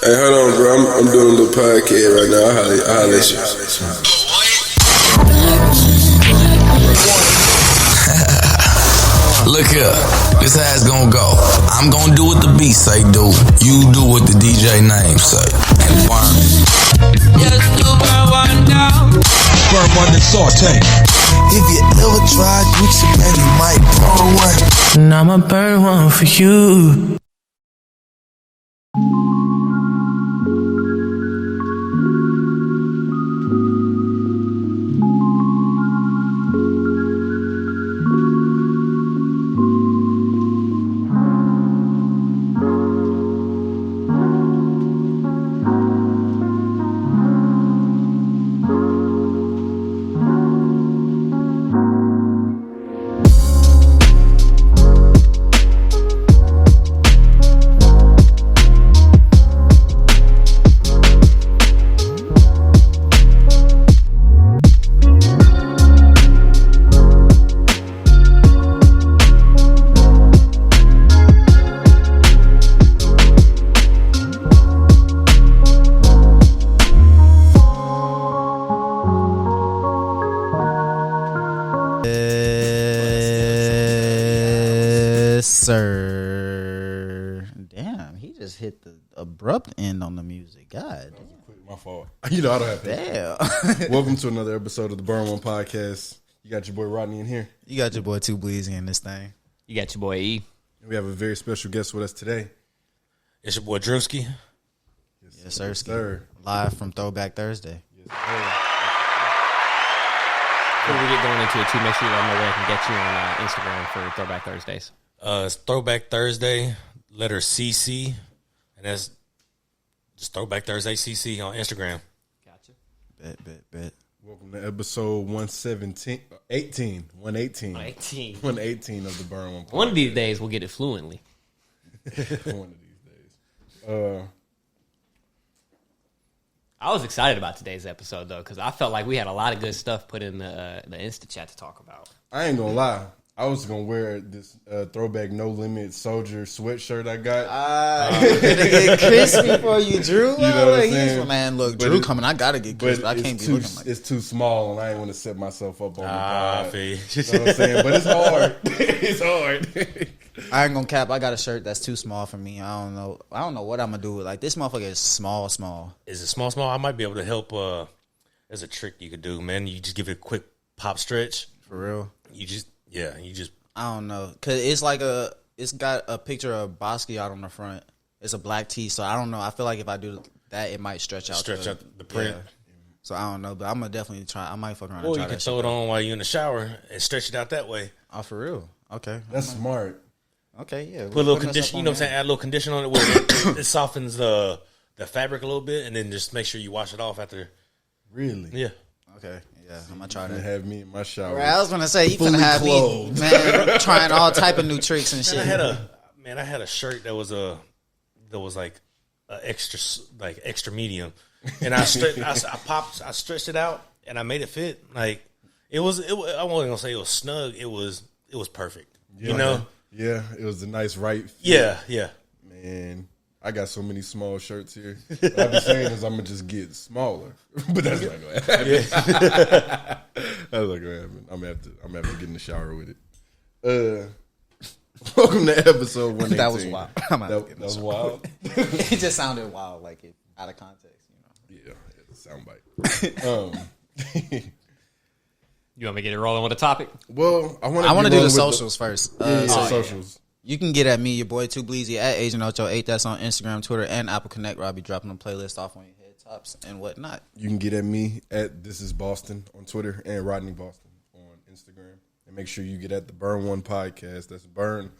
Hey, hold on, bro. I'm doing a little podcast right now. I'll holler at you. Look here, this how it's gonna go. I'm gonna do what the beat say do. You do what the DJ name say. And burn. Yes, you burn one down. Burn one and saute. If you ever try Gucci, man, you might burn one. And I'ma burn one for you. Sir, damn, he just hit the abrupt end on the music. God, my fault. You know I don't have to. Damn. Welcome to another episode of the Burn One Podcast. You got your boy Rodney in here. You got your boy Too Bleezy in this thing. You got your boy E. And we have a very special guest with us today. It's your boy Druski. Yes, sir. Live from Throwback Thursday. Yes, sir. Before we get going into it, too, make sure you let them know where I can get you on Instagram for Throwback Thursdays. It's Throwback Thursday, letter CC, and that's just Throwback Thursday CC on Instagram. Gotcha. Bet. Welcome to episode 118 of the Burn One Podcast. One of these days, we'll get it fluently. One of these days. I was excited about today's episode, though, because I felt like we had a lot of good stuff put in the Insta chat to talk about. I ain't gonna lie. I was gonna wear this throwback No Limit Soldier sweatshirt I got. Gonna get crispy for you, Drew. You know what I'm saying? Man, look, But Drew coming. I gotta get crispy. I can't be looking like it's too small, and I ain't want to set myself up on the pod. feel you. You know what I'm saying? But it's hard. It's hard. I ain't gonna cap. I got a shirt that's too small for me. I don't know what I'm gonna do with. Like, this motherfucker is small. Is it small? I might be able to help. There's a trick you could do, man. You just give it a quick pop stretch. For real. You just. I don't know, cause it's got a picture of Basquiat on the front. It's a black tee, so I don't know. I feel like if I do that, it might stretch out the print. Yeah. So I don't know, but I'm gonna definitely try. I might fuck around. Or and try you can that throw shit it out. on while you're in the shower and stretch it out that way. Oh, for real? Okay, That's smart. okay, yeah. Put a little condition. You know what I'm saying? Add a little condition on it where it softens the fabric a little bit, and then just make sure you wash it off after. Really? Yeah. Okay, yeah. I'm gonna try Gonna that. have me in my shower. Right, I was gonna say you fully finna have clothed. me, man, trying all type of new tricks and shit. I had a shirt that was like extra medium, and I stretched it out, and I made it fit. Like it was I wasn't gonna say it was snug. It was perfect. Yeah, you know? Yeah, it was a nice right fit. Yeah. Man, I got so many small shirts here. What I be saying is I'm gonna just get smaller, but that's not gonna happen. That's not gonna happen. I'm gonna have to get in the shower with it. Welcome to episode 118. That was wild. That was wild. It just sounded wild, like it out of context, you know. Yeah, it's a soundbite. You want me to get it rolling with a topic? Well, I want to do the socials first. Socials. You can get at me, your boy Too Bleezy, at Agent Ocho 8. That's on Instagram, Twitter, and Apple Connect, where I'll be dropping a playlist off on your head tops and whatnot. You can get at me at This Is Boston on Twitter and Rodney Boston on Instagram. And make sure you get at the Burn One Podcast. That's Burn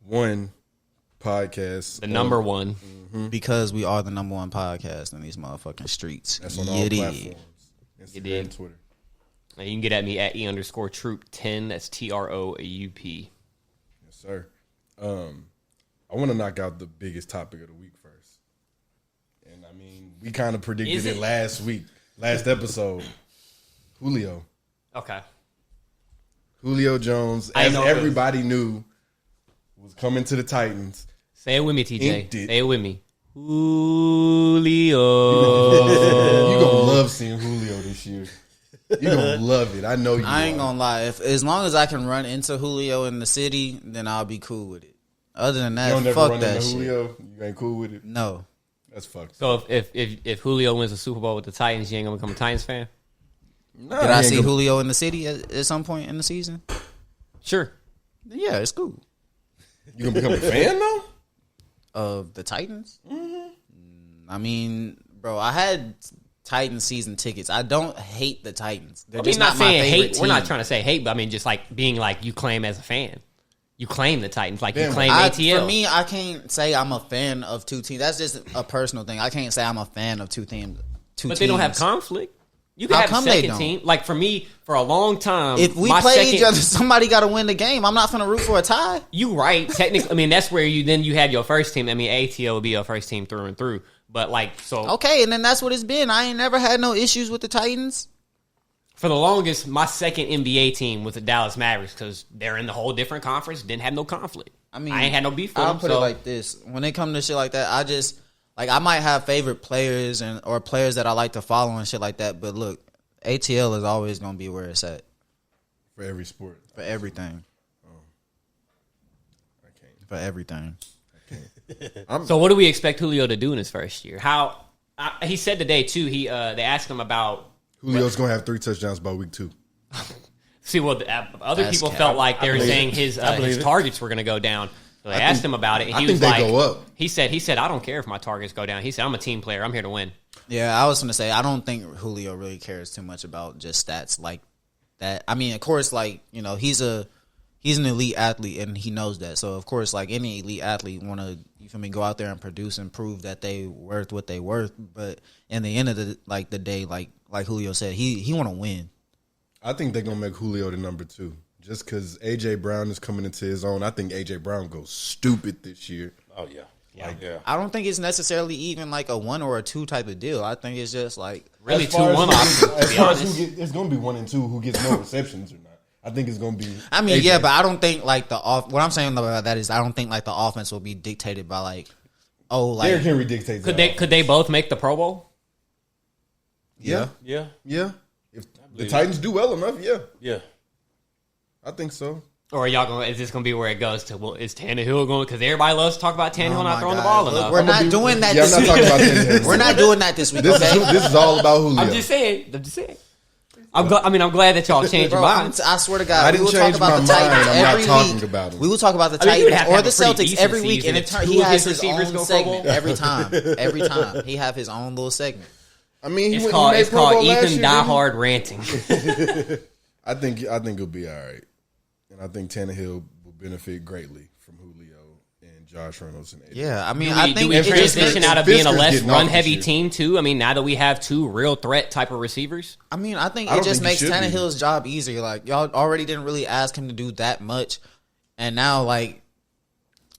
One Podcast. The number one. Mm-hmm. Because we are the number one podcast in these motherfucking streets. That's on all platforms. Instagram and Twitter. And you can get at me at E_Troop10. That's TROUP. Yes, sir. I want to knock out the biggest topic of the week first. And I mean, we kind of predicted it last episode. Julio. Okay. Julio Jones, as everybody knew, was coming to the Titans. Say it with me, TJ. Say it with me. Julio. You gonna love seeing Julio this year. You gonna love it. I know you. I ain't gonna lie. As long as I can run into Julio in the city, then I'll be cool with it. Other than You that, don't never fuck run that into shit. Julio. You ain't cool with it. No. That's fucked. So if Julio wins the Super Bowl with the Titans, you ain't gonna become a Titans fan? Nah, Did he I ain't see gonna- Julio in the city at some point in the season? Sure. Yeah, it's cool. You gonna become a fan though? Of the Titans? I mean, bro, I had Titans season tickets. I don't hate the Titans. They're I mean, just not not my saying favorite hate. team. We're not trying to say hate, but I mean, just like being like you claim as a fan. You claim the Titans, like you Damn, claim ATL. For me, I can't say I'm a fan of two teams. That's just a personal thing. I can't say I'm a fan of two teams. But they don't have conflict. You can How have a come they second don't? team. Like for me, for a long time, If we my play second, each other, somebody got to win the game. I'm not going to root for a tie. You right. Technically, I mean that's where you had your first team. I mean ATL would be your first team through and through. But like so, Okay, and then that's what it's been. I ain't never had no issues with the Titans. for the longest, my second NBA team was the Dallas Mavericks because they're in the whole different conference. Didn't have no conflict. I mean, I ain't had no beef with I'll them. put it like this: when it comes to shit like that, I just like I might have favorite players or players that I like to follow and shit like that. But look, ATL is always going to be where it's at For every sport. for everything. I can't. For everything. So what do we expect Julio to do in his first year? He said today too. They asked him about. Julio's gonna have 3 touchdowns by week 2. See, well, other That's people cap. felt like they were believe saying it. his I believe it. targets were going to go down. So they I asked think- him about it, and I he think was they like, go up. He said, I don't care if my targets go down. He said, I'm a team player. I'm here to win. Yeah, I was going to say I don't think Julio really cares too much about just stats like that. I mean, of course, like he's an elite athlete and he knows that. So of course, like any elite athlete, want to go out there and produce and prove that they worth what they worth. But in the end of the day, like Julio said, he want to win. I think they're gonna make Julio the number 2. Just because AJ Brown is coming into his own. I think AJ Brown goes stupid this year. Oh yeah, yeah. I don't think it's necessarily even like a 1 or a 2 type of deal. I think it's just like Really, As far as 2-1 who options, gets- to as be far as honest. it's gonna be 1 and 2 who gets more receptions or not. I think it's gonna be. I mean, AJ. yeah, but I don't think like what I'm saying about that is I don't think like the offense will be dictated by like Derrick Henry dictates. Could that they both make the Pro Bowl? Yeah, Yeah, yeah. If the believe Titans do well enough, yeah, yeah. I think so. Or are y'all going? Is this going to be where it goes to? Well, is Tannehill going? Because everybody loves to talk about Tannehill Oh not my throwing the God. ball Look, enough. we're not doing that Yeah, I'm this not week. talking about Tannehill. We're not doing that this week. This Okay? is this is all about Julio. I'm just saying. I'm glad that y'all changed your Bro, minds. I swear to I God, we didn't will talk change about my the Titans mind. I'm not every talking week. about them. We will talk about the I mean, you would Titans have to or have the a pretty Celtics decent every week, season and if he two of has his his receivers own go Pro segment Bowl. every time. Every time he have his own little segment. I mean, It's he called made Pro Bowl last Ethan year, didn't he? Diehard ranting. I think it'll be all right, and I think Tannehill will benefit greatly from Julio and Josh Reynolds and AJ. Yeah, I mean, Do I we, think do we it just transition makes- out of being a Fisker's less getting off run this heavy year. team too? I mean, now that we have 2 real threat type of receivers, I mean, I think I it don't just think he makes should be. Tannehill's job easier. Like y'all already didn't really ask him to do that much, and now like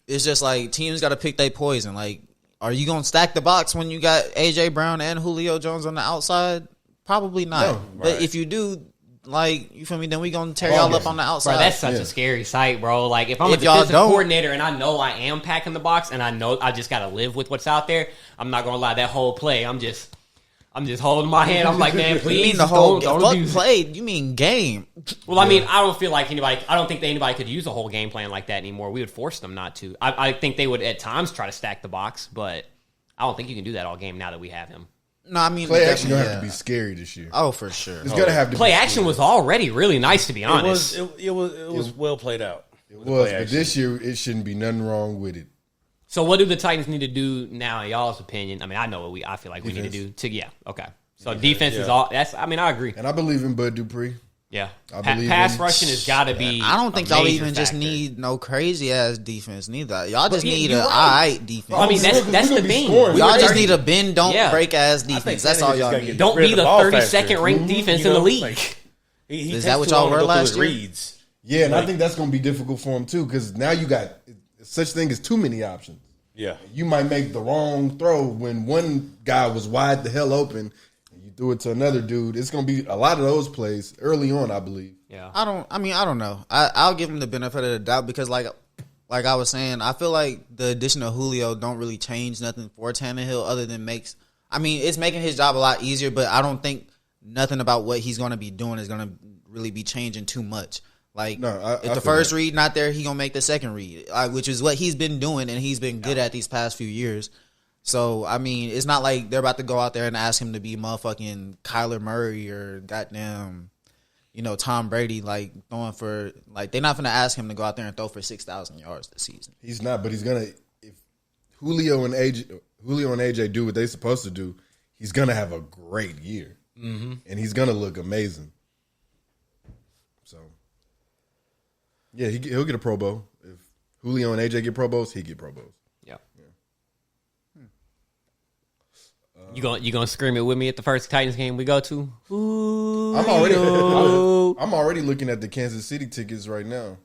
it's just like teams got to pick their poison. Like, are you gonna stack the box when you got AJ Brown and Julio Jones on the outside? Probably not. No, But right. if you do, like you feel me, then we gonna tear y'all up on the outside. bro, that's such Yeah. a scary sight, bro. Like if I'm a If y'all defensive don't- coordinator and I know I am packing the box and I know I just got to live with what's out there, I'm not gonna lie. That whole play, I'm just holding my hand. I'm like, man, you please mean the whole don't fuck abuse it. played? You mean game? Well, I mean, I don't feel like anybody. I don't think that anybody could use a whole game plan like that anymore. We would force them not to. I think they would at times try to stack the box, but I don't think you can do that all game now that we have him. No, I mean Play action definitely, gonna have to yeah. be scary this year. Oh, for sure. It's gonna have to Play be action scary. was already really nice, to be It honest. was well played out. It was, but this year it shouldn't be nothing wrong with it. So, what do the Titans need to do now, in y'all's opinion? I mean, I know what I feel like we need to do. Okay. So defense is all. That's. I mean, I agree. And I believe in Bud Dupree. Yeah, I believe pass in- rushing has got to be. I don't think a y'all major even just factor. need no crazy ass defense neither. Y'all just yeah, need you're a right. alright defense. I mean, that's We're the gonna be thing. scoring. We Y'all were just 30 need a bend, don't Yeah. break ass I think defense. That's all Tannehill just y'all gotta need. get Don't rid be of the ball 32nd faster. ranked defense You in the know, league. like, he Is takes that what too y'all long to were go through last his year? reads. Yeah, and I Like- think that's gonna be difficult for him too, because now you got such thing as too many options. Yeah, You might make the wrong throw when one guy was wide the hell open and you threw it to another dude. It's gonna be a lot of those plays early on, I believe. Yeah. I don't know. I'll give him the benefit of the doubt because like like I was saying, I feel like the addition of Julio don't really change nothing for Tannehill other than it's making his job a lot easier, but I don't think nothing about what he's going to be doing is going to really be changing too much. Like, if the first read not there, he going to make the second read, which is what he's been doing, and he's been good at these past few years. So, I mean, it's not like they're about to go out there and ask him to be motherfucking Kyler Murray or goddamn, Tom Brady, like, throwing for, like, they're not going to ask him to go out there and throw for 6,000 yards this season. He's not, but he's going to, if Julio and AJ do what they're supposed to do, he's going to have a great year. Mm-hmm. And he's going to look amazing. So, yeah, he'll get a Pro Bowl. If Julio and AJ get Pro Bowls, he get Pro Bowls. Yeah. You gonna scream it with me at the first Titans game we go to? I'm already looking at the Kansas City tickets right now.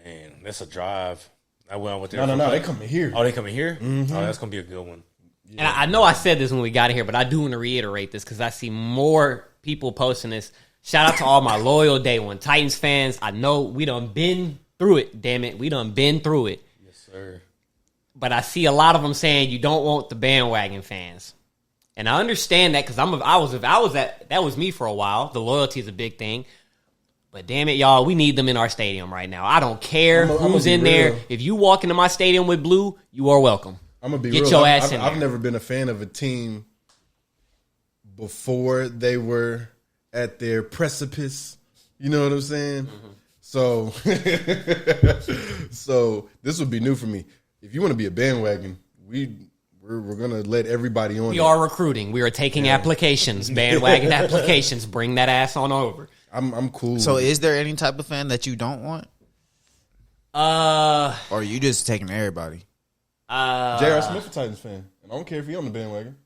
Man, that's a drive. I went with there. No, they coming here. Oh, they coming here? Mm-hmm. Oh, that's gonna be a good one. Yeah. And I know I said this when we got here, but I do want to reiterate this because I see more people posting this. Shout out to all my loyal Day One Titans fans. I know we done been through it. Damn it, we done been through it. Yes, sir. But I see a lot of them saying you don't want the bandwagon fans. And I understand that because that was me for a while. The loyalty is a big thing. But damn it, y'all, we need them in our stadium right now. I don't care who's in there. If you walk into my stadium with blue, you are welcome. I'm gonna be Get real. your ass in there. I've never been a fan of a team before they were at their precipice. You know what I'm saying? Mm-hmm. So this would be new for me. If you want to be a bandwagon, we're gonna let everybody on. We are recruiting. We are taking applications, bandwagon applications. Bring that ass on over. I'm cool. So, is there any type of fan that you don't want? Or are you just taking everybody? J.R. Smith a Titans fan, and I don't care if he's on the bandwagon.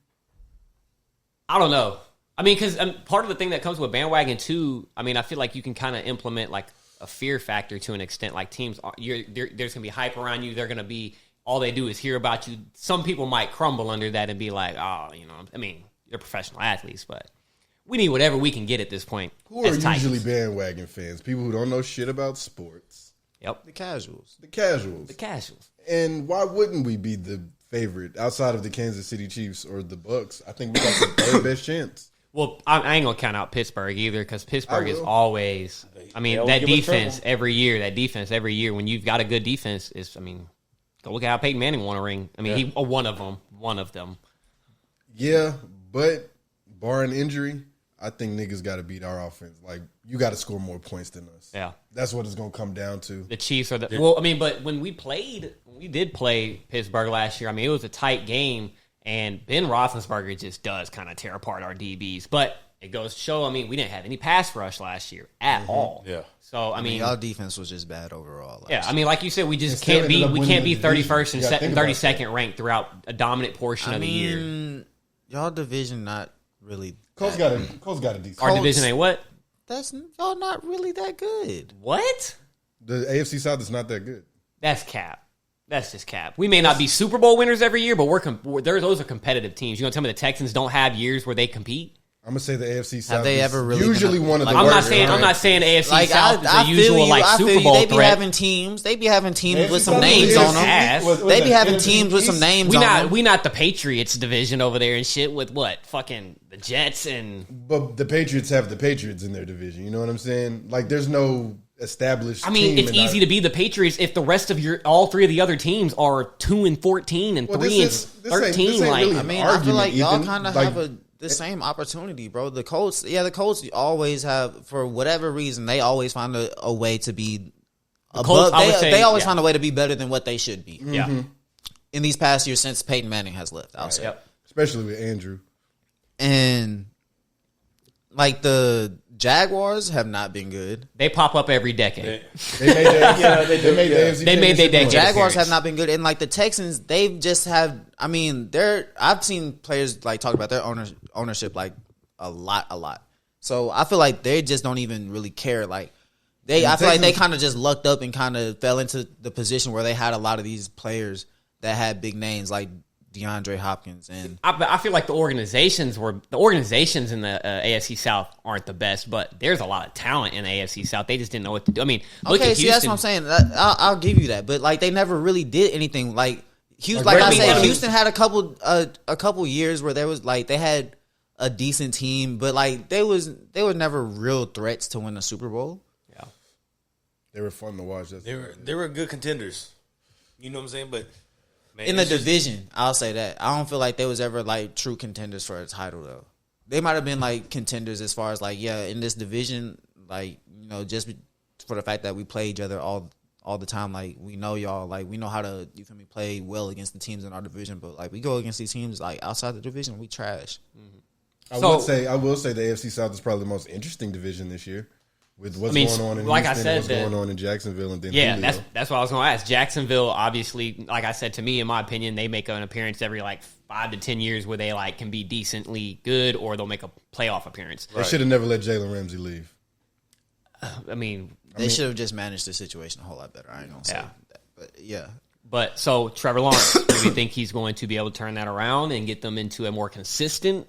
I don't know. I mean, because part of the thing that comes with bandwagon too. I mean, I feel like you can kind of implement like a fear factor to an extent. Like teams, there's gonna be hype around you. They're gonna be. All they do is hear about you. Some people might crumble under that and be like, oh, I mean, they're professional athletes, but we need whatever we can get at this point. Who are usually bandwagon fans? People who don't know shit about sports. Yep. The casuals. And why wouldn't we be the favorite outside of the Kansas City Chiefs or the Bucks? I think we got the third best chance. Well, I ain't going to count out Pittsburgh either because Pittsburgh is always, that defense every year, when you've got a good defense is, go look at how Peyton Manning won a ring. He one of them. Yeah, but barring injury, I think niggas got to beat our offense. Like, you got to score more points than us. Yeah. That's what it's going to come down to. The Chiefs are but when we did play Pittsburgh last year, it was a tight game, and Ben Roethlisberger just does kind of tear apart our DBs. But it goes to show, we didn't have any pass rush last year at all. Yeah. So, our defense was just bad overall. Like you said, we just can't be 31st and 32nd ranked throughout a dominant portion of the year. Y'all division not really. Colts got a decent. Our division ain't what? Y'all not really that good. What? The AFC South is not that good. That's cap. That's just cap. We may not be Super Bowl winners every year, but those are competitive teams. You gonna tell me the Texans don't have years where they compete? I'm gonna say the AFC South. Have they ever really usually one of the? I'm not saying AFC South is the usual Super Bowl threat. They be having teams with some names on them. They be having teams with some names on them. We not the Patriots division over there and shit with what fucking the Jets and. But the Patriots have the Patriots in their division. You know what I'm saying? Like, there's no established. It's easy to be the Patriots if the rest of all three of the other teams are 2-14 and 3-13. I feel like y'all kind of have the same opportunity, bro. The Colts always have, for whatever reason, they always find a way to be above. They always find a way to be better than what they should be. Yeah. In these past years since Peyton Manning has left, I'll say. Yep. Especially with Andrew. And like the Jaguars have not been good. They pop up every decade. They made their decade. Jaguars have not been good, and like the Texans, they've just have. I've seen players like talk about their ownership like a lot. So I feel like they just don't even really care. Like I feel like they kind of just lucked up and kind of fell into the position where they had a lot of these players that had big names. Like DeAndre Hopkins, and I feel like the organizations in the AFC South aren't the best, but there's a lot of talent in the AFC South. They just didn't know what to do. I mean, look okay, at see, Houston. that's what I'm saying. I'll give you that, but like they never really did anything. Like Houston, like I said, Houston had a couple years where there was like they had a decent team, but like they were never real threats to win the Super Bowl. Yeah, They were fun to watch. They were good contenders. You know what I'm saying? But man, In the division, I'll say that. I don't feel like they was ever like true contenders for a title though. They might have been like contenders as far as like, yeah, in this division, like, you know, just for the fact that we play each other all the time, like we know y'all, like we know how to, you feel me, play well against the teams in our division, but like we go against these teams like outside the division, we trash. I will say the AFC South is probably the most interesting division this year. With what's going on in like Houston, I said, what's going on in Jacksonville, and then yeah, Julio. that's what I was going to ask. Jacksonville, obviously, like I said, to me, in my opinion, they make an appearance every like 5 to 10 years where they like can be decently good, or they'll make a playoff appearance. They should have never let Jalen Ramsey leave. I mean, They should have just managed the situation a whole lot better. I ain't gonna say that, but yeah. But so Trevor Lawrence, do you think he's going to be able to turn that around and get them into a more consistent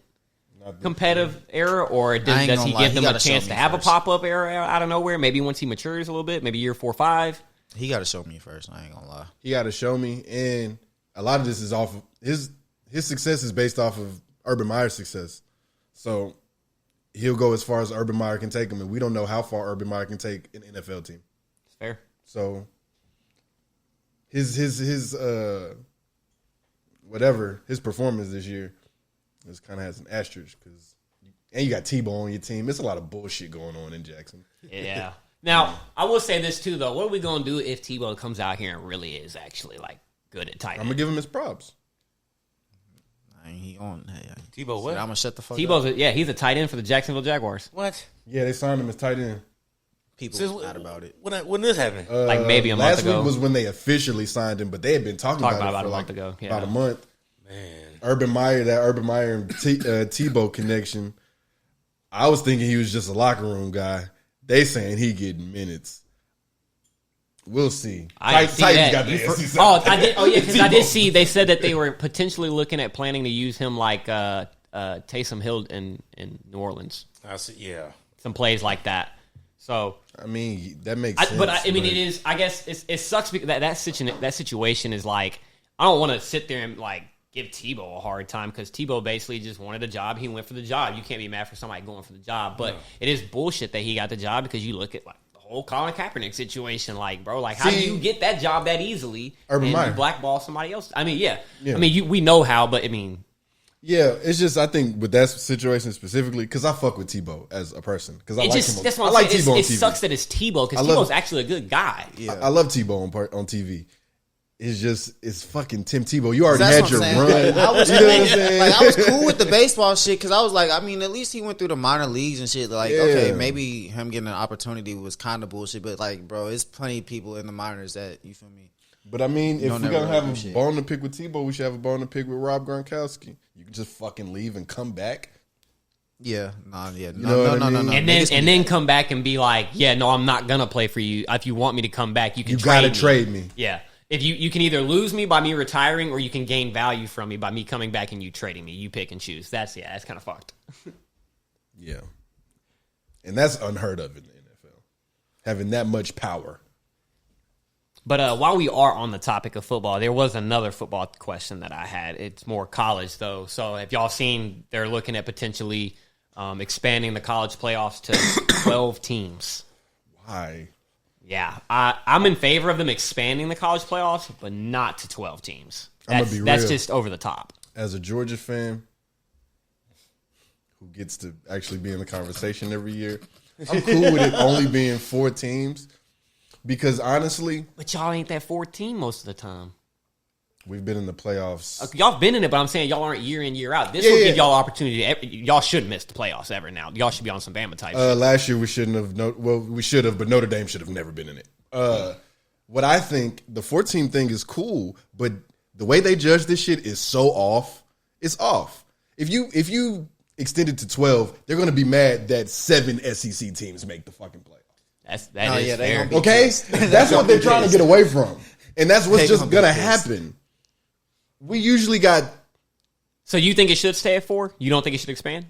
competitive era, or does he give them a chance to have a pop-up era out of nowhere? Maybe once he matures a little bit, maybe year 4 or 5. He got to show me first. I ain't gonna lie. He got to show me, and a lot of this is off of his success is based off of Urban Meyer's success. So he'll go as far as Urban Meyer can take him, and we don't know how far Urban Meyer can take an NFL team. It's fair. So his whatever his performance this year just kind of has an asterisk and you got Tebow on your team. It's a lot of bullshit going on in Jackson. Yeah. Now, I will say this too, though. What are we going to do if Tebow comes out here and really is actually like good at tight end? I'm gonna give him his props. He on. Hey, Tebow what? I'm gonna shut the fuck Tebow's up. he's a tight end for the Jacksonville Jaguars. What? Yeah, they signed him as tight end. People mad about it. When this happened? Like maybe a month ago. Last week was when they officially signed him, but they had been talking about it for a like month ago. Yeah. about a month. Man, Urban Meyer and Tebow connection. I was thinking he was just a locker room guy. They saying he getting minutes. We'll see. I didn't see that. Got the SEC. I did. Oh yeah, because I did see they said that they were potentially looking at planning to use him like Taysom Hill in New Orleans. I see. Yeah, Some plays like that. So I mean, that makes sense. But I mean, it is. I guess it sucks because that situation is like I don't want to sit there and like give Tebow a hard time because Tebow basically just wanted a job. He went for the job. You can't be mad for somebody going for the job. But it is bullshit that he got the job because you look at like the whole Colin Kaepernick situation. Like, bro, like how do you get that job that easily and you blackball somebody else? I mean, yeah. I mean, we know how, but I mean. Yeah, it's just I think with that situation specifically because I fuck with Tebow as a person because I like him. That's what I like Tebow on it TV. sucks that it's Tebow because Tebow's actually a good guy. Yeah. I love Tebow on TV. It's fucking Tim Tebow. You already had your run. I was, you know what I'm saying? Like, I was cool with the baseball shit because I was like, I mean, at least he went through the minor leagues and shit. Like, okay, maybe him getting an opportunity was kind of bullshit, but like, bro, it's plenty of people in the minors that, you feel me? But I mean, if we're gonna have a bone to pick with Tebow, we should have a bone to pick with Rob Gronkowski. You can just fucking leave and come back. Yeah, no. And then come back and be like, yeah, no, I'm not gonna play for you. If you want me to come back, you gotta trade me. Yeah. If you can either lose me by me retiring or you can gain value from me by me coming back and you trading me. You pick and choose. That's kind of fucked. Yeah. And that's unheard of in the NFL. Having that much power. But while we are on the topic of football, there was another football question that I had. It's more college, though. So if y'all seen, they're looking at potentially expanding the college playoffs to 12 teams. Why? Yeah, I'm in favor of them expanding the college playoffs, but not to 12 teams. That's just over the top. As a Georgia fan who gets to actually be in the conversation every year, I'm cool with it only being 4 teams because honestly... But y'all ain't that 14 most of the time. We've been in the playoffs. Y'all been in it, but I'm saying y'all aren't year in, year out. This will give y'all opportunity. Y'all should miss the playoffs ever now. Y'all should be on some Bama type shit. Last year we shouldn't have. We should have, but Notre Dame should have never been in it. What I think, the 14 thing is cool, but the way they judge this shit is so off. It's off. If you extend it to 12, they're going to be mad that 7 SEC teams make the fucking playoffs. That is fair. Okay? That's what they're trying to get away from. And that's what's just going to happen. We usually got. So you think it should stay at 4? You don't think it should expand?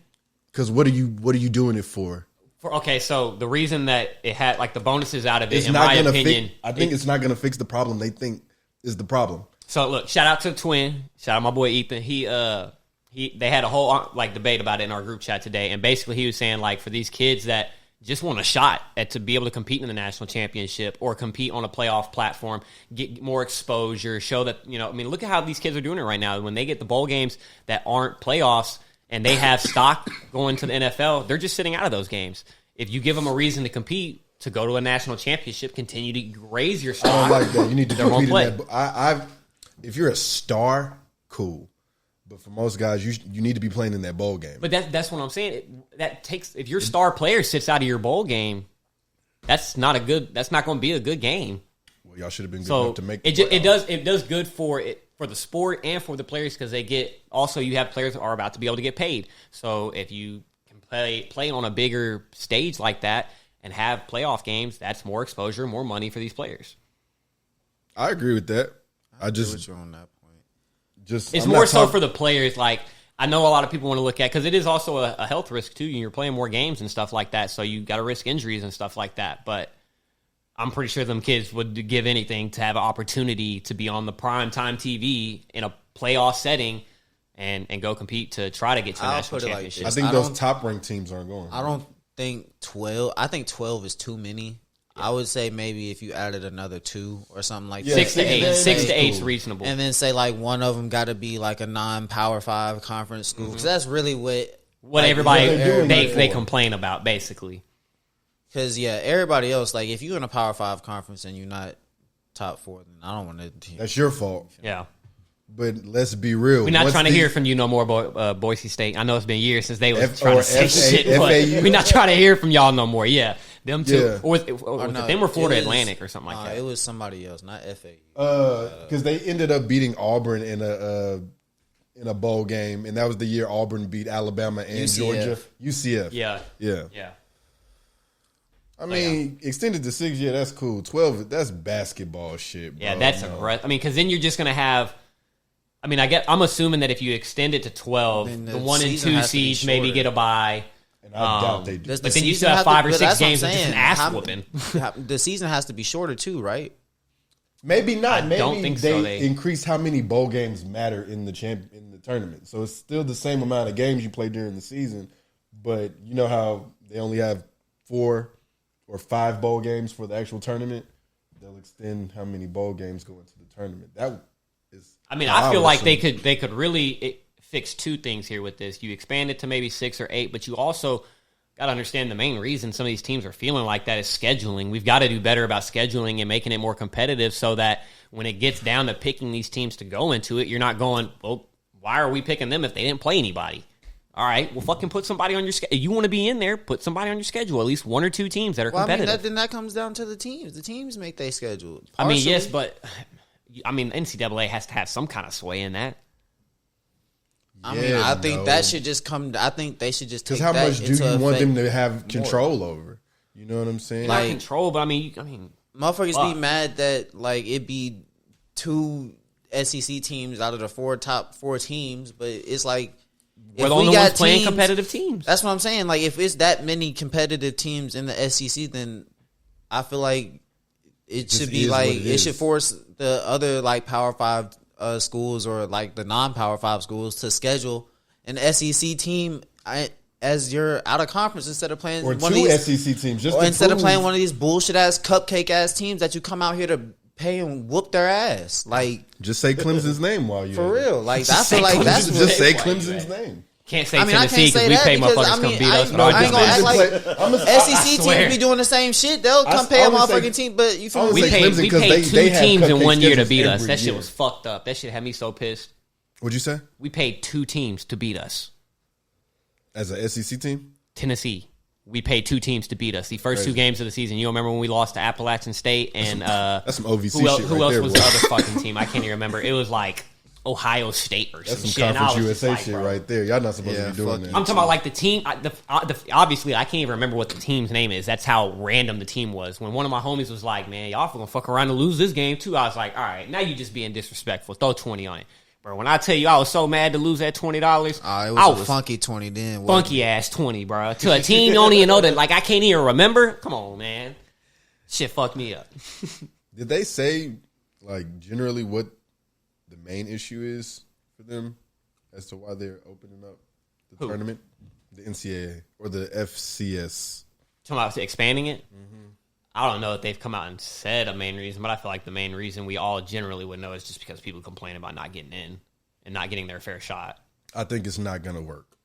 Because what are you doing it for? Okay, so the reason that it had like the bonuses out of it, It's in not my gonna opinion, I think it's not going to fix the problem they think is the problem. So look, shout out to the twin. Shout out my boy Ethan. They had a whole like debate about it in our group chat today, and basically he was saying like for these kids that just want a shot at to be able to compete in the national championship or compete on a playoff platform, get more exposure, show that look at how these kids are doing it right now. When they get the bowl games that aren't playoffs and they have stock going to the NFL, they're just sitting out of those games. If you give them a reason to compete, to go to a national championship, continue to raise your stock. I don't like that. You need to compete in play. that. If you're a star, cool. But for most guys, you need to be playing in that bowl game. But that's what I'm saying. That takes if your star player sits out of your bowl game, that's not going to be a good game. Well, y'all should have been good enough to make it does good for the sport and for the players because they get also you have players that are about to be able to get paid. So if you can play on a bigger stage like that and have playoff games, that's more exposure, more money for these players. I agree with that. I just with you on that point. It's more so for the players. Like I know a lot of people want to look at because it is also a health risk too. You're playing more games and stuff like that, so you got to risk injuries and stuff like that. But I'm pretty sure them kids would give anything to have an opportunity to be on the primetime TV in a playoff setting and go compete to try to get to a national championship. I think those top ranked teams aren't going. I don't think 12. I think 12 is too many. I would say maybe if you added another 2 or something like that. 6 to 8. 6 to 8 is reasonable. And then say like one of them got to be like a non-Power 5 conference school because that's really what everybody they complain about basically. Because everybody else like if you're in a Power 5 conference and you're not top 4, then I don't want to. That's your fault. Yeah. But let's be real. We're not trying to hear from you no more, Boise State. I know it's been years since they was trying to say shit, but we're not trying to hear from y'all no more. Yeah, them two, Yeah. or them or Florida Atlantic or something like that. It was somebody else, not FAU. Because they ended up beating Auburn in a bowl game, and that was the year Auburn beat Alabama and UCF. Georgia. UCF. Yeah. I mean, extended to 6 years, that's cool. 12, that's basketball shit, bro. Yeah, that's aggressive. I mean, because then you're just gonna have. I mean, I'm assuming that if you extend it to 12, the 1 and 2 seeds maybe get a bye. And I doubt they do. But then you still have 5 or 6 games of just an ass whooping. The season has to be shorter too, right? Maybe not. Maybe don't think they so. They increase how many bowl games matter in the tournament. So it's still the same amount of games you play during the season, but you know how they only have 4 or 5 bowl games for the actual tournament. They'll extend how many bowl games go into the tournament. That is. I mean, I feel like they could really fix 2 things here with this. You expand it to maybe 6 or 8, but you also got to understand the main reason some of these teams are feeling like that is scheduling. We've got to do better about scheduling and making it more competitive so that when it gets down to picking these teams to go into it, you're not going, well, why are we picking them if they didn't play anybody? All right, well, fucking put somebody on your schedule. You want to be in there, put somebody on your schedule, at least 1 or 2 teams that are competitive. Then that comes down to the teams. The teams make their schedule. I mean, yes, but NCAA has to have some kind of sway in that. I think that should just come. I think they should just take because how that much do into you want effect them to have control over? You know what I'm saying? Not control, but I mean, motherfuckers be mad that like it be 2 SEC teams out of the top 4 teams, but it's like we're the only ones playing competitive teams. That's what I'm saying. Like if it's that many competitive teams in the SEC, then I feel like it should be like it should force the other like Power 5 schools or like the non-Power 5 schools to schedule an SEC team as you're out of conference instead of playing or one 2 of these, SEC teams, just or instead of prove. playing one of these bullshit ass cupcake ass teams that you come out here to pay and whoop their ass. Like just say Clemson's name while you for real. Like I feel like that's just say Clemson's name. Can't say Tennessee because we pay motherfuckers to come beat us. I ain't gonna act like SEC teams be doing the same shit. They'll come pay a motherfucking team, but you feel we paid 2 teams in 1 year to beat us. That shit was fucked up. That shit had me so pissed. What'd you say? We paid 2 teams to beat us. As an SEC team? Tennessee. We paid 2 teams to beat us. The first 2 games of the season. You remember when we lost to Appalachian State and that's some OVC who shit. Who else was the other fucking team? I can't even remember. It was like Ohio State or that's some some shit. Conference USA shit right there. Y'all not supposed to be doing that. I'm talking about like the team. Obviously, I can't even remember what the team's name is. That's how random the team was. When one of my homies was like, "Man, y'all gonna fuck around and lose this game too," I was like, "All right, now you just being disrespectful. Throw 20 on it." Bro, when I tell you I was so mad to lose that $20, It was a funky 20 then. funky ass 20, bro. To a team you don't even know that, like, I can't even remember. Come on, man. Shit fucked me up. Did they say, like, generally what the main issue is for them as to why they're opening up the tournament? The NCAA or the FCS? Talking about expanding it? Mm-hmm. I don't know if they've come out and said a main reason, but I feel like the main reason we all generally would know is just because people complain about not getting in and not getting their fair shot. I think it's not going to work.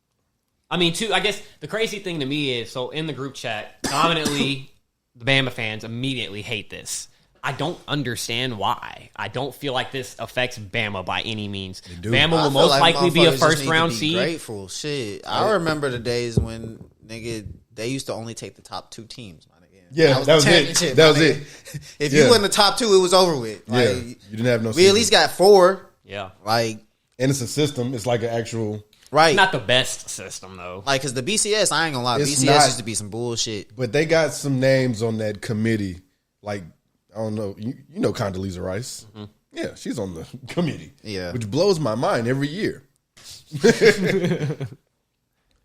I mean, too, I guess the crazy thing to me is, so in the group chat, dominantly, the Bama fans immediately hate this. I don't understand why. I don't feel like this affects Bama by any means. Bama will most likely be a first-round seed. Grateful. Shit. I remember the days when, nigga, they used to only take the top 2 teams. Yeah, that was it. That was it. If you were in the top 2, it was over with. Like, you didn't have no. We at least got 4. Yeah, like, and it's a system. It's like an actual. Right, it's not the best system though. Like, cause the BCS, I ain't gonna lie, BCS used to be some bullshit. But they got some names on that committee. Like, I don't know, you know Condoleezza Rice. Mm-hmm. Yeah, she's on the committee. Yeah, which blows my mind every year.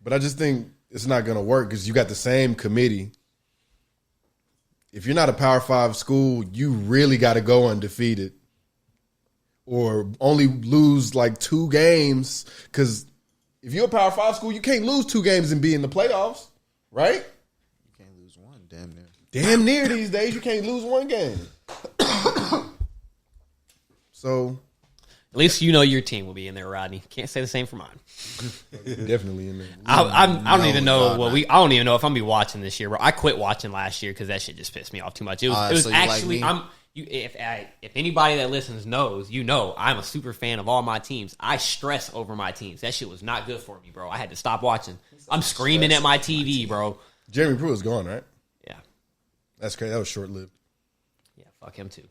But I just think it's not gonna work because you got the same committee. If you're not a Power 5 school, you really got to go undefeated or only lose like 2 games. Because if you're a Power 5 school, you can't lose 2 games and be in the playoffs, right? You can't lose 1, damn near. Damn near these days, you can't lose 1 game. So, at least you know your team will be in there, Rodney. Can't say the same for mine. Definitely in there. I don't even know what I don't even know if I'm gonna be watching this year, bro. I quit watching last year because that shit just pissed me off too much. It was so actually like if anybody that listens knows, you know, I'm a super fan of all my teams. I stress over my teams. That shit was not good for me, bro. I had to stop watching. I'm screaming at my TV, bro. Jeremy Pruitt's gone, right? Yeah, that's crazy. That was short lived. Yeah, fuck him too.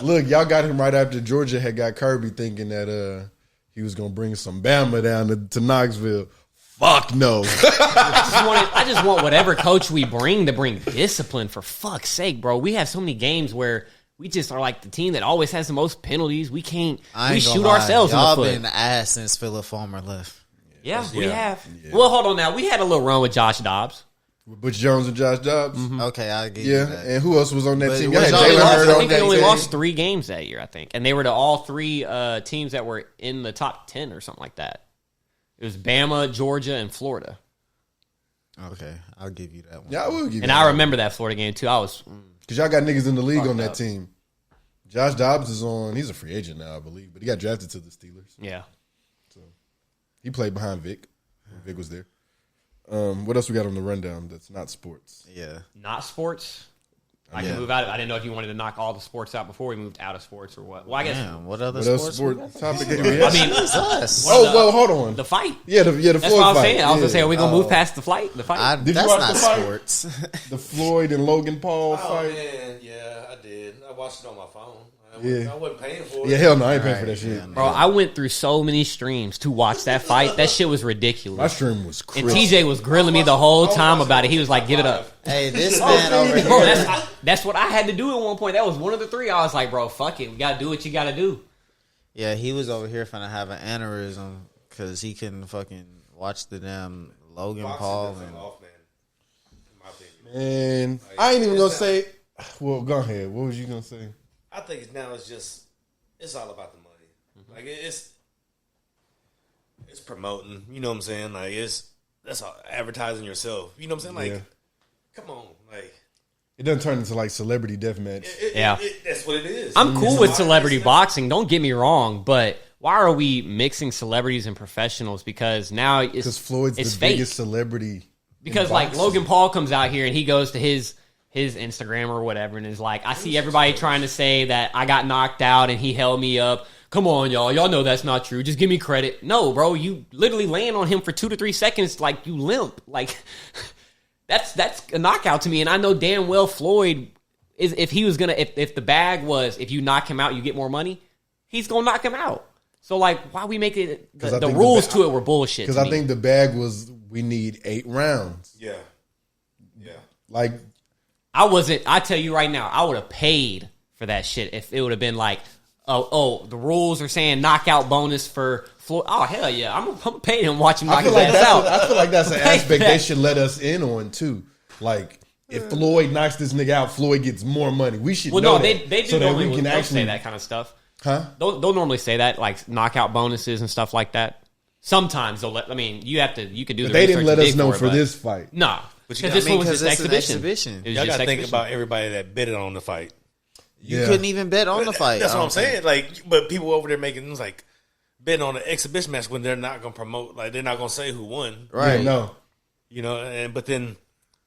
Look, y'all got him right after Georgia had got Kirby thinking that he was gonna bring some Bama down to Knoxville. Fuck no. I just want whatever coach we bring to bring discipline, for fuck's sake, bro. We have so many games where we just are like the team that always has the most penalties. We can't. We shoot ourselves in the foot. Y'all been ass since Philip Farmer left. Yeah, we have. Yeah. Well, hold on now. We had a little run with Josh Dobbs. With Butch Jones and Josh Dobbs? Mm-hmm. Okay, I'll give you that. And who else was on that team? I think they only lost 3 games that year, I think. And they were to all 3 teams that were in the top 10 or something like that. It was Bama, Georgia, and Florida. Okay, I'll give you that one. Yeah, I will give you and that. I remember that Florida game, too. I was... Because y'all got niggas in the league on that team. Josh Dobbs is on... He's a free agent now, I believe. But he got drafted to the Steelers. Yeah. So he played behind Vic. Vic was there. What else we got on the rundown that's not sports? Yeah. Not sports? I can move out of it. I didn't know if you wanted to knock all the sports out before we moved out of sports or what. Well, I guess. Damn, what other sport topic do we have? I mean, us. Hold on. The fight. Yeah, the That's Floyd what I was fight. saying. I was going to say, are we going to move past the fight? The fight? Did that's you watch not the fight? sports. The Floyd and Logan Paul Oh fight? man, yeah, I did. I watched it on my phone. Yeah. I wasn't paying for it. Yeah, hell no, I ain't paying for that shit. Bro, I went through so many streams to watch that fight. That shit was ridiculous. My stream was crazy. And TJ was grilling me the whole time about it. He was like, give it up. Hey, this man over here. Bro, that's what I had to do at one point. That was one of the 3. I was like, bro, fuck it. We got to do what you got to do. Yeah, he was over here finna have an aneurysm because he couldn't fucking watch the damn Logan Paul. And Off, man. In my opinion. And I ain't even going to say... Well, go ahead. What was you going to say? I think now it's all about the money. Like it's promoting. You know what I'm saying? Like that's all, advertising yourself. You know what I'm saying? Like, come on, like it doesn't turn into like celebrity deathmatch. That's what it is. I'm cool with celebrity boxing. Don't get me wrong, but why are we mixing celebrities and professionals? Because now because Floyd's the fake. biggest celebrity. Because like Logan Paul comes out here and he goes to his Instagram or whatever and is like, I see everybody trying to say that I got knocked out and he held me up. Come on, y'all. Y'all know that's not true. Just give me credit. No, bro. You literally land on him for 2 to 3 seconds like you limp. Like, that's a knockout to me. And I know damn well Floyd is if the bag was if you knock him out, you get more money, he's going to knock him out. So, like, why we make it the rules to it were bullshit. Because I think the bag was we need 8 rounds. Yeah. Like, I tell you right now, I would have paid for that shit if it would have been like the rules are saying knockout bonus for Floyd. Oh hell yeah, I'm gonna pay him watch him knock I feel his like ass out. I feel like that's an Like aspect that. they should let us in on too. Like if Floyd knocks this nigga out, Floyd gets more money. We should Well, know no, that, they do so that normally we can they'll actually say that kind of stuff. Huh? They'll normally say that, like knockout bonuses and stuff like that. Sometimes they'll let. I mean, you could do. But The they didn't research let and us dig know it, for but- this fight. Nah, But because you this got- one was because just it's an exhibition. exhibition. It was Y'all just got to think exhibition. about everybody that bid on the fight. You Yeah. couldn't even bet on the fight. That's I what I'm don't think. saying. Like, but people over there making it's like betting on an exhibition match when they're not going to promote. Like, they're not going to say who won. Right. Yeah, no. You know, but then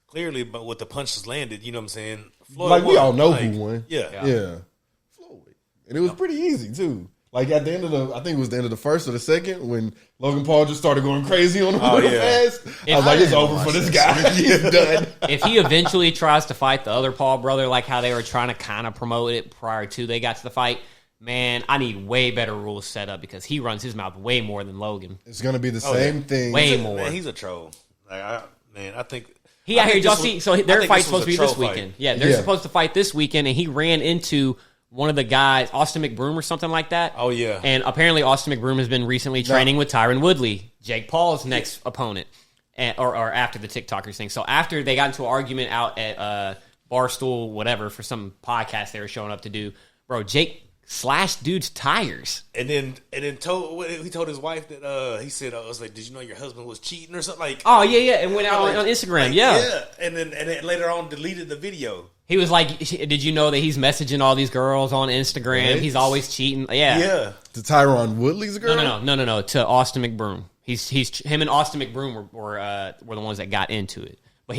clearly, but with the punches landed, you know what I'm saying? Floyd Like we won. all know Like, who won. Yeah. Yeah. Floyd. And it was pretty easy too. Like at the end of I think it was the end of the first or the second when Logan Paul just started going crazy on him Oh, real yeah. fast. I was like, it's over for this guy. He's done. If he eventually tries to fight the other Paul brother, like how they were trying to kind of promote it prior to they got to the fight, man, I need way better rules set up because he runs his mouth way more than Logan. It's gonna be the same thing. Way more. Man, he's a troll. Like, I think He out here, think y'all this see. was- So I their think fight's this was supposed to be a this troll fight. weekend. Yeah, they're Yeah. supposed to fight this weekend, and he ran into one of the guys, Austin McBroom or something like that. Oh, yeah. And apparently Austin McBroom has been recently training with Tyron Woodley, Jake Paul's next opponent, or after the TikTokers thing. So after they got into an argument out at Barstool, whatever, for some podcast they were showing up to do, bro, Jake slashed dude's tires. And then he told his wife that he said, I was like, did you know your husband was cheating or something? Like, Oh yeah, and went out on Instagram. like, yeah. And then later on deleted the video. He was like, "Did you know that he's messaging all these girls on Instagram? Right. He's always cheating." Yeah. Yeah. To Tyron Woodley's girl? No. To Austin McBroom. He's him and Austin McBroom were the ones that got into it. But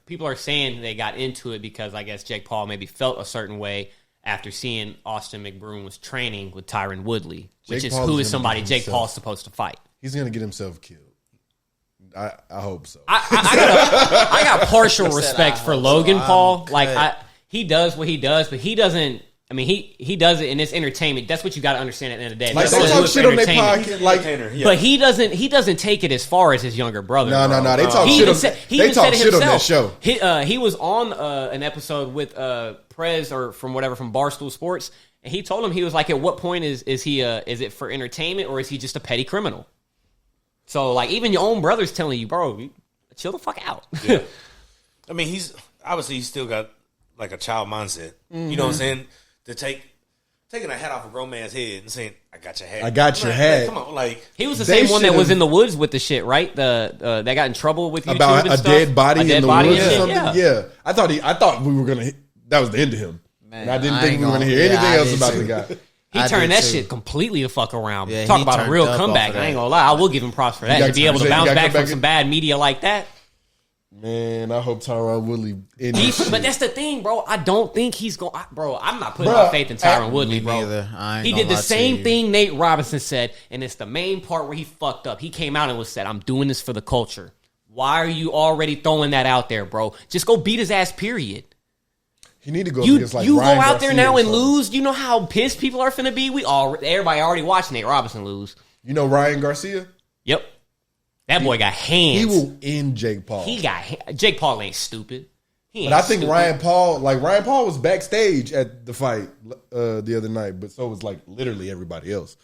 people are saying they got into it because I guess Jake Paul maybe felt a certain way after seeing Austin McBroom was training with Tyron Woodley, which Jake is Paul who is is gonna somebody get Jake himself- Paul's supposed to fight. He's gonna get himself killed. I hope so. I got partial respect for Logan Paul. good. Like he does what he does, but he doesn't. I mean, he does it, and it's entertainment. That's what you got to understand at the end of the day. Like He's they gonna do talk it for shit on their entertainment. podcast. Like Yeah. But he doesn't take it as far as his younger brother. no, bro. they talk He shit. even On, said, he they even talk said it shit on that himself. show. He was on an episode with Prez or from Barstool Sports, and he told him he was like, at what point is he is it for entertainment or is he just a petty criminal? So like even your own brother's telling you, bro, chill the fuck out. Yeah. I mean, he's still got like a child mindset. You know what I'm saying? To taking a hat off a grown man's head and saying, "I got your hat. I got your Like, hat. Come on, like He was the They same one that was should've- in the woods with the shit, right? The that got in trouble with YouTube About and a stuff. dead body A dead in the body woods and or shit, something. yeah. Yeah, I thought we were gonna. That was the end of him. Man, and I didn't I think ain't we were gonna gonna- hear yeah, anything I else did about too. the guy. He I turned did that too. shit completely the fuck around. Yeah, Talk he about a turned real up off comeback. of I that. ain't gonna lie. I will give him props for that. got To be able to you bounce got back come from back some in- bad media like that. Man, I hope Tyron Woodley. In this But shit. that's the thing, bro. I don't think he's going. Bro, I'm not putting Bruh, my faith in Tyron Woodley, Me bro. neither. I ain't He gonna did the lie to same you. thing Nate Robinson said, and it's the main part where he fucked up. He came out and was said, "I'm doing this for the culture." Why are you already throwing that out there, bro? Just go beat his ass. Period. He need to go You against like go Ryan out there Garcia now or and something. lose. You know how pissed people are finna be. Everybody already watched Nate Robinson lose. You know Ryan Garcia? Yep, that boy got hands. He will end Jake Paul. Jake Paul ain't stupid. He ain't But I think stupid. Ryan Paul was backstage at the fight the other night, but so was like literally everybody else.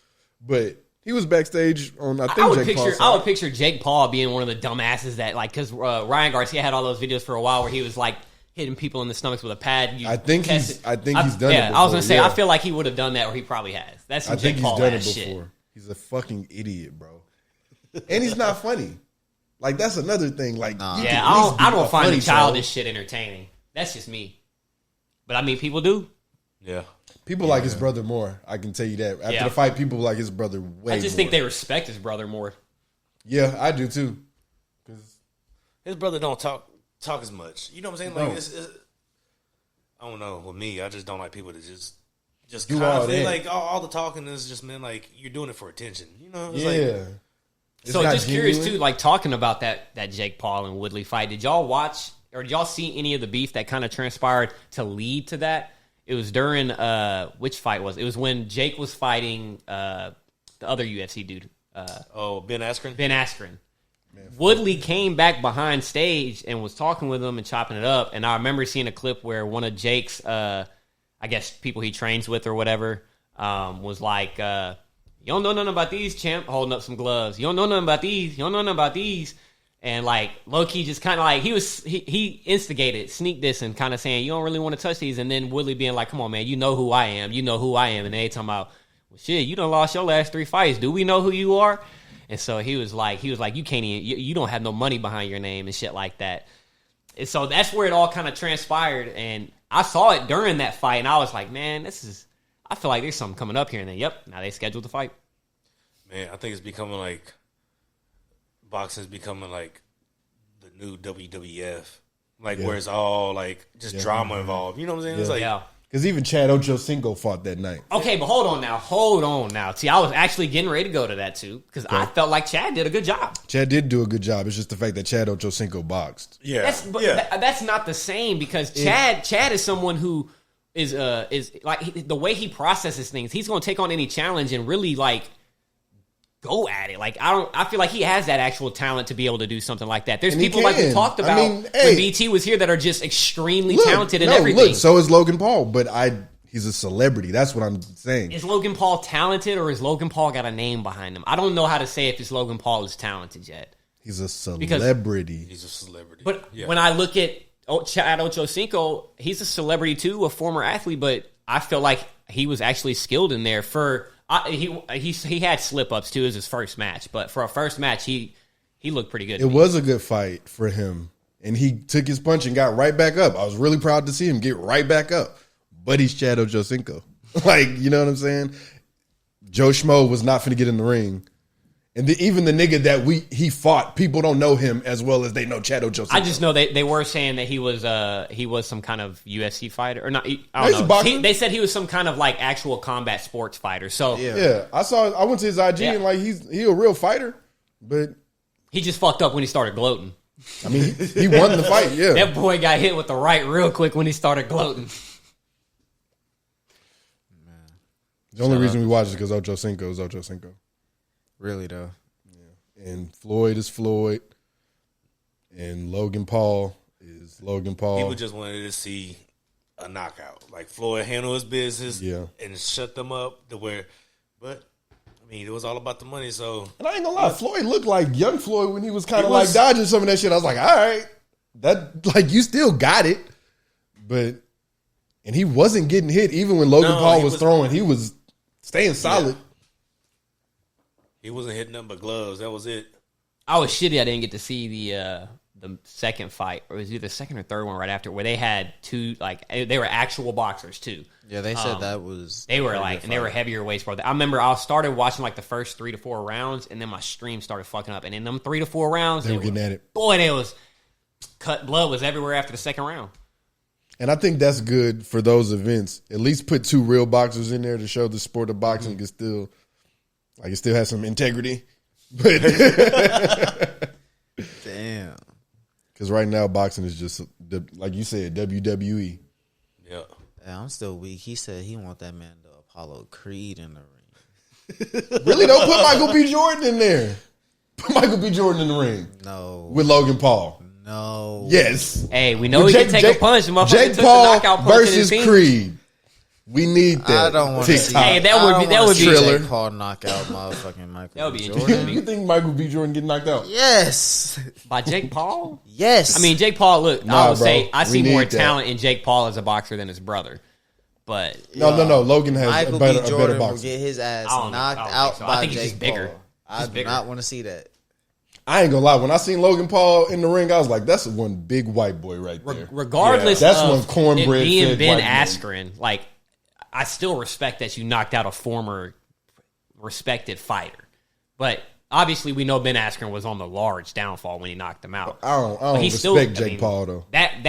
But he was backstage on I think I would Jake Paul's picture. I would side. picture Jake Paul being one of the dumbasses that like because Ryan Garcia had all those videos for a while where he was like hitting people in the stomachs with a pad. I think he's done it Yeah, I was gonna before, say yeah. I feel like he would have done that, or he probably has. That's some I think Jake he's Paul done it ass before. shit. He's a fucking idiot, bro. And he's not funny. Like that's another thing. Like you Yeah, can at least I do don't a find funny the show. childish shit entertaining. That's just me. But I mean, people do. yeah. People like his brother more. I can tell you that. After Yeah. the fight, people like his brother way. I just more. think they respect his brother more. Yeah, I do too. 'Cause His brother don't talk as much. You know what I'm saying? Like No. it's I don't know. With me, I just don't like people to just Do all constantly that. like all the talking is just meant like you're doing it for attention. You know? It's yeah. like, It's So not just curious genuine. too, like talking about that Jake Paul and Woodley fight. Did y'all watch or did y'all see any of the beef that kind of transpired to lead to that? It was during which fight was it? It was when Jake was fighting the other UFC dude, Ben Askren. Ben Askren. Woodley came back behind stage and was talking with him and chopping it up. And I remember seeing a clip where one of Jake's, I guess people he trains with or whatever, was like, you don't know nothing about these, champ, holding up some gloves. You don't know nothing about these. You don't know nothing about these. And like low-key just kind of like he instigated sneak this and kind of saying you don't really want to touch these, and then Willie being like, come on man, you know who I am, and they talking about, well shit, you done lost your last 3 fights, do we know who you are? And so he was like you can't even, you don't have no money behind your name and shit like that. And so that's where it all kind of transpired, and I saw it during that fight and I was like, man, I feel like there's something coming up here. And then now they scheduled the fight. Man, I think it's becoming like boxing's becoming like the new WWF, like where it's all like just drama involved. You know what I'm saying? It's like because even Chad Ochocinco fought that night. Okay, but hold on now. See, I was actually getting ready to go to that too because I felt like Chad did a good job. Chad did do a good job. It's just the fact that Chad Ochocinco boxed. That's not the same because Chad is someone who is like the way he processes things. He's going to take on any challenge and really like go at it. Like I feel like he has that actual talent to be able to do something like that. There's people like we talked about when BT was here that are just extremely talented in everything. Look, so is Logan Paul, but he's a celebrity. That's what I'm saying. Is Logan Paul talented or is Logan Paul got a name behind him? I don't know how to say if this Logan Paul is talented yet. He's a celebrity. He's a celebrity. But when I look at Chad Ochocinco, he's a celebrity too, a former athlete, but I feel like he was actually skilled in there he had slip-ups too as his first match, but for a first match, he looked pretty good. It was a good fight for him, and he took his punch and got right back up. I was really proud to see him get right back up, but he's Chad Ochocinco. Like, you know what I'm saying? Joe Schmo was not finna get in the ring. And even the nigga that he fought, people don't know him as well as they know Chad Ochocinco. I just know they were saying that he was some kind of UFC fighter or not. I He's don't a know. boxer. They said he was some kind of like actual combat sports fighter. So yeah, I went to his IG and like he a real fighter, but he just fucked up when he started gloating. I mean he won the fight. Yeah, that boy got hit with the right real quick when he started gloating. The only reason we watch is because Ochocinco is Ochocinco. Really though. Yeah. And Floyd is Floyd. And Logan Paul is Logan Paul. People just wanted to see a knockout. Like Floyd handle his business and shut them up but I mean it was all about the money, so and I ain't gonna lie, Floyd looked like young Floyd when he was kind of like dodging some of that shit. I was like, all right, that like you still got it. But and he wasn't getting hit even when Logan Paul was throwing, he was staying solid. Yeah. He wasn't hitting nothing but gloves. That was it. I was shitty I didn't get to see the second fight, or it was either the second or third one right after, where they had two, like, they were actual boxers too. Yeah, they said that was... They were like, and they were heavier weights. I remember I started watching like the first 3 to 4 rounds, and then my stream started fucking up. And in them 3 to 4 rounds... They were getting at it. Boy, they was... Blood was everywhere after the second round. And I think that's good for those events. At least put 2 real boxers in there to show the sport of boxing can still... Like, it still has some integrity. But damn. Because right now, boxing is just, like you said, WWE. Yeah. I'm still weak. He said he want that man to Apollo Creed in the ring. Really? Don't put Michael B. Jordan in there. Put Michael B. Jordan in the ring. No. With Logan Paul. No. Yes. Hey, we know he can take a punch. Jake Paul versus Creed. We need that. I don't want to see. Hey, that would be Jake Paul knock out motherfucking Michael. That would be Jordan. interesting. You think Michael B. Jordan get knocked out? Yes. By Jake Paul? Yes. I mean, Jake Paul. Look, I would say I see more that. talent in Jake Paul as a boxer than his brother. But No. Logan has Michael a better B. Jordan will boxer. get his ass I don't knocked think out so. by I think he's Jake just bigger. Paul. I do bigger. not want to see that. I ain't gonna lie. When I seen Logan Paul in the ring, I was like, "That's one big white boy right there." Regardless, that's of one cornbread it being fed Ben white man. Askren, like I still respect that you knocked out a former respected fighter, but obviously we know Ben Askren was on the large downfall when he knocked him out. I don't respect Jake Paul though. That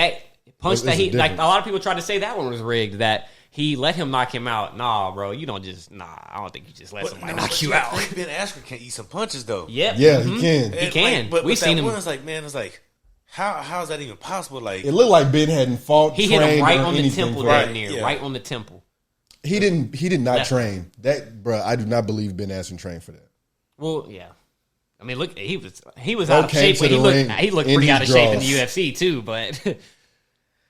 punch There's that he a like, a difference. lot of people tried to say that one was rigged. That he let him knock him out. Nah, bro, you don't just I don't think you just let somebody knock you out. I think Ben Askren can eat some punches though. Yep. Yeah, he can. He can. But We've seen him. One is like, man, it's like, how is that even possible? Like, It looked like Ben hadn't fought. He hit him trained, right or on the anything temple for down it. near, Yeah. right on the temple. He did not Left. train that, bro. I do not believe Ben Askren trained for that. Well, yeah. I mean, look, he was Bro out of came shape, to but the ring he looked in pretty his out of shape in the draws. UFC too. But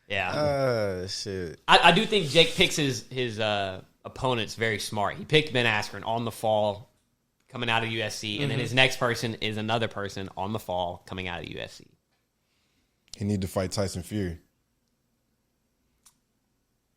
yeah, Shit. I do think Jake picks his opponent's very smart. He picked Ben Askren on the fall coming out of USC, and then his next person is another person on the fall coming out of USC. He need to fight Tyson Fury.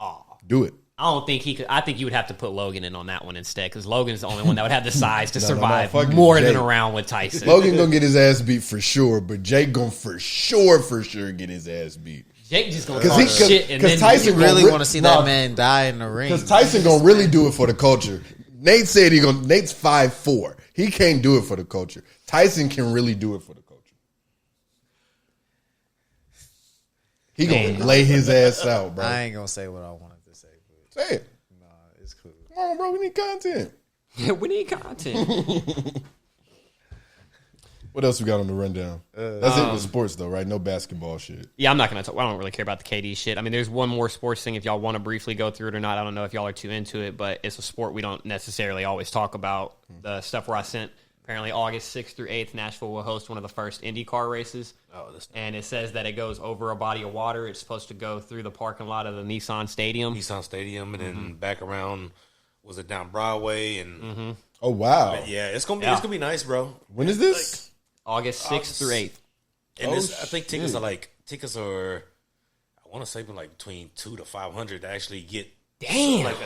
Oh, Do it. I don't think he could. I think you would have to put Logan in on that one instead, because Logan's the only one that would have the size to survive fuck more Jake. than a round with Tyson. Logan gonna get his ass beat for sure, but Jake gonna for sure get his ass beat. Jake just gonna 'Cause talk he- 'cause- shit, and 'cause then Tyson You really gonna want to see no. that man die in the ring. Because Tyson gonna really do it for the culture. Nate said Nate's 5'4". He can't do it for the culture. Tyson can really do it for the culture. He gonna lay his ass out, bro. I ain't gonna say what I wanted to say. But Say it. nah, it's cool. Come on, bro. We need content. we need content. What else we got on the rundown? That's it with sports, though, right? No basketball shit. Yeah, I'm not going to talk. I don't really care about the KD shit. I mean, there's one more sports thing if y'all want to briefly go through it or not. I don't know if y'all are too into it, but it's a sport we don't necessarily always talk about. The stuff where I sent, apparently August 6th through 8th, Nashville will host one of the first IndyCar races. And it says that it goes over a body of water. It's supposed to go through the parking lot of the Nissan Stadium. Nissan Stadium, and then back around, was it down Broadway? And Oh, wow. yeah, it's gonna be nice, bro. When is this? August 6th through 8th. And I think tickets are I want to say between $200 to $500 to actually get like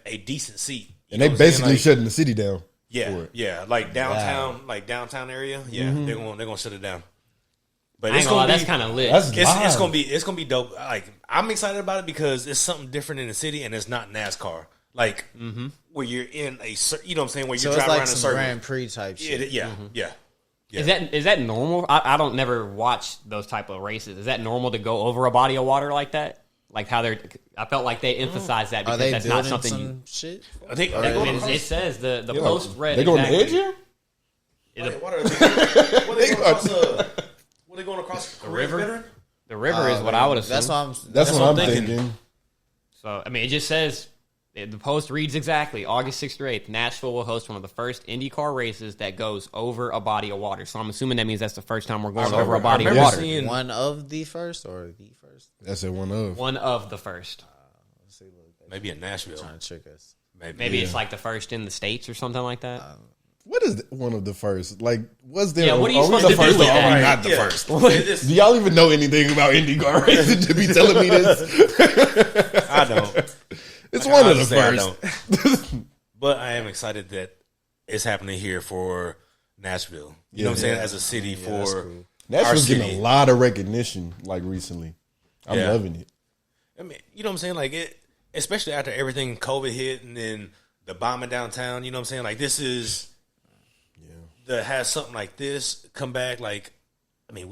a decent seat. You And know they what I'm saying? basically Like, shutting the city down. for yeah, it. yeah, like downtown area. Yeah, they're gonna shut it down. But I it's ain't gonna lie, gonna that's be kind of lit. That's it's gonna be dope. Like, I'm excited about it because it's something different in the city, and it's not NASCAR. Like where you're in you know what I'm saying, where So you're it's driving like around in a some circle. Grand Prix type shit. Yeah. Is that normal? I don't never watch those type of races. Is that normal to go over a body of water like that? Like how I felt like they emphasized that Are because they that's building not something some you. shit? I think It says the post read. They going exactly. to edge you? what are they going across the river? The river is what I would assume. That's what I'm thinking. thinking. So, I mean, it just says, the post reads exactly, August 6th through 8th, Nashville will host one of the first IndyCar races that goes over a body of water. So I'm assuming that means that's the first time we're going over a body of water. One of the first or the first? That's it, one of. One of the first. Let's see, look, Maybe in Nashville. trying to trick us. Maybe it's like the first in the States or something like that. What is one of the first? Like, was there? Yeah, what are you we supposed the to do first with or are we that? not the Yeah. first? Do y'all even know anything about IndyCar racing to be telling me this? I don't. It's one of the Honestly, I first. don't. But I am excited that it's happening here for Nashville. You know what I'm saying? As a city for Nashville's our getting city. a lot of recognition like recently. I'm Yeah. loving it. I mean, you know what I'm saying? Like it, especially after everything COVID hit and then the bombing downtown. You know what I'm saying? Like this is, that has something like this come back. Like, I mean,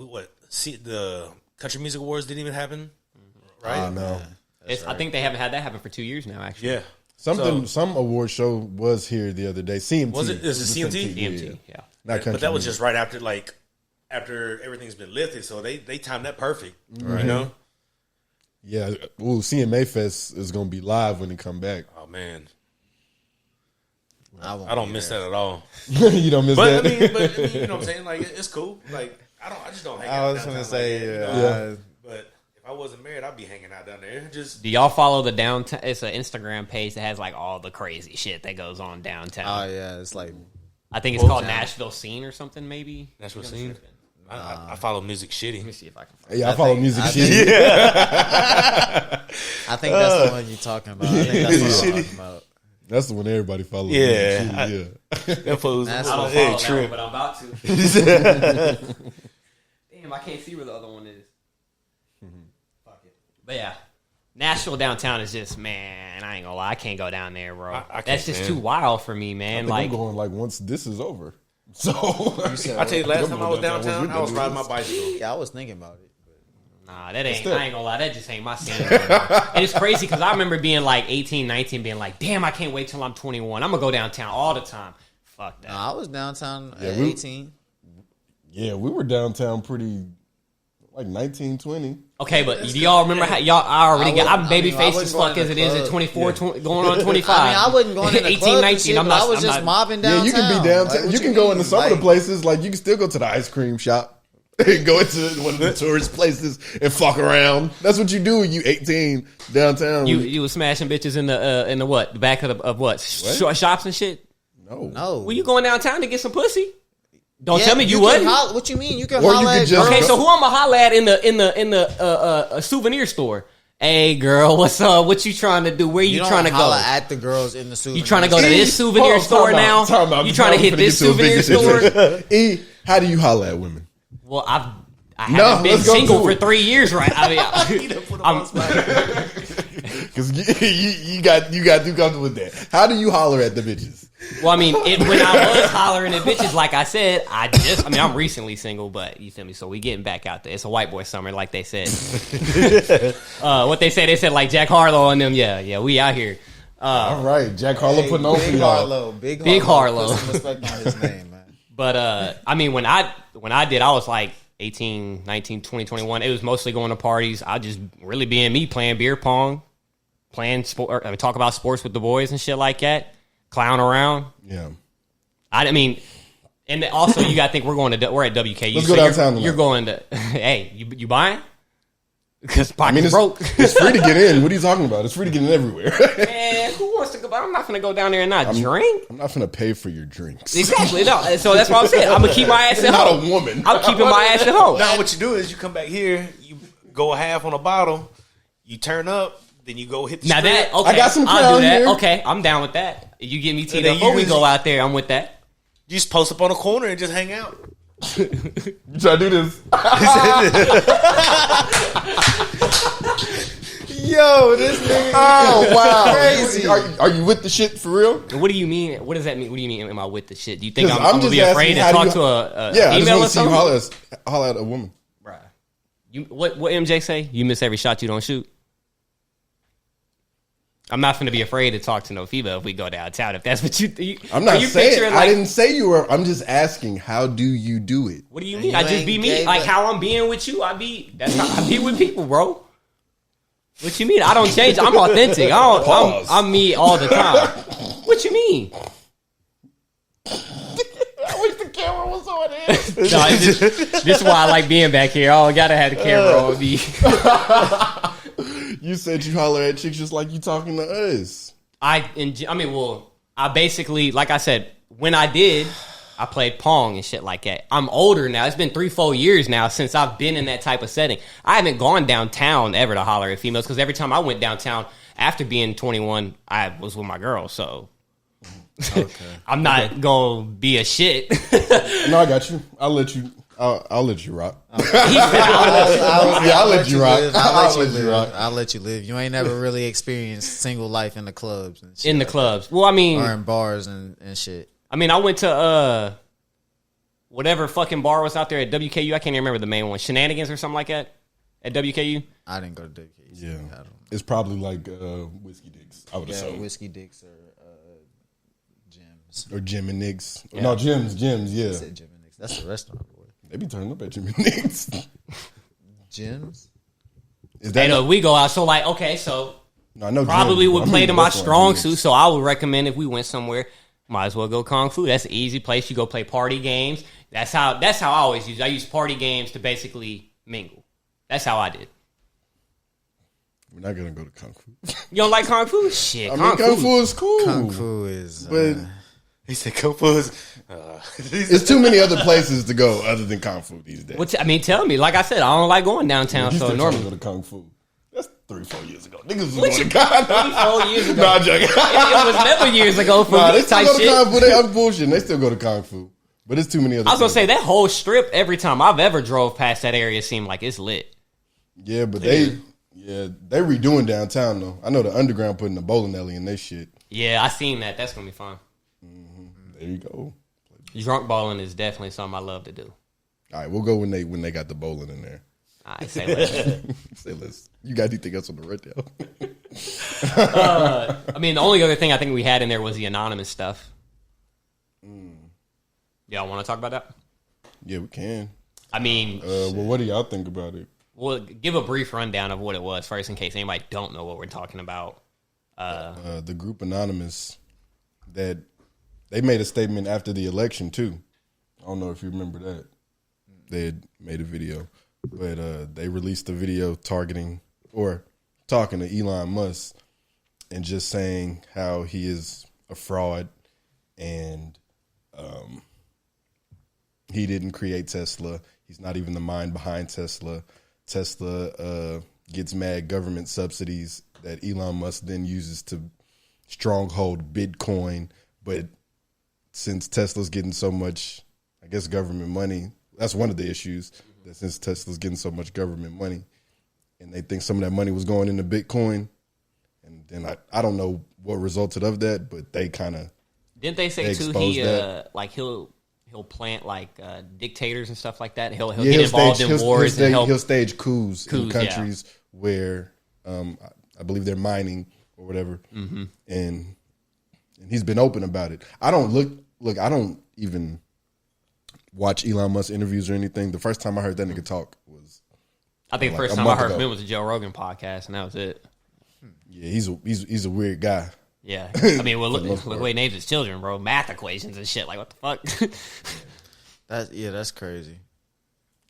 see the Country Music Awards didn't even happen, right? I know. I think they haven't had that happen for 2 years now, actually. Yeah. Some award show was here the other day. CMT. Was it? Is it CMT? DMT, yeah. Not country But that was music. just right after everything's been lifted, so they timed that perfect. You know? Yeah. Ooh, CMA Fest is gonna be live when it come back. Oh man, I I don't miss that at all. You don't miss But that. I mean, you know what I'm saying? Like it's cool. Like I just don't hang out. I was downtown gonna like say, that, you yeah. know? But if I wasn't married, I'd be hanging out down there. Just Do y'all follow the downtown? It's an Instagram page that has like all the crazy shit that goes on downtown. Oh yeah, it's like I think it's called Nashville Scene or something, maybe. Nashville Scene. I follow music shitty. Let me see if I can find Yeah, I follow music I shit. I think that's the one you're talking about. I think that's what I'm talking about. That's the one everybody follows. Yeah. Music shit, That fool's That's I don't Yeah, follow that one, but I'm about to. Damn, I can't see where the other one is. Fuck it. But yeah, Nashville downtown is just, man, I ain't gonna lie, I can't go down there, bro. I can't, That's just man. too wild for me, I man. think Like, I'm going like once this is over. So I tell you, last time I was downtown, I was riding my bicycle. Yeah, I was thinking about it. nah, that ain't. still. I ain't gonna lie, that just ain't my scene. And it's crazy because I remember being like 18, 19, being like, damn, I can't wait till I'm 21. I'm gonna go downtown all the time. Fuck that. No, I was downtown at we- 18. yeah, we were downtown pretty like 19, 20. Okay, but do y'all remember how y'all? I'm baby faced wasn't as going fuck in as the it is club. at 24, 20, going on 25. I mean, I wasn't going in the 18, club 19. and shit, I'm but not. I was I'm just not- mobbing downtown. Yeah, you can be downtown. Like, what you can go into mean? some of the Like, places. Like you can still go to the ice cream shop. Go into one of the tourist places and fuck around. That's what you do when you 18 downtown. You was smashing bitches in the what? The back of what? Shops and shit? No. Were you going downtown to get some pussy? Don't Yeah, tell me you can wasn't. What you mean? You can Or you holler could at just- Okay, so who I'ma holler at in the souvenir store? Hey girl, what's up? What you trying to do? Where you, You don't trying to go? holler at the girls in the souvenir. You trying to go to this souvenir store now? You trying to hit this souvenir store? E, how do you holler at women? Well, I haven't been let's go single to for it. 3 years, right? I mean, I'm, Because you got too comfortable with that. How do you holler at the bitches? well, I mean, when I was hollering at bitches, like I said, I'm recently single, but you feel me? So we getting back out there. It's a white boy summer, like they said. What they said like Jack Harlow and them. Yeah, we out here. All right, Jack Harlow putting on for Big y'all. Harlow. Big Harlow. Put some respect on his name, man. But I mean, when I did, I was like 18, 19, 20, 21. It was mostly going to parties. I just really being me, playing beer pong, playing sport, talk about sports with the boys and shit like that, clown around. Yeah. I mean, and also you got to think we're at WKU. Let's go downtown You're going to. Hey, you buying? Because pockets broke. It's free to get in. What are you talking about? It's free to get in everywhere. Man, who wants to go? I'm not going to go down there and not drink. I'm not going to pay for your drinks. Exactly. No. So that's what I'm saying. I'm gonna keep my ass at Not home. a woman. I'm keeping my ass at home. Now what you do is you come back here, you go half on a bottle, you turn up, then you go hit the Now strip. that okay, I got some I'll crown do that. here. Okay, I'm down with that. You get me teed then up before we you go just- out there. I'm with that. You just post up on a corner and just hang out. You try to do this? Yo, this nigga. Oh, wow. Crazy. Are you with the shit for real? What do you mean? What does that mean? What do you mean? Am I with the shit? Do you think 'Cause I'm I'm gonna just be afraid asking, to how do talk you- to a Yeah, I just female want or to see you something? holler at a woman. Bruh. You what MJ say? You miss every shot you don't shoot. I'm not going to be afraid to talk to no female if we go downtown. If that's what you I'm not are you saying. picturing, I like, didn't say you were. I'm just asking. How do you do it? What do you And mean? you I just ain't be me. gay, Like but- how I'm being with you, that's how I be with people, bro. What you mean? I don't change. I'm authentic. I'm me all the time. What you mean? I wish the camera was on it. No, this is why I like being back here. Oh, gotta have the camera on me. You said you holler at chicks just like you talking to us. I basically, like I said, when I did, I played Pong and shit like that. I'm older now. It's been 3-4 years now since I've been in that type of setting. I haven't gone downtown ever to holler at females because every time I went downtown after being 21, I was with my girl. So I'm not gonna be a shit. No, I got you. I'll let you. I'll let you rock. I'll I'll let you rock. live. I'll let you rock. I'll let you live. You ain't never really experienced single life in the clubs and shit. In the clubs. Well, I mean, Or in bars and shit. I went to whatever fucking bar was out there at WKU. I can't even remember the main one. Shenanigans or something like that at WKU. I didn't go to WKU. Yeah, I don't it's probably like whiskey dicks. I would Yeah, assume, whiskey dicks or gyms. or Jim and Nicks. No, Jim's. I Yeah, said Jim and Nicks. That's the restaurant, boy. they be turning up at Jim and Nicks. Gyms? Is that? Hey, no, we go out. So like, okay, so No, I know probably Jim's, would but I play mean to my restaurant strong Jim's. suit. So I would recommend if we went somewhere, might as well go Kung Fu. That's an easy place. You go play party games. That's how I always use. I use party games to basically mingle. That's how I did. We're not gonna go to Kung Fu. You don't like Kung Fu? Shit, I mean, Kung Fu is cool. Kung Fu is. But He said Kung Fu is. it's too many other places to go other than Kung Fu these days. Tell me. Like I said, I don't like going downtown. You So still trying to normally, go to Kung Fu. That's 3-4 years ago. Niggas was What going you- to Kung Fu. 3-4 years ago. Nah, I'm joking. it was never years ago for Nah, they me still type go to shit. Kung Fu. I'm bullshitting. They still go to Kung Fu. But it's too many other I was gonna say places. that whole strip. Every time I've ever drove past that area, seemed like it's lit. Yeah, but they redoing downtown though. I know the underground putting the bowling alley in their shit. Yeah, I seen that. That's gonna be fun. There you go. Drunk balling is definitely something I love to do. All right, we'll go when they got the bowling in there. I say less. Say less. You got anything else on the rundown? The only other thing I think we had in there was the anonymous stuff. Y'all want to talk about that? Yeah, we can. Well, Well, what do y'all think about it? give a brief rundown of what it was first, in case anybody don't know what we're talking about. The group Anonymous, that they made a statement after the election too. I don't know if you remember that. they had made a video, but they released a video talking to Elon Musk and just saying how he is a fraud and he didn't create Tesla. He's not even the mind behind Tesla. Tesla gets mad government subsidies that Elon Musk then uses to stronghold Bitcoin. But since Tesla's getting so much, I guess, government money, that's one of the issues, that since Tesla's getting so much government money and they think some of that money was going into Bitcoin, and then I don't know what resulted of that, but they kind of didn't they say too he'll plant like dictators and stuff like that. He'll get involved in wars and help. He'll stage coups in countries where I believe they're mining or whatever, and he's been open about it. I don't I don't even watch Elon Musk interviews or anything. The first time I heard that nigga talk was, I think the first time I heard from him was the Joe Rogan podcast, and that was it. Yeah, he's a weird guy. Yeah, I mean, well, look the way he names his children, bro. Math equations and shit. Like, what the fuck? That's crazy.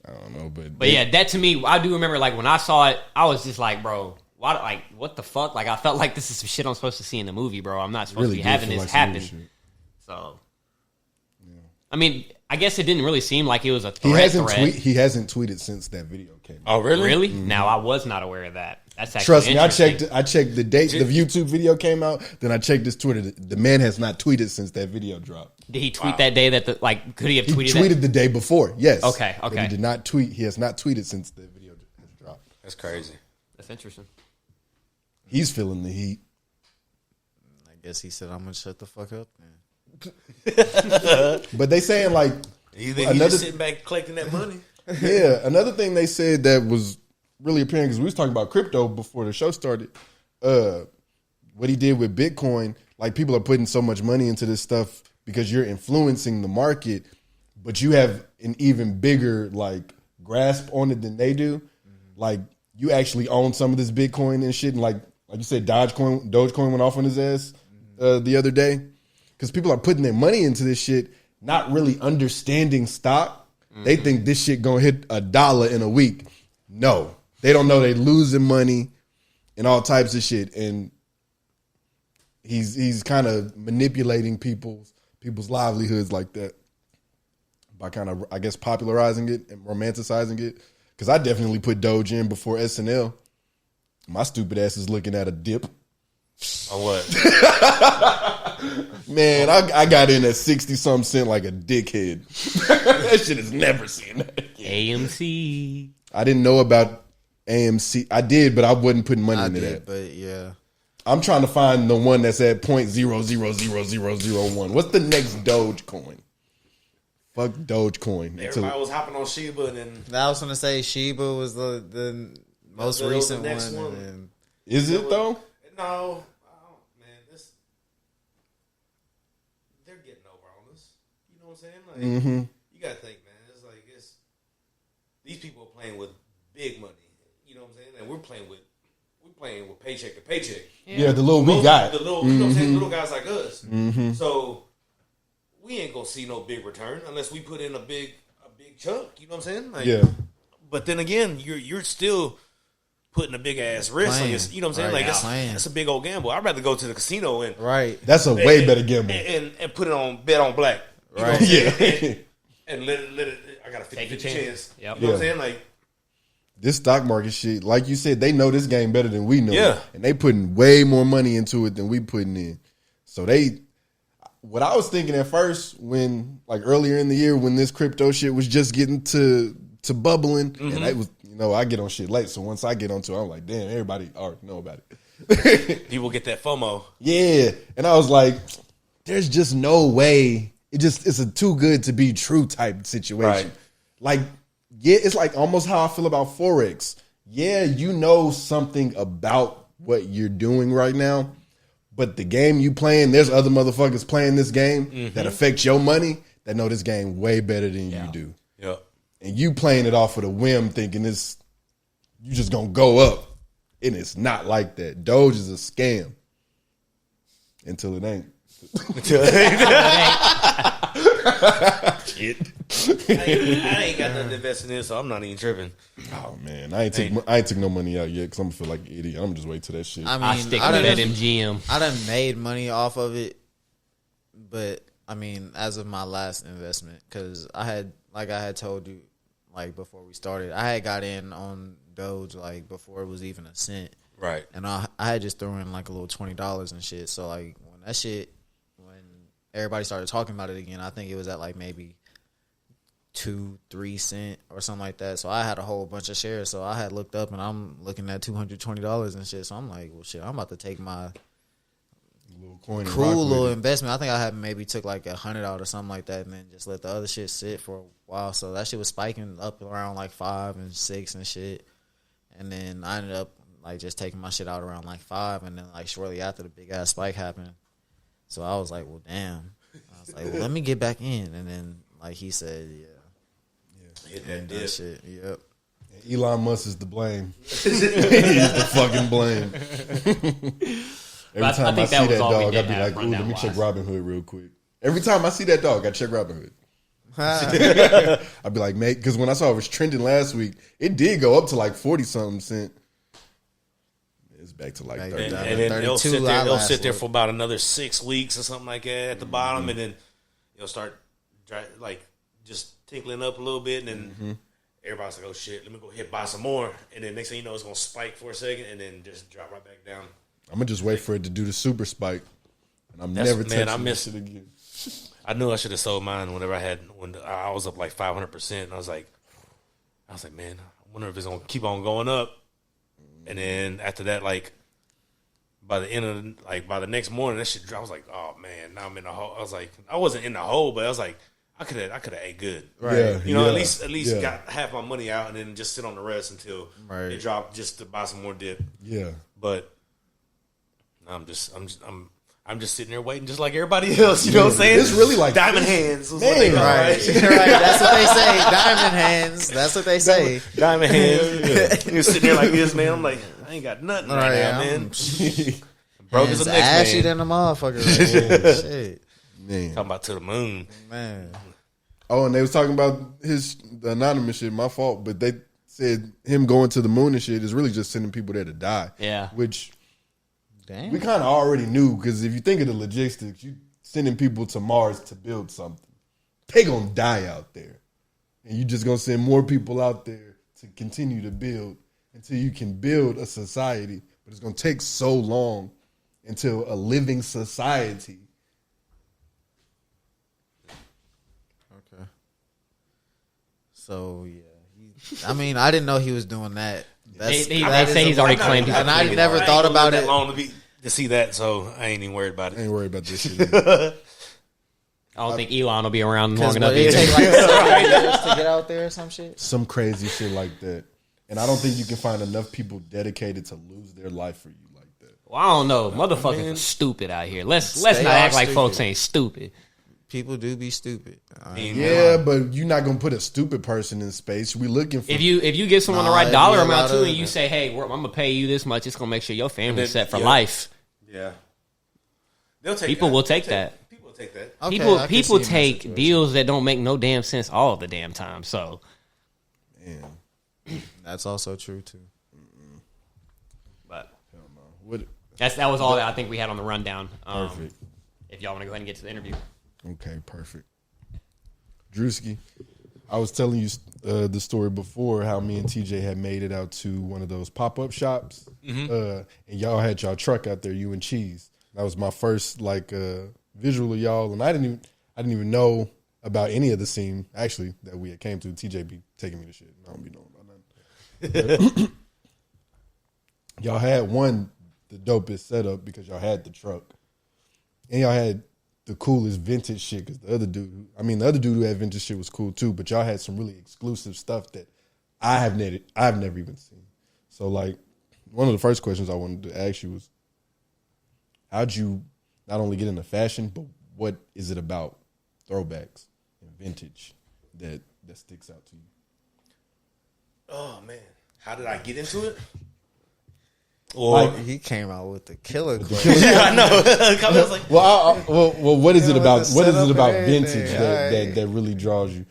I don't know, but yeah, that to me, I do remember. Like when I saw it, I was just like, bro, what the fuck? Like, I felt like this is some shit I'm supposed to see in the movie, bro. I'm not supposed to be having this happen. So, yeah. I mean, I guess it didn't really seem like it was a threat. He hasn't tweeted since that video came out. Oh, really? Really? Mm-hmm. Now, I was not aware of that. That's actually Trust me, I checked the date the YouTube video came out, then I checked his Twitter. The man has not tweeted since that video dropped. Did he tweet that day that could he have tweeted He tweeted the day before, yes. Okay. But he did not tweet. He has not tweeted since the video has dropped. That's crazy. That's interesting. He's feeling the heat. I guess he said, I'm going to shut the fuck up. But they saying like... He's just sitting back collecting that money. Yeah, another thing they said that was really apparent, because we was talking about crypto before the show started, what he did with Bitcoin, like people are putting so much money into this stuff because you're influencing the market, but you have an even bigger like grasp on it than they do. Like you actually own some of this Bitcoin and shit, and like you said, Dogecoin went off on his ass the other day, because people are putting their money into this shit, not really understanding stock. They think this shit gonna hit $1 in a week. No, they don't know they losing money and all types of shit. And he's kind of manipulating people's livelihoods like that by kind of, I guess, popularizing it and romanticizing it. Because I definitely put Doge in before SNL. My stupid ass is looking at a dip. On what? Man, I got in at 60-something cent like a dickhead. That shit is never seen that again. AMC. I didn't know about AMC. I did, but I wasn't putting money into that. But yeah. I'm trying to find the one that's at 0.000001. What's the next Dogecoin? Fuck Dogecoin. Everybody was hopping on Shiba, and then I was going to say Shiba was the most recent one. And is it though? No. They're getting over on us. You know what I'm saying? Like, you got to think, man. It's like these people are playing with big money. You know what I'm saying? And we're playing with paycheck to paycheck. Yeah, the little we got. The little, you know what I'm saying? Little guys like us. So we ain't gonna see no big return unless we put in a big chunk. You know what I'm saying? Like, yeah. But then again, you're still putting a big ass risk on your, you know what I'm saying? Like that's a big old gamble. I'd rather go to the casino and That's a way better gamble. And put it on bet on black. Right. Yeah. And let it I got a 50 chance. Yep. You know what I'm saying? Like this stock market shit, like you said, they know this game better than we know. Yeah. And they putting way more money into it than we putting in. So what I was thinking at first when, like earlier in the year when this crypto shit was just getting to bubbling, and it was, I get on shit late. So once I get onto it, I'm like, damn, everybody already know about it. people get that FOMO. Yeah. And I was like, there's just no way. It's a too good to be true type situation. Right. Like, yeah, it's like almost how I feel about Forex. Yeah, you know something about what you're doing right now, but the game you playing, there's other motherfuckers playing this game that affect your money that know this game way better than you do. Yeah. And you playing it off of the whim thinking you just gonna go up. And it's not like that. Doge is a scam. Until it ain't. Shit. I ain't got nothing to invest in, so I'm not even tripping. Oh man, I ain't took no money out yet because I'm gonna feel like an idiot. I'm just wait till that shit. I mean, I stick with that MGM. I done made money off of it, but I mean, as of my last investment, because I had told you, like before we started, I had got in on Doge like before it was even a cent, Right. and I had just thrown in like a little $20 and shit. So like when everybody started talking about it again, I think it was at like maybe 2-3 cent or something like that. So I had a whole bunch of shares. So I had looked up and I'm looking at $220 and shit. So I'm like, well, shit, I'm about to take my Little coin and rock cool with little it. investment. I think I had maybe took like 100 out or something like that, and then just let the other shit sit for a while. So that shit was spiking up around like 5 and 6 and shit. And then I ended up like just taking my shit out around like 5, and then like shortly after the big ass spike happened. So I was like, well, damn. I was like, well, let me get back in. And then like he said, Hit that that dip. shit. Yep. Elon Musk is the blame. He's the fucking blame. Every I time I, think see that that was all we dog, did I'd be have like, ooh, let me rundown-wise. check Robinhood real quick. Every time I see that dog, I check Robinhood. I'd be like, mate, because when I saw it was trending last week, it did go up to like 40-something cent. It's back to like Like 30. And that. then they'll 32 sit there. I They'll last sit there looked. for about another 6 weeks or something like that at the bottom, and then you'll start like just tinkling up a little bit, and then everybody's like, "Oh shit, let me go buy some more." And then next thing you know, it's gonna spike for a second, and then just drop right back down. I'm going to just wait for it to do the super spike. And I'm That's- never man, I touching miss- this shit again. I knew I should have sold mine when I was up like 500%, and I was like, man, I wonder if it's gonna keep on going up. And then after that, like by the end of by the next morning, that shit dropped. I was like, oh man, now I'm in the hole. I was like, I wasn't in the hole, but I was like, I could have ate good. Right. Yeah, You know, yeah, at least yeah. got half my money out and then just sit on the rest until Right. it dropped just to buy some more dip. Yeah. But I'm just sitting there waiting just like everybody else. You know what I'm saying? It's really like diamond hands. Was what they Man. call Right. it. Right. That's what they say. Diamond hands. That's what they say. Diamond hands. You're sitting there like this, man. I'm like, I ain't got nothing right now, man. Broke as Hands a next ashy man. than a motherfucker. Right? Shit. Man. Talking about to the moon. Man. Oh, and they was talking about the anonymous shit, my fault, but they said him going to the moon and shit is really just sending people there to die. Yeah. Which Damn. we kind of already knew, because if you think of the logistics, you sending people to Mars to build something. They gonna die out there. And you just gonna send more people out there to continue to build until you can build a society. But it's gonna take so long until a living society. Okay. So yeah, I mean, I didn't know he was doing that. That's, They that say is he's a- already claimed and I he's never ain't thought gonna about live it. that long to see that, so I ain't even worried about I it. ain't worried about this shit. Either. I don't think Elon will be around long Because enough it either. take like 7 years to get out there or some shit. Some crazy shit like that. And I don't think you can find enough people dedicated to lose their life for you like that. Well, I don't know. Motherfuckers are stupid out here. Let's not They act are like stupid. folks ain't stupid. People do be stupid. Yeah, but you're not gonna put a stupid person in space. We looking for If you give someone the Nah, right it'd dollar be a amount lot to, of- and you say, "Hey, I'm gonna pay you this much," it's gonna make sure your family's then- set for yeah. life. Yeah. They'll take People that. will take that. People will take that. Okay, people I can people see in that take situation. deals that don't make no damn sense all the damn time. So man, That's also true too. but what that was all that I think we had on the rundown. perfect. If y'all want to go ahead and get to the interview. Okay, perfect. Druski, I was telling you the story before how me and TJ had made it out to one of those pop-up shops. And y'all had y'all truck out there, you and Cheese. That was my first visual of y'all, and I didn't even know about any of the scene actually that we had came to. TJ be taking me to shit. I don't be knowing about nothing. Y'all had the dopest setup because y'all had the truck, and y'all had the coolest vintage shit. Because the other dude who had vintage shit was cool too, but y'all had some really exclusive stuff that I've never even seen. So like, one of the first questions I wanted to ask you was, how'd you not only get into fashion, but what is it about throwbacks and vintage that sticks out to you? Oh man, how did I get into it? Or He came out with the killer question. yeah, I know. I was like, Well, what is it Yeah, about? with the What is setup it about and everything. vintage Alright. that really draws you?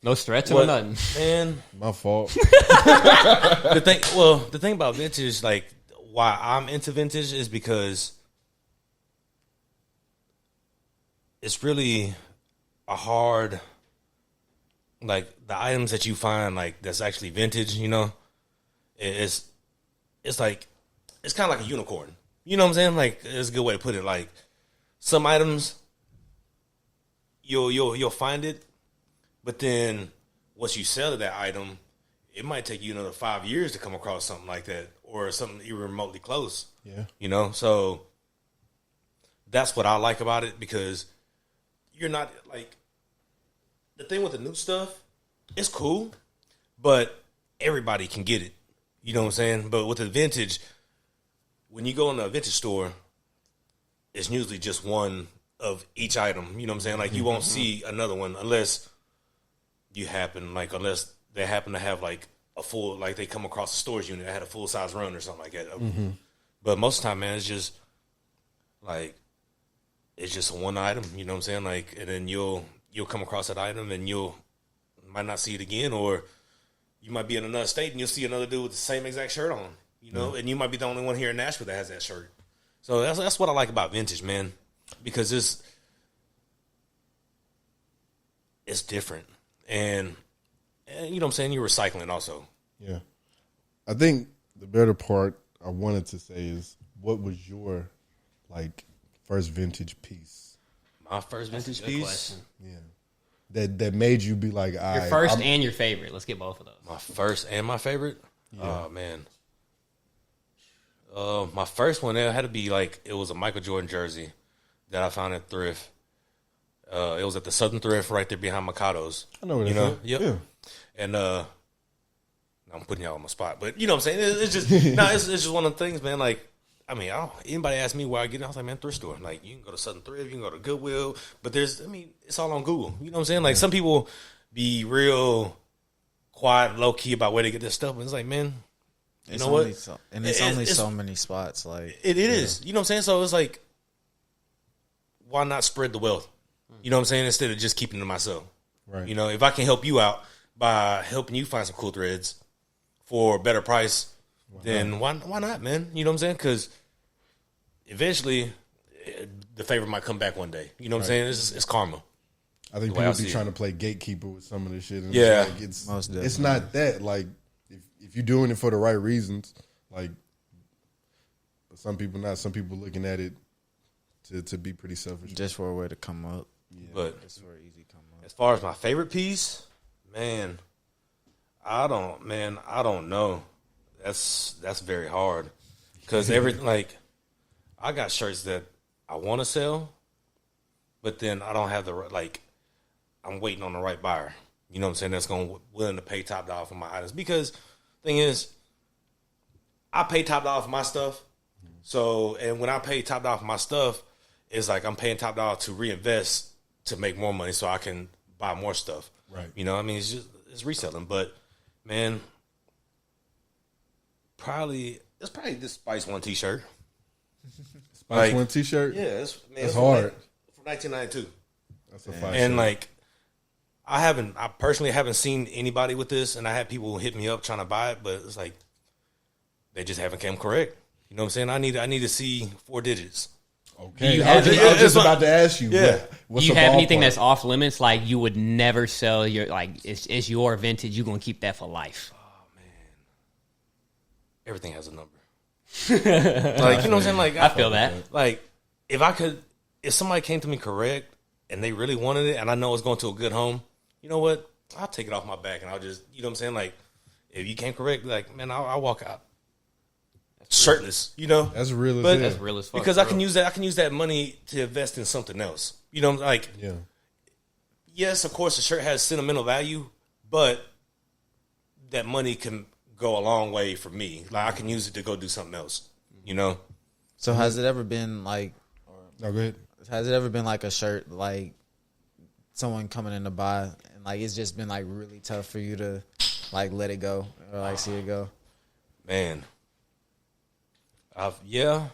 No stretching or nothing. Man, My fault. the thing about vintage, like why I'm into vintage is because it's really a hard, like the items that you find like that's actually vintage, you know, it's like it's kind of like a unicorn. You know what I'm saying? Like it's a good way to put it. Like some items you'll find it, but then once you sell that item, it might take you another 5 years to come across something like that or something even remotely close. Yeah. You know, so that's what I like about it because you're not like the thing with the new stuff, it's cool, but everybody can get it. You know what I'm saying? But with the vintage, when you go in a vintage store, it's usually just one of each item. You know what I'm saying? Like you won't see another one unless unless they happen to have like a full, like they come across a storage unit that had a full size run or something like that. But most of the time, man, it's just like it's just one item. You know what I'm saying? Like, and then you'll come across that item and might not see it again, or you might be in another state and you'll see another dude with the same exact shirt on. You know, and you might be the only one here in Nashville that has that shirt. So that's what I like about vintage, man, because it's different. And you know what I'm saying? You're recycling also. Yeah. I think the better part I wanted to say is, what was your, like, first vintage piece? My first vintage Good piece? question. Yeah. That made you be like, all Your right, first and your favorite. Let's get both of those. My first and my favorite? Oh, man. My first one, it had to be like, it was a Michael Jordan jersey that I found at Thrift. It was at the Southern Thrift right there behind Mikado's. I know where you that's know? at. Yep. Yeah. And I'm putting y'all on my spot, but you know what I'm saying? It's just it's just one of the things, man. Like, I mean, anybody ask me where I get it, I was like, man, thrift store. Like, you can go to Southern Thrift, you can go to Goodwill, but it's all on Google. You know what I'm saying? Like, some people be real quiet, low key about where they get this stuff, but it's like, man, you know what? It's only so many spots. Like it is. You know what I'm saying? So it's like, why not spread the wealth? You know what I'm saying? Instead of just keeping it to myself. Right. You know, if I can help you out by helping you find some cool threads for a better price, then why not, man? You know what I'm saying? Because eventually, the favor might come back one day. You know what I'm saying? It's karma. I think The way I people see be it. trying to play gatekeeper with some of this shit. And Yeah. it's, Most like, it's definitely. not that. Like, if you're doing it for the right reasons, like, but some people not. Some people looking at it to be pretty selfish. just for a way to come up. But Just for an easy come up. as far as my favorite piece, man, I don't know. That's very hard because like I got shirts that I want to sell, but then I don't have I'm waiting on the right buyer. You know what I'm saying? That's willing to pay top dollar for my items. Because thing is, I pay top dollar for my stuff. So, and when I pay top dollar for my stuff, it's like I'm paying top dollar to reinvest to make more money so I can buy more stuff. Right. You know, I mean, it's reselling. But man, it's probably this Spice One T-shirt. Spice One T-shirt. Yeah, That's hard. From 1992. That's a fire And shirt. like, I personally haven't seen anybody with this, and I had people hit me up trying to buy it, but it's like they just haven't came correct. You know what I'm saying? I need to see 4 digits. Okay, you I was have- just about to ask you. Yeah. What's Do you the have anything ballpark? that's off limits? Like you would never sell your it's your vintage. You're gonna keep that for life. Everything has a number. Like, you know what I'm saying? Like, I feel that. Like, if somebody came to me correct and they really wanted it, and I know it's going to a good home, you know what? I'll take it off my back and I'll just, you know what I'm saying? Like, if you came correct, like, man, I'll walk out shirtless, you know? That's real as But hell. That's real as fuck. Because for I can real. use that money to invest in something else. You know, like, Yeah. yes, of course, the shirt has sentimental value, but that money can go a long way for me. Like, I can use it to go do something else, you know? So has it ever been like? No, go ahead. Has it ever been like a shirt like someone coming in to buy and like it's just been like really tough for you to like let it go or like see it go? Man. Yeah.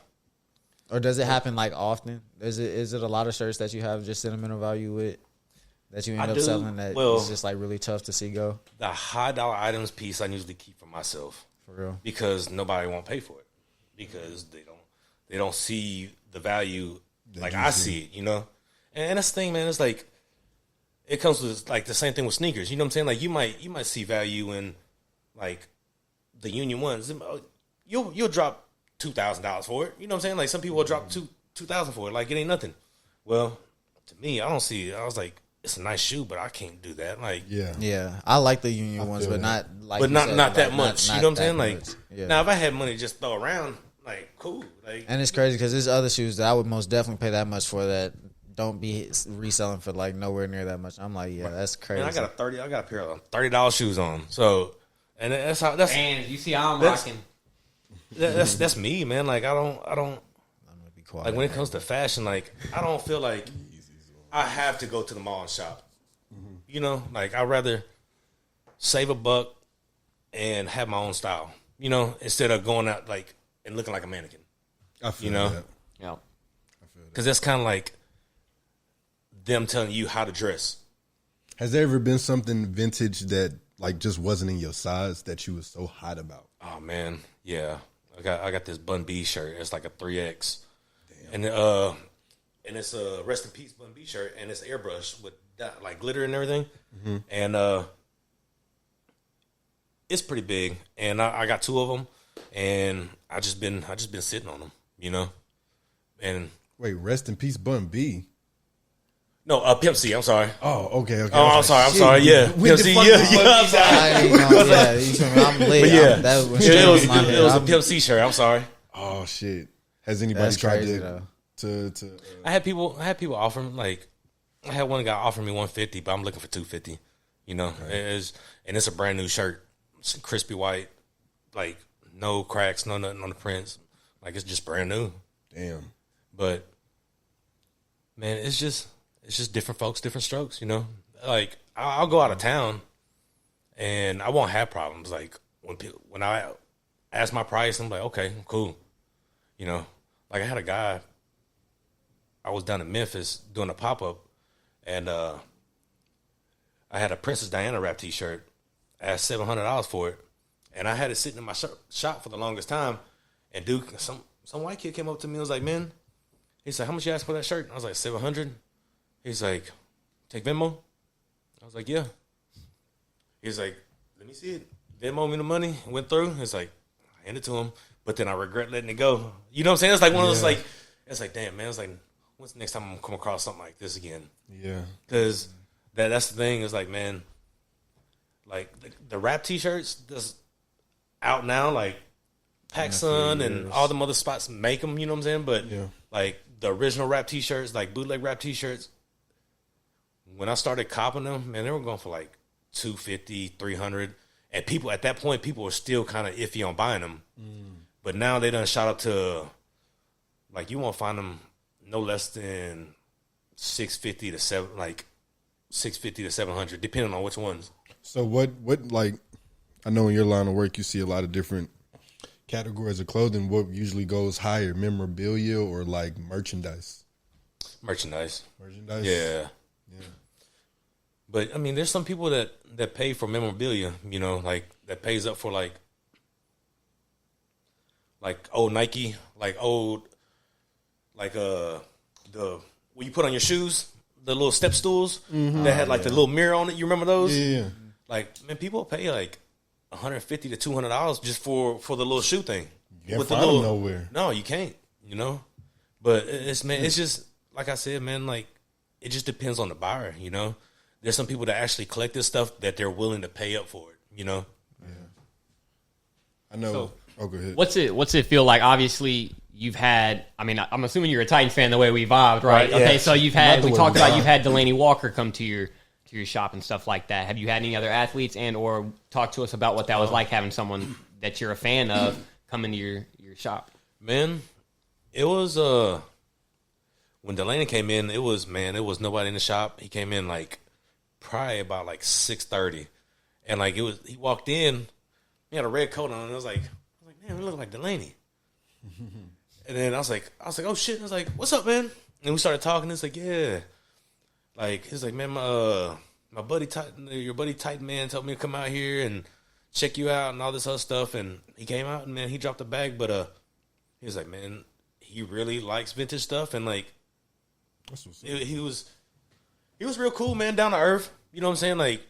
Or does it happen like often? Is it a lot of shirts that you have just sentimental value with? that you end I up do. selling that Well, it's just like really tough to see go? The high dollar items piece I usually keep for myself For real. because nobody won't pay for it because they don't see the value like I see it, you know. And that's the thing, man. It's like it comes with like the same thing with sneakers. You know what I'm saying? Like you might see value in like the Union ones. You'll drop $2,000 for it. You know what I'm saying? Like some people will drop $2,000 for it. Like it ain't nothing. Well, to me, I don't see it. I was like, it's a nice shoe, but I can't do that. Like Yeah, I like the Union ones, but not like but you not said, not like, that much. not You know what I'm saying? that Like much. Yeah. now, if I had money to just throw around, like cool. Like And it's crazy because there's other shoes that I would most definitely pay that much for that don't be reselling for like nowhere near that much. I'm like, yeah, that's crazy. man, I got a pair of $30 shoes on. So, and that's And you see how I'm That's- rocking. that's me, man. Like I don't I'm gonna be quiet. like when it comes to fashion. Like I don't feel like I have to go to the mall and shop. You know, like I'd rather save a buck and have my own style. You know, instead of going out like and looking like a mannequin. I feel You know? that. Yeah. Because that's kind of like them telling you how to dress. Has there ever been something vintage that like just wasn't in your size that you was so hot about? Oh man, yeah. I got this Bun B shirt. It's like a 3X, and it's a rest in peace Bun B shirt, and it's airbrush with like glitter and everything, and it's pretty big. And I got two of them, and I just been sitting on them, you know. And Wait, rest in peace, Bun B. no, Pimp C. I'm sorry. Oh, okay. Oh, I'm sorry. Yeah, Pimp C. Yeah, I'm sorry. I ain't know, yeah, you feel me? I'm late. But yeah, That was it was my head. it was a I'm- Pimp C shirt. I'm sorry. Oh shit. Has anybody That's tried crazy, to I had people offer me like I had one guy offer me $150, but I'm looking for $250. You know, it's a brand new shirt, it's crispy white, like no cracks, no nothing on the prints, like it's just brand new. damn. But man, it's just different folks, different strokes. You know, like I'll go out of town and I won't have problems. Like when I ask my price, I'm like, okay, cool. You know, like I had a guy. I was down in Memphis doing a pop up, and I had a Princess Diana wrap T-shirt. I asked $700 for it, and I had it sitting in my shop for the longest time. And dude, some white kid came up to me and was like, "Man," he's like, "How much you ask for that shirt?" I was like, $700. He's like, "Take Venmo?" I was like, "Yeah." He's like, "Let me see it." Venmo me the money. Went through. It's like I handed it to him, but then I regret letting it go. You know what I'm saying? It's like one of those like, it's like, damn man, it's like, when's the next time I'm gonna come across something like this again? Yeah. Because that's the thing. Is like, man, like the rap T-shirts that's out now, like PacSun and all them other spots make them. You know what I'm saying? But like the original rap T-shirts, like bootleg rap T-shirts, when I started copping them, man, they were going for like $250, $300, and people at that point, people were still kind of iffy on buying them. But now they done shot up to like you won't find them no less than $650 to $700, depending on which ones. So what like I know in your line of work you see a lot of different categories of clothing. What usually goes higher, memorabilia or like merchandise? Merchandise. Yeah. But I mean, there's some people that pay for memorabilia, you know, like that pays up for like old Nike, like old, like the what you put on your shoes, the little step stools that had like the little mirror on it. You remember those? Yeah. Like, man, people pay like $150 to $200 just for the little shoe thing. You can't find them nowhere. No, you can't. You know, but it's man, it's just like I said, man. Like it just depends on the buyer. You know, there's some people that actually collect this stuff that they're willing to pay up for it. You know. I know. So, go ahead. What's it feel like? Obviously, you've had. I mean, I'm assuming you're a Titans fan the way we vibed, right? Right, Okay, yeah. so you've Not had. the We way talked we about vibed. you've had Delaney Walker come to your shop and stuff like that. Have you had any other athletes and or talk to us about what that was like having someone that you're a fan of come into your shop? Man, it was when Delaney came in, it was nobody in the shop. He came in like probably about like 6:30, and like he walked in, he had a red coat on, and I was like, man, we look like Delaney. And then I was like, oh shit, I was like, what's up, man? And we started talking. It's like, yeah, Like he's like, man, my buddy, your buddy Titan Man told me to come out here and check you out and all this other stuff. And he came out and man, he dropped a bag, but he was like, man, he really likes vintage stuff and like he was real cool, man, down to earth. You know what I'm saying? Like,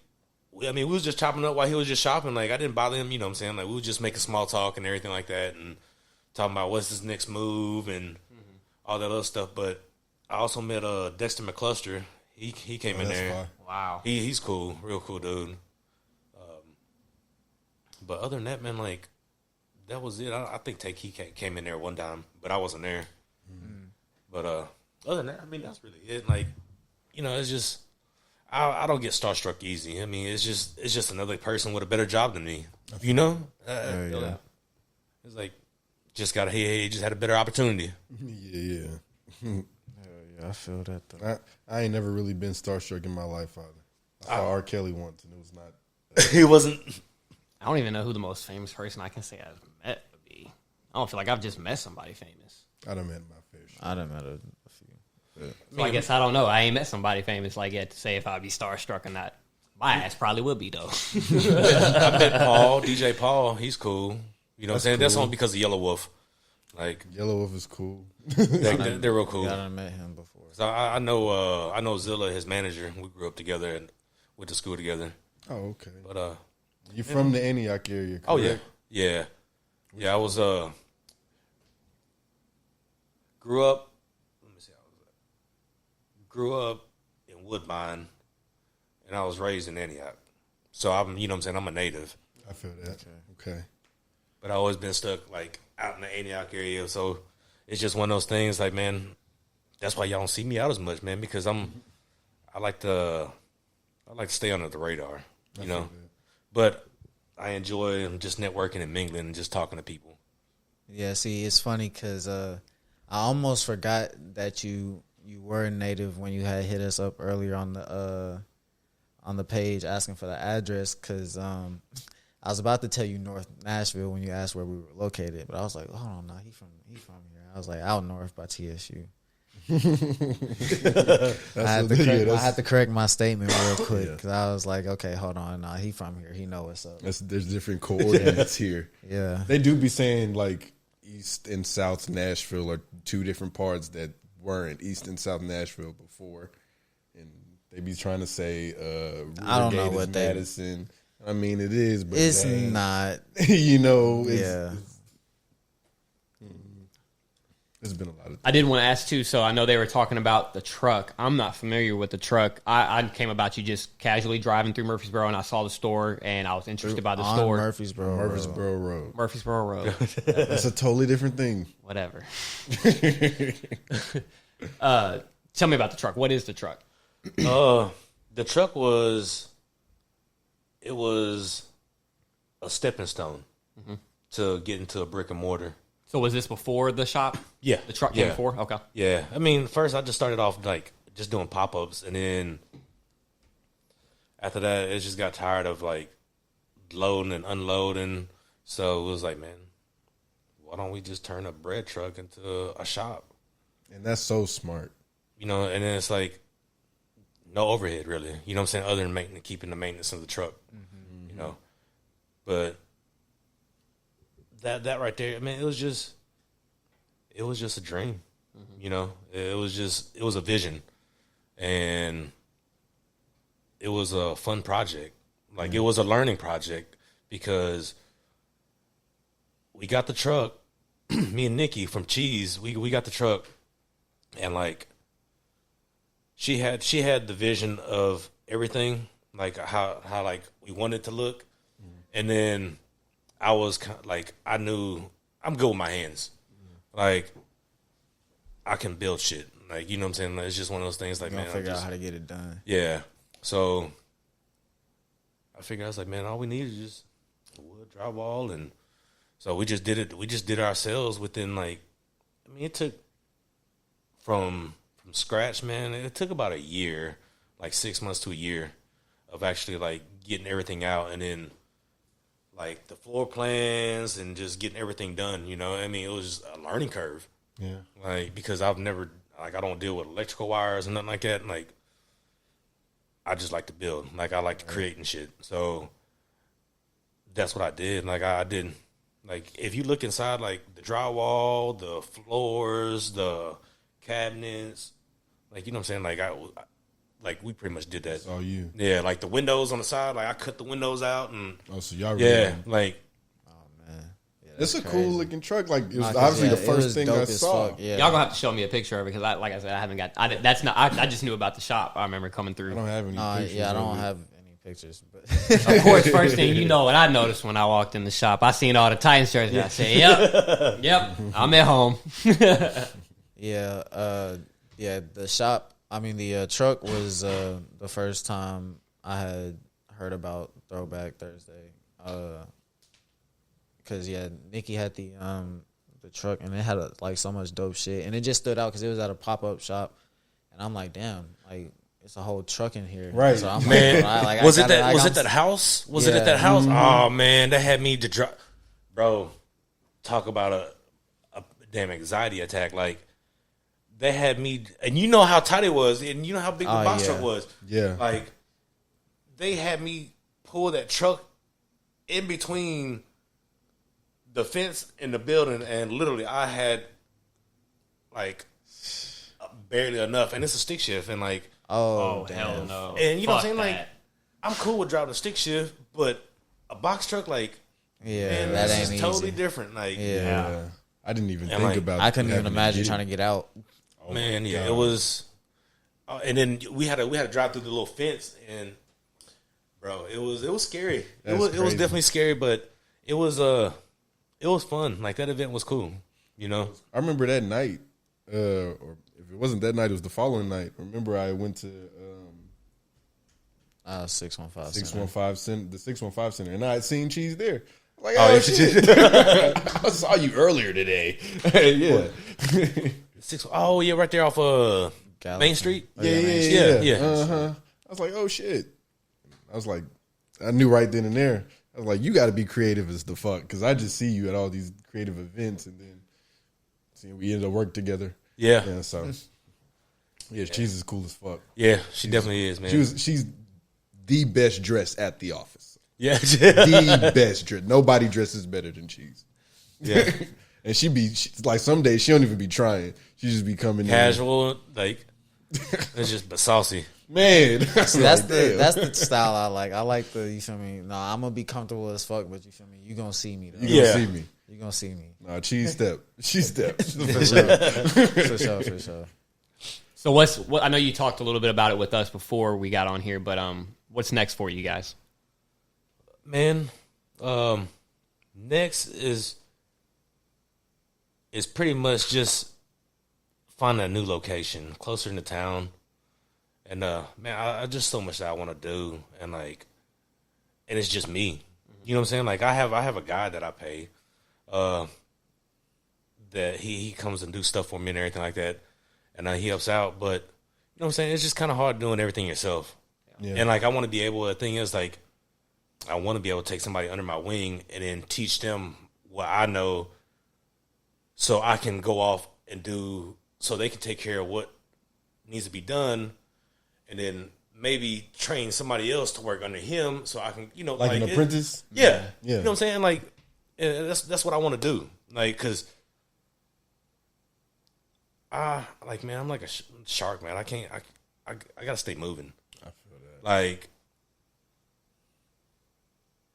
I mean, we was just chopping up while he was just shopping. Like, I didn't bother him. You know what I'm saying? Like, we was just making small talk and everything like that, and talking about what's his next move and all that other stuff. But I also met Dexter McCluster. He came in there. Fine. Wow. He's cool, real cool dude. But other than that, man, like that was it. I think Take He came in there one time, but I wasn't there. But other than that, I mean, that's really it. Like, you know, it's just I don't get starstruck easy. I mean, it's just another person with a better job than me. You know, Yeah. It's like just got he just had a better opportunity. Yeah. Yeah, I feel that though. I ain't never really been starstruck in my life either. I saw R. Kelly once, and it was not. He wasn't. I don't even know who the most famous person I can say I've met would be. I don't feel like I've just met somebody famous. I done met my fair share. I done met a few. So I guess I don't know. I ain't met somebody famous like yet to say if I'd be starstruck or not. My ass probably would be though. I met Paul, DJ Paul. He's cool. You know what I'm saying? That's cool. only because of Yellow Wolf. Like Yellow Wolf is cool. they're real cool. Yeah, I done met him before. So I know Zilla, his manager. We grew up together and went to school together. Oh, okay. But You from the Antioch area? Correct? oh yeah. I was grew up. Let me see. Grew up in Woodbine, and I was raised in Antioch. So I'm, you know what I'm saying, I'm a native. I feel that. Okay. But I always been stuck like out in the Antioch area. So it's just one of those things. Like, man, that's why y'all don't see me out as much, man, because I like to stay under the radar, you know. But I enjoy just networking and mingling and just talking to people. Yeah, see, it's funny because I almost forgot that you were native when you had hit us up earlier on the page asking for the address because I was about to tell you North Nashville when you asked where we were located, but I was like, hold on, no, he from here. I was like out north by TSU. I had to correct my statement real quick because I was like, okay, hold on, nah, he from here. He know what's up. There's different coordinates here. Yeah, They do be saying like East and South Nashville are two different parts that weren't East and South Nashville before, and they be trying to say I don't know Gate is what they- Madison. I mean, it is, but it's dang, not. you know, Yeah. There's been a lot of. I did want to ask too. So I know they were talking about the truck. I'm not familiar with the truck. I came about you just casually driving through Murfreesboro, and I saw the store, and I was interested by the on store. Murfreesboro. Road. Murfreesboro Road. That's a totally different thing. Whatever. Tell me about the truck. What is the truck? The truck was a stepping stone to get into a brick and mortar. So was this before the shop? Yeah. The truck came before? Okay. Yeah. I mean, first I just started off like just doing pop-ups, and then after that it just got tired of like loading and unloading. So it was like, man, why don't we just turn a bread truck into a shop? And that's so smart. You know, and then it's like no overhead really. You know what I'm saying? Other than keeping the maintenance of the truck. You know. But that right there, I mean, it was just a dream. You know, it was a vision, and it was a fun project. Like it was a learning project because we got the truck. Me and Nikki from Cheese, we got the truck, and like she had the vision of everything, like how like we wanted it to look, and then I was like, I knew I'm good with my hands. Like, I can build shit. Like, you know what I'm saying? Like, it's just one of those things. Like, You're man, gonna figure out how to get it done. yeah. So I figured I was like, man, all we need is just wood, drywall, and so we just did it. We just did it ourselves within like, I mean, it took from scratch, man. It took about a year, like 6 months to a year, of actually like getting everything out, and then like the floor plans and just getting everything done, you know. I mean, it was a learning curve. Yeah. Like, because I've never, like, I don't deal with electrical wires and nothing like that. And like, I just like to build. Like I like to create and shit. So that's what I did. Like I didn't like if you look inside like the drywall, the floors, the cabinets, like you know what I'm saying? Like we pretty much did that. That's all you. Yeah, like the windows on the side, like I cut the windows out and So y'all really yeah, like it's a cool looking truck. Like it was Nah, 'cause, obviously yeah, the it first was thing dope I as saw. fuck, yeah. Y'all gonna have to show me a picture of it because, like I said, I haven't got. That's not. I just knew about the shop. I remember coming through. I don't have any pictures. Yeah, I of don't it. have any pictures, but Of course, first thing you know what I noticed when I walked in the shop, I seen all the Titans jerseys. I said, "Yep, I'm at home." yeah, the shop. I mean, the truck was the first time I had heard about Throwback Thursday. Cause Nikki had the truck and it had like so much dope shit, and it just stood out because it was at a pop up shop, and I'm like, damn, like it's a whole truck in here, Right. So I'm man, like, was it that house? Was it at that house? Oh man, that had me to drop, bro. Talk about a damn anxiety attack. Like they had me, and you know how tight it was, and you know how big the box truck was. Yeah. like they had me pull that truck in between the fence and the building, and literally I had like barely enough, and it's a stick shift, and like oh hell no! and you know what I'm Fuck saying, like that. I'm cool with driving a stick shift, but a box truck, like yeah, man, that this ain't is easy. totally different. Like Yeah. I didn't even And, think like, about. I couldn't even having imagine get trying to get out. man, yeah, it was, and then we had to drive through the little fence, and bro, it was scary. That's It was crazy. definitely scary, but it was fun. Like that event was cool, you know. I remember that night, or if it wasn't that night, it was the following night. I remember I went to 615. 615 Center, the 615 Center, and I had seen Cheese there. I'm like, Oh, oh, yeah. shit. I saw you earlier today. yeah. Oh yeah, right there off Galaxy. Main Street. Yeah. Uh-huh. I was like, oh shit. I was like, I knew right then and there. I was like, you got to be creative as the fuck, because I just see you at all these creative events, and then we ended up working together. Yeah. Yeah. So yeah, Cheese is cool as fuck. Yeah, she definitely is, man. She's the best dressed at the office. Yeah. The best dressed. Nobody dresses better than Cheese. Yeah. And she like some days she don't even be trying. She just be coming Casual, like it's just but saucy. in. Man, That's the style I like. I like the, you feel me? No, I'm gonna be comfortable as fuck, but you feel me? You gonna see me though. You gonna Yeah. see me. You gonna see me. Nah, Cheese step. She step. For sure. So what? I know you talked a little bit about it with us before we got on here, but what's next for you guys? Man, next is pretty much just finding a new location closer in the town, and man, I just so much that I want to do, and it's just me. You know what I'm saying? Like I have a guy that I pay, that he comes and do stuff for me and everything like that, and he helps out. But you know what I'm saying? It's just kind of hard doing everything yourself. Yeah. And like I want to be able. The thing is, like, I want to be able to take somebody under my wing and then teach them what I know, so I can go off and do, so they can take care of what needs to be done, and then maybe train somebody else to work under him, so I can, you know, Like an apprentice? Yeah, Yeah. You know what I'm saying? Like, that's what I want to do. Like, cause like, man, I'm like a shark, man. I can't. I gotta stay moving. I feel that. Like,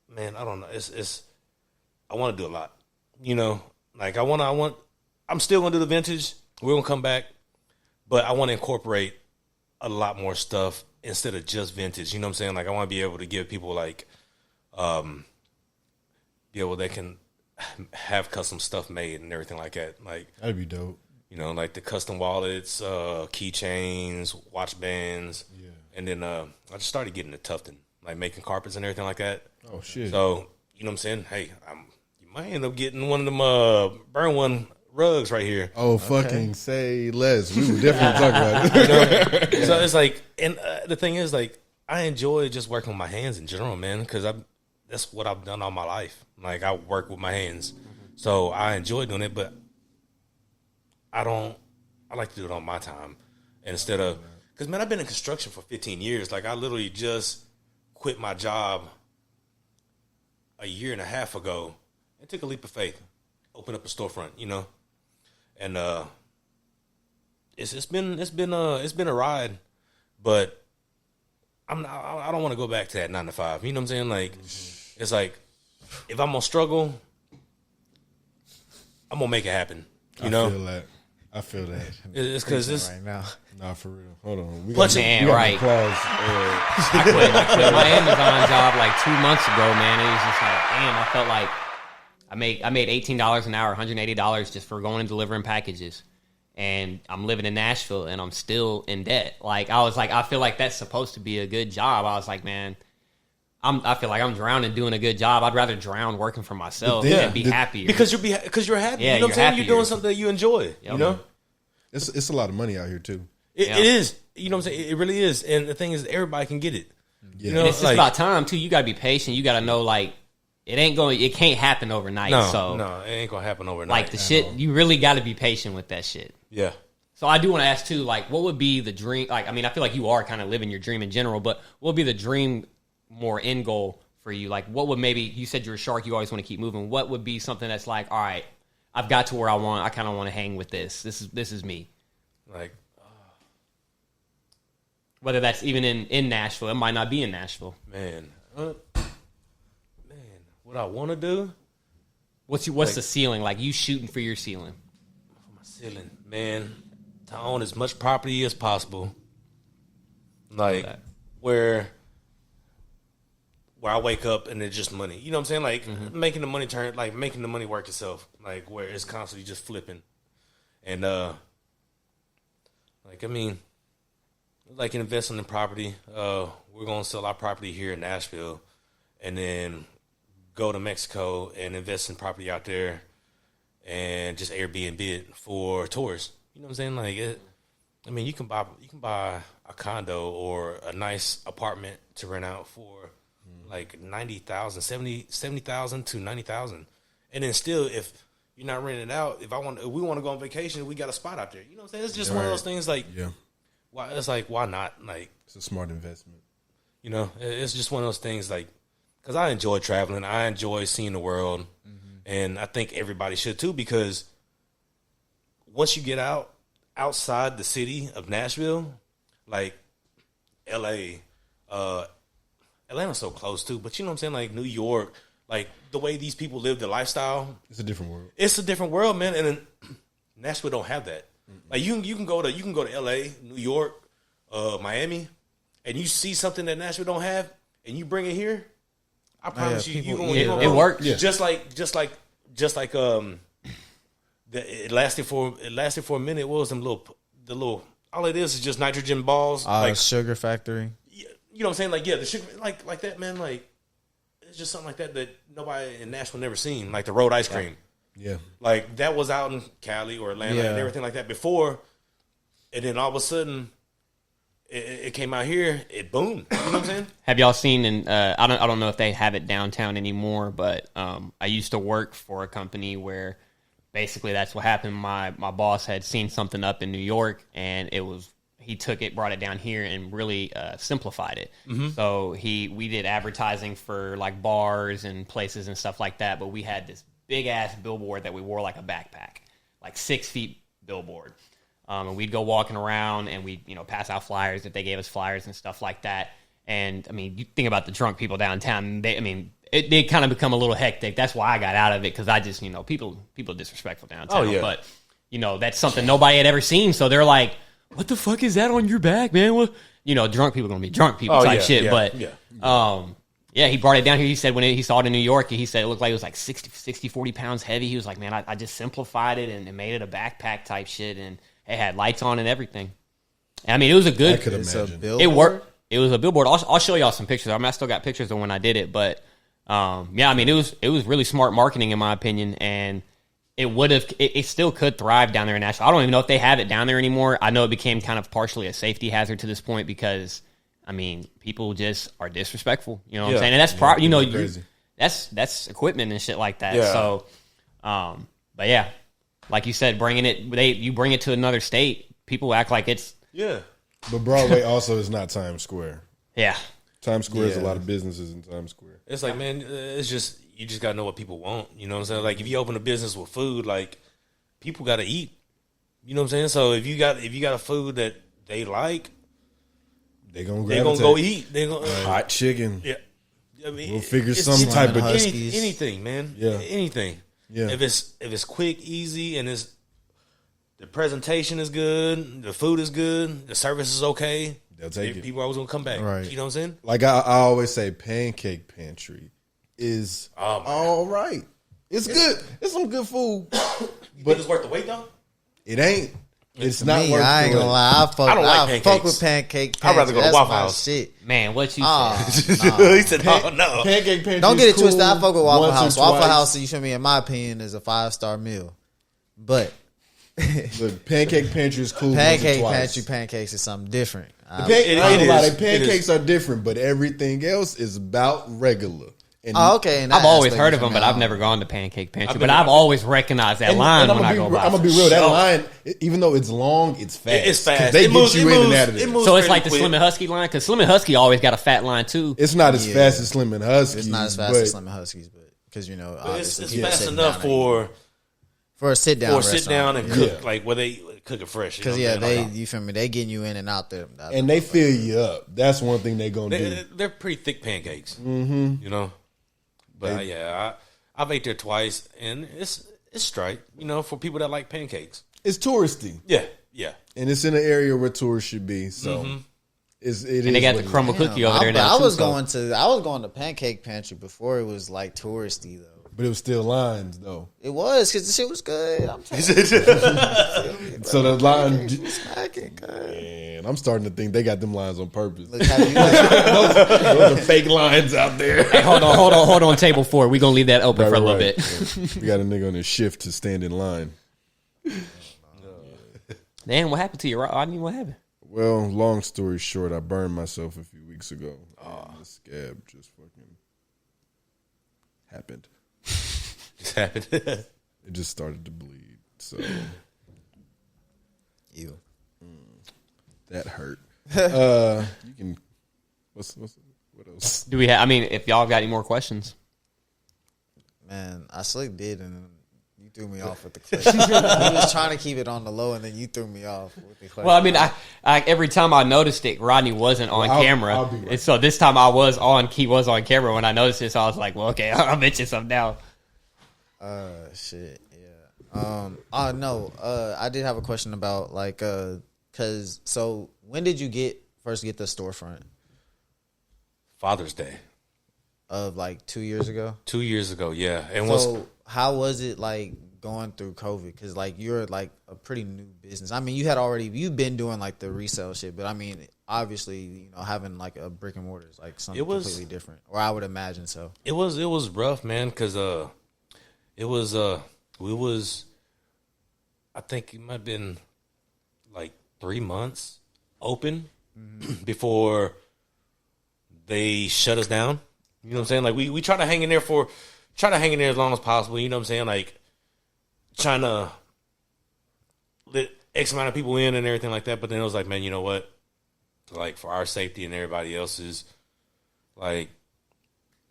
man, I don't know. It's I want to do a lot. You know, like I'm still gonna do the vintage. We're gonna come back, but I want to incorporate a lot more stuff instead of just vintage. You know what I'm saying? Like I want to be able to give people like, they can have custom stuff made and everything like that. Like, That'd be dope. you know, like the custom wallets, keychains, watch bands. Yeah. And then I just started getting to Tufton, like making carpets and everything like that. Oh shit. So, you know what I'm saying? Hey, you might end up getting one of them burn one rugs right here. Oh, fucking say less. We would definitely talk about it. So it's like, and the thing is, like, I enjoy just working with my hands in general, man, because that's what I've done all my life. Like, I work with my hands. So I enjoy doing it, but I like to do it on my time. And instead of, Because, man, I've been in construction for 15 years. Like, I literally just quit my job a year and a half ago and took a leap of faith. Opened up a storefront, you know? And it's been a ride, but I don't want to go back to that 9 to 5. You know what I'm saying? Like, it's like, if I'm going to struggle, I'm going to make it happen. You know? I feel that. It's because it's right now. Nah, for real. Hold on. We Punch got, it. we got Right. applause. I quit my Amazon job like 2 months ago, man. It was just like, damn, I felt like I made $18 an hour, $180 just for going and delivering packages. And I'm living in Nashville and I'm still in debt. Like, I was like, I feel like that's supposed to be a good job. I was like, man, I feel like I'm drowning doing a good job. I'd rather drown working for myself and be happier. because you're happy. Yeah, you know what I'm saying? you're You're doing happier. something that you enjoy. Yep. You know? It's a lot of money out here too. It is. You know what I'm saying? It really is. And the thing is, everybody can get it. Yeah. You know, And it's just about time too. You got to be patient. You got to know, like, it can't happen overnight. no, so it ain't gonna happen overnight. like the shit, you really got to be patient with that shit. Yeah. So I do want to ask too, like, what would be the dream? Like, I mean, I feel like you are kind of living your dream in general, but what would be the dream, more end goal for you? Like, what would maybe, you said you're a shark, you always want to keep moving. What would be something that's like, all right, I've got to where I kind of want to hang with this. This is me. Like, Whether that's even in Nashville, it might not be in Nashville. man, what I want to do What's the ceiling? Like, you shooting for your ceiling? for my ceiling, man, to own as much property as possible. Like, that. where I wake up and it's just money. You know what I'm saying? Like, making the money turn, like, making the money work itself. Like, where it's constantly just flipping. And, like, I mean, like, investing in property. We're going to sell our property here in Nashville and then go to Mexico and invest in property out there and just Airbnb it for tourists. You know what I'm saying? Like, I mean, you can buy a condo or a nice apartment to rent out for like $90,000, $70,000 to $90,000, and then still, if you're not renting it out, if we want to go on vacation, we got a spot out there. You know what I'm saying? It's just one of those things. Like, Yeah. why? It's like, why not? Like, It's a smart investment. you know, it's just one of those things. Like, because I enjoy traveling, I enjoy seeing the world, and I think everybody should too. Because once you get outside the city of Nashville, like L.A., Atlanta's so close too, but you know what I'm saying? Like New York, like the way these people live their lifestyle, It's a different world. it's a different world, man. And then Nashville don't have that. Like you can go to L.A., New York, Miami, and you see something that Nashville don't have, and you bring it here. I promise you, people you eat gonna it works. Yeah. Just like it lasted for a minute. What was them the little? All it is just nitrogen balls. Like, Sugar Factory. you know what I'm saying? Like, yeah, the sugar, like that, man. Like, it's just something like that nobody in Nashville never seen. Like the road ice cream. Yeah. Like that was out in Cali or Atlanta and everything like that before, and then all of a sudden, it came out here. It boomed. You know what I'm saying? Have y'all seen? And I don't know if they have it downtown anymore, but I used to work for a company where basically that's what happened. My boss had seen something up in New York, and he took it, brought it down here, and really simplified it. So we did advertising for like bars and places and stuff like that, but we had this big ass billboard that we wore like a backpack, like 6 feet billboard. And we'd go walking around and we'd, pass out flyers if they gave us flyers and stuff like that. And I mean, you think about the drunk people downtown, they kind of become a little hectic. That's why I got out of it. Cause I just, people are disrespectful downtown, Oh, yeah. but that's something nobody had ever seen. So they're like, what the fuck is that on your back, man? What, drunk people are going to be drunk people type shit. Yeah, but, yeah. yeah, he brought it down here. He said when he saw it in New York, he said it looked like it was like 60, 40 pounds heavy. He was like, man, I just simplified it and made it a backpack type shit. And it had lights on and everything. And, I mean, it was a good. I could It's a imagine. billboard. It worked. It was a billboard. I'll show y'all some pictures. I still got pictures of when I did it. But, yeah, I mean, it was really smart marketing in my opinion. And it still could thrive down there in Nashville. I don't even know if they have it down there anymore. I know it became kind of partially a safety hazard to this point because, I mean, people just are disrespectful. You know what I'm saying? And that's crazy. that's equipment and shit like that. Yeah. So, but yeah, like you said, you bring it to another state. People act like it's Yeah. But Broadway also is not Times Square. Yeah. Times Square is a lot of businesses in Times Square. It's like, man, it's just you just gotta know what people want. You know what I'm saying? Like if you open a business with food, like people gotta eat. You know what I'm saying? So if you got a food that they like, They gonna go eat. They gonna hot chicken. Yeah. I mean, We'll figure it's some type of anything, man. Yeah. Anything. Yeah. If it's quick, easy, and the presentation is good, the food is good, the service is okay, they'll take it. People are always gonna come back. Right. You know what I'm saying? Like I always say, Pancake Pantry is all right. It's good. It's some good food, But it's worth the wait though. it ain't. It's not Me, worth I ain't the gonna wait. lie. I don't like fuck pancakes. with pancake. I'd rather go to That's Waffle my House. Shit. Man, what you said. He said, "Oh no." Pancake Pantry. Don't get it is twisted. I cool fuck with Waffle once or House. Waffle twice. House, you feel me? In my opinion, is a 5-star meal. But Look, Pancake Pantry is cool. pancake once or pantry twice. pancakes is something different. I ain't gonna lie, is. the pancakes are different, but everything else is about regular. And Okay, and I've always aspect, heard you of feel them, me? but I've never gone to Pancake Pantry. I've But been- I've always recognized that line when I go by. I'm gonna be real. That No. line, even though it's long, it's fast. It's fast. They It get moves- you it in moves- and out of it there. moves So it's pretty like the quick. Slim and Husky line, because Slim and Husky always got a fat line too. It's not as Yeah. fast as Slim and Husky. It's not as fast as Slim and Huskies, but because you know, It's, obviously it's people fast sitting enough down for a sit down, or sit down and cook Yeah. like where they cook it fresh. because you feel me, they getting you in and out there, And they fill you up. That's one thing they gonna do. they're pretty thick pancakes. Mm-hmm. You know, but I've ate there twice, and it's straight. You know, for people that like pancakes. It's touristy, Yeah, yeah. and it's in an area where tourists should be. So And they got the crumble cookie over there But now. I was too, so- going to Pancake Pantry before it was like touristy though. but it was still lines though. It was because the shit was good. I'm telling So the line, you, it's fucking good. and I'm starting to think they got them lines on purpose. Look, have you, Those are fake lines out there. Hey, hold on, table 4. We're gonna leave that open for a little Right. bit. We got a nigga on his shift to stand in line. Damn, what happened to you, Rodney? What happened? Well, long story short, I burned myself a few weeks ago. And the scab just fucking happened. Just happened. It just started to bleed. So you. that hurt. You can. What else? Do we have? I mean, if y'all got any more questions, Man, I slick did, and you threw me off with the question. I was trying to keep it on the low, and then you threw me off with the question. well, I mean, I every time I noticed it, Rodney wasn't on camera, I'll be right. and so this time I was on. He was on camera when I noticed it, so I was like, well, okay, I'll mention something now. Shit, yeah. No, I did have a question about like, cause so when did you first get the storefront? Father's Day Of like 2 years ago. 2 years ago. Yeah, and So how was it like going through COVID? Because like you're like a pretty new business. I mean, you've been doing like the resale shit, but I mean, obviously, you know, having like a brick and mortar is like something completely different, or I would imagine so. it was rough, man, because I think it might have been like 3 months open before they shut us down. You know what I'm saying? Like we try to hang in there as long as possible. You know what I'm saying? Like trying to let X amount of people in and everything like that. But then it was like, man, you know what? Like for our safety and everybody else's, like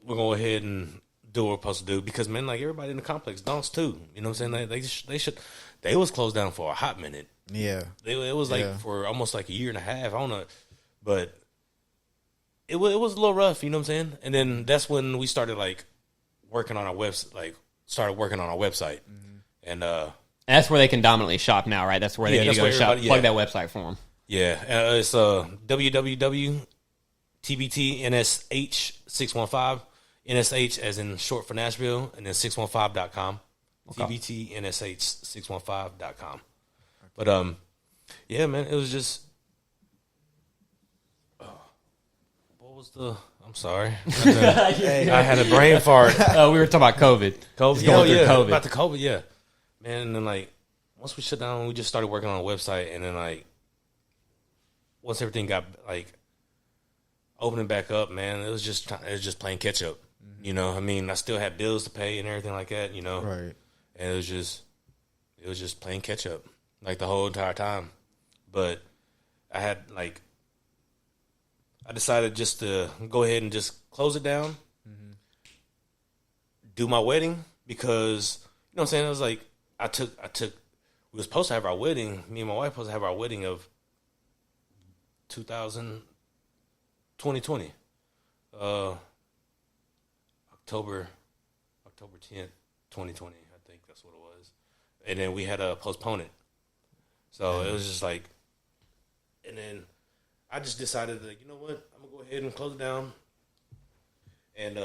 we're going to go ahead and do what we're supposed to do because, man, like everybody in the complex donks too. You know what I'm saying? They was closed down for a hot minute. Yeah, It was like for almost like a year and a half. I don't know, but it was a little rough. You know what I'm saying? And then that's when we started like working on our website. And That's where they can dominantly shop now, right? That's where they Yeah, need to that's go where shop. everybody- Plug that website for them. yeah, it's www.tbtnsh615 NSH as in short for Nashville, and then 615.com. tbtnsh615.com. But yeah, man, it was just. What was the? I'm sorry, I had a brain fart. We were talking about COVID. COVID, going through COVID. about the COVID, yeah, man. And then like once we shut down, we just started working on a website, and then like once everything got like opening back up, man, it was just playing catch up. You know, I mean, I still had bills to pay and everything like that. You know, right. and it was just playing catch up like the whole entire time. But I had like I decided just to go ahead and just close it down, do my wedding, because you know what I'm saying. It was like I took. We were supposed to have our wedding. Me and my wife supposed to have our wedding of 2020, October 10th, 2020. I think that's what it was. And then we had to postpone it. So it was just like, and then I just decided that, you know what, I'm gonna go ahead and close it down and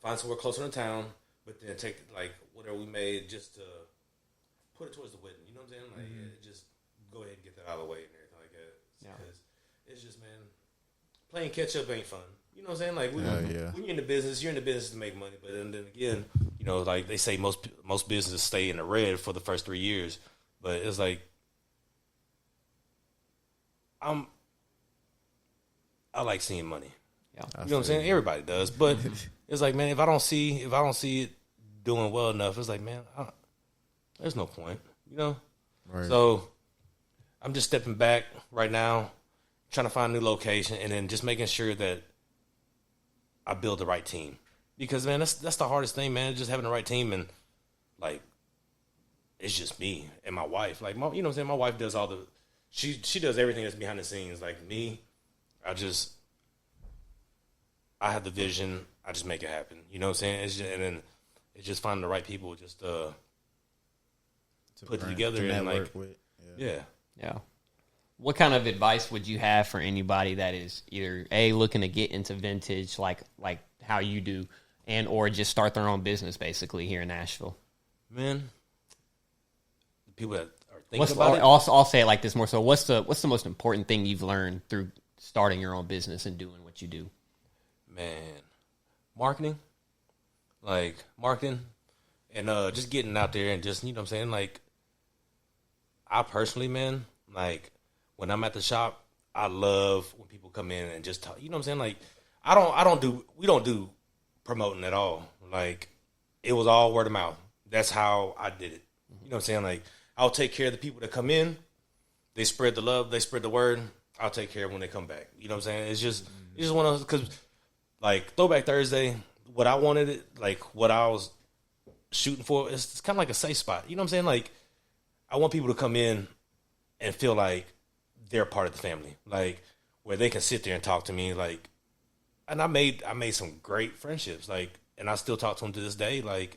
find somewhere closer to town, but then take like whatever we made just to put it towards the wedding. You know what I'm saying? Like, just go ahead and get that out of the way and everything like that. Because it's just, man, playing catch up ain't fun. You know what I'm saying? Like, when you're in the business, you're in the business to make money. But then again, you know, like they say, most businesses stay in the red for the first 3 years. But it's like, I like seeing money. Yeah. You know what I'm saying? Everybody does. But it's like, man, if I don't see it doing well enough, it's like, man, there's no point. You know? Right. So I'm just stepping back right now, trying to find a new location, and then just making sure that I build the right team. Because, man, that's the hardest thing, man, just having the right team. And, like, it's just me and my wife. Like, you know what I'm saying? My wife does all the – she does everything that's behind the scenes. Like, me, I have the vision. I just make it happen. You know what I'm saying? And then it's just finding the right people just to put it together. And, like, with. Yeah. What kind of advice would you have for anybody that is either looking to get into vintage, like how you do, and or just start their own business basically here in Nashville? Man, the people that are thinking about it. I'll say it like this more so. What's the most important thing you've learned through starting your own business and doing what you do? Man, marketing, and just getting out there and just, you know what I'm saying, like, I personally, man, like, when I'm at the shop, I love when people come in and just talk. You know what I'm saying? Like, we don't do promoting at all. Like, it was all word of mouth. That's how I did it. You know what I'm saying? Like, I'll take care of the people that come in. They spread the love. They spread the word. I'll take care of when they come back. You know what I'm saying? It's just one of those, because, like, Throwback Thursday, what I wanted it, like, what I was shooting for, it's kind of like a safe spot. You know what I'm saying? Like, I want people to come in and feel like they're part of the family, like, where they can sit there and talk to me, like, and I made some great friendships, like, and I still talk to them to this day, like,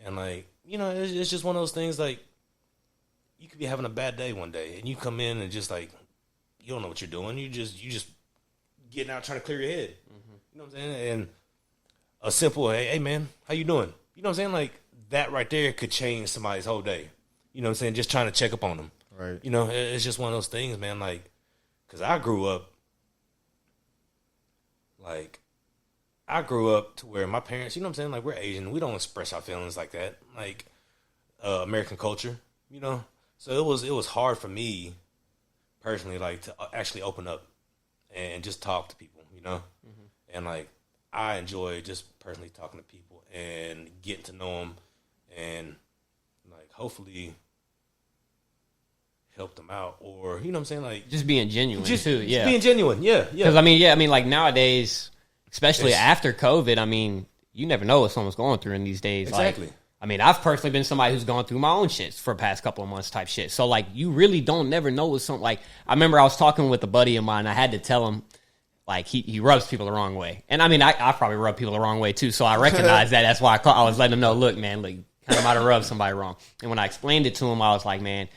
and, like, you know, it's just one of those things, like, you could be having a bad day one day, and you come in and just, like, you don't know what you're doing, you just getting out trying to clear your head, you know what I'm saying, and a simple, hey man, how you doing, you know what I'm saying, like, that right there could change somebody's whole day, you know what I'm saying, just trying to check up on them. Right. You know, it's just one of those things, man. Like, because I grew up to where my parents, you know what I'm saying? Like, we're Asian. We don't express our feelings like that. Like, American culture, you know? So it was hard for me, personally, like, to actually open up and just talk to people, you know? And, like, I enjoy just personally talking to people and getting to know them and, like, hopefully help them out, or, you know what I'm saying, like, Just being genuine too. Yeah. Just being genuine. Yeah. Because I mean, like nowadays, especially after COVID, I mean, you never know what someone's going through in these days. Exactly. Like, I mean, I've personally been somebody who's gone through my own shit for the past couple of months type shit. So, like, you really don't never know what something, like, I remember I was talking with a buddy of mine. I had to tell him, like, he rubs people the wrong way. And, I mean, I probably rub people the wrong way, too. So I recognize that. That's why I was letting him know, look, man, like, kind of might have rubbed somebody wrong. And when I explained it to him, I was like, man,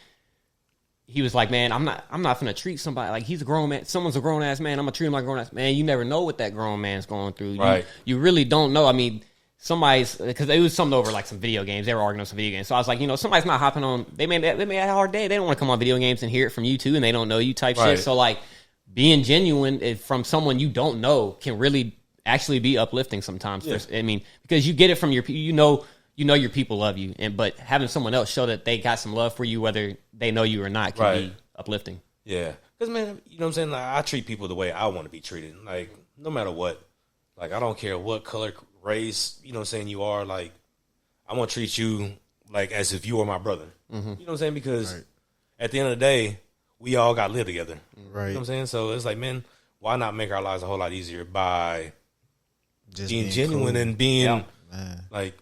he was like, man, I'm not gonna treat somebody like he's a grown man. Someone's a grown ass man. I'm gonna treat him like a grown ass man. You never know what that grown man's going through. Right. You really don't know. I mean, somebody's, because it was something over like some video games. They were arguing on some video games. So I was like, you know, somebody's not hopping on. They may have a hard day. They don't want to come on video games and hear it from you too, and they don't know you type Right. shit. So like, being genuine from someone you don't know can really actually be uplifting sometimes. Yeah. I mean, because you get it from your your people love you, but having someone else show that they got some love for you, whether they know you or not, can Right. be uplifting. Yeah. Because, man, you know what I'm saying? Like, I treat people the way I want to be treated. Like, no matter what. Like, I don't care what color, race, you know what I'm saying, you are. Like, I want to treat you like as if you were my brother. You know what I'm saying? Because at the end of the day, we all got to live together. Right. You know what I'm saying? So it's like, man, why not make our lives a whole lot easier by Just being genuine cool. and being Yeah. like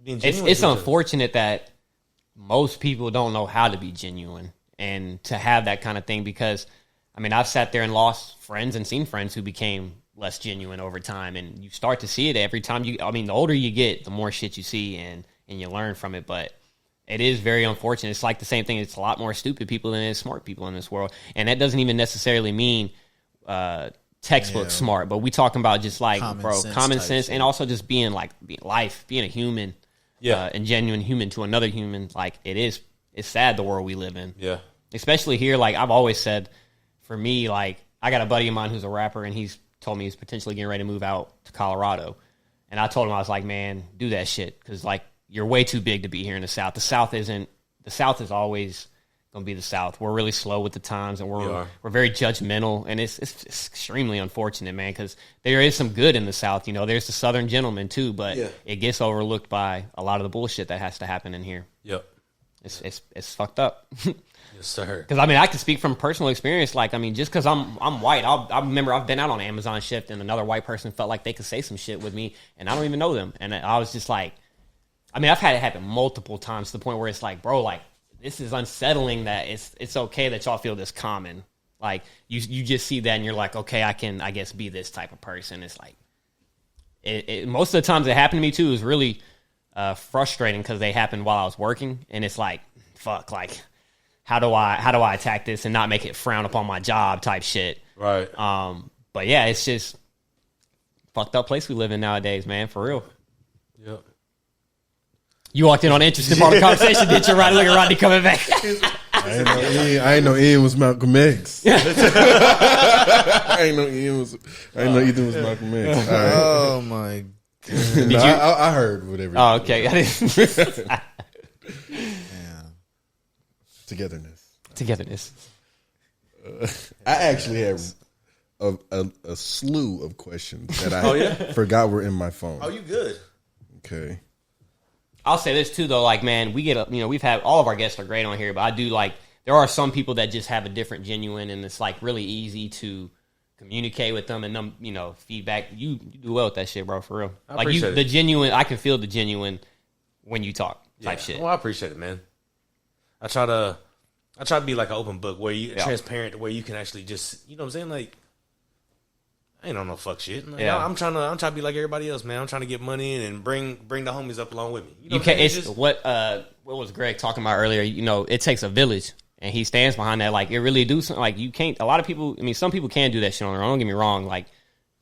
being It's genuine? it's with each other? unfortunate that most people don't know how to be genuine and to have that kind of thing because, I mean, I've sat there and lost friends and seen friends who became less genuine over time, and you start to see it every time you. I mean, the older you get, the more shit you see and you learn from it, but. It is very unfortunate. It's like the same thing. It's a lot more stupid people than it is smart people in this world. And that doesn't even necessarily mean textbook smart, but we talking about just like, common sense and also just being being a human and genuine human to another human. Like it's sad the world we live in. Yeah. Especially here, like I've always said, for me, like I got a buddy of mine who's a rapper and he's told me he's potentially getting ready to move out to Colorado. And I told him, I was like, man, do that shit. Because like, you're way too big to be here in the South. The South is always going to be the South. We're really slow with the times, and we're very judgmental, and it's extremely unfortunate, man, because there is some good in the South. You know, there's the Southern gentleman, too, but it gets overlooked by a lot of the bullshit that has to happen in here. Yep. It's fucked up. Yes, sir. Because, I mean, I can speak from personal experience. Like, I mean, just because I'm white, I remember I've been out on Amazon shift, and another white person felt like they could say some shit with me, and I don't even know them. And I was just like, I mean, I've had it happen multiple times to the point where it's like, bro, like, this is unsettling that it's okay that y'all feel this common. Like, you just see that and you're like, okay, I can, I guess, be this type of person. It's like, most of the times it happened to me, too, is really frustrating because they happened while I was working. And it's like, fuck, like, how do I attack this and not make it frown upon my job type shit? Right. But, yeah, it's just fucked up place we live in nowadays, man, for real. Yep. You walked in on an interesting part of the conversation, did you? Right, look at Rodney coming back. I ain't know Ian was Malcolm X. I ain't know Ethan was Malcolm X. All right. Oh my god! No, I heard whatever. Oh, okay. I didn't. Togetherness. I actually have a slew of questions that I forgot were in my phone. Oh, you good? Okay. I'll say this too, though. Like, man, we've had all of our guests are great on here, but I do like there are some people that just have a different genuine, and it's like really easy to communicate with them and them, feedback. You do well with that shit, bro, for real. I appreciate it. The genuine, I can feel the genuine when you talk type shit. Well, I appreciate it, man. I try to be like an open book where you transparent, where you can actually just, you know what I'm saying, like. I ain't on no fuck shit. Like, I'm trying to be like everybody else, man. I'm trying to get money and bring the homies up along with me. You can't. It's what was Greg talking about earlier? It takes a village, and he stands behind that. Like, it really do something. Like, you can't. A lot of people. I mean, some people can do that shit on their own. Don't get me wrong. Like,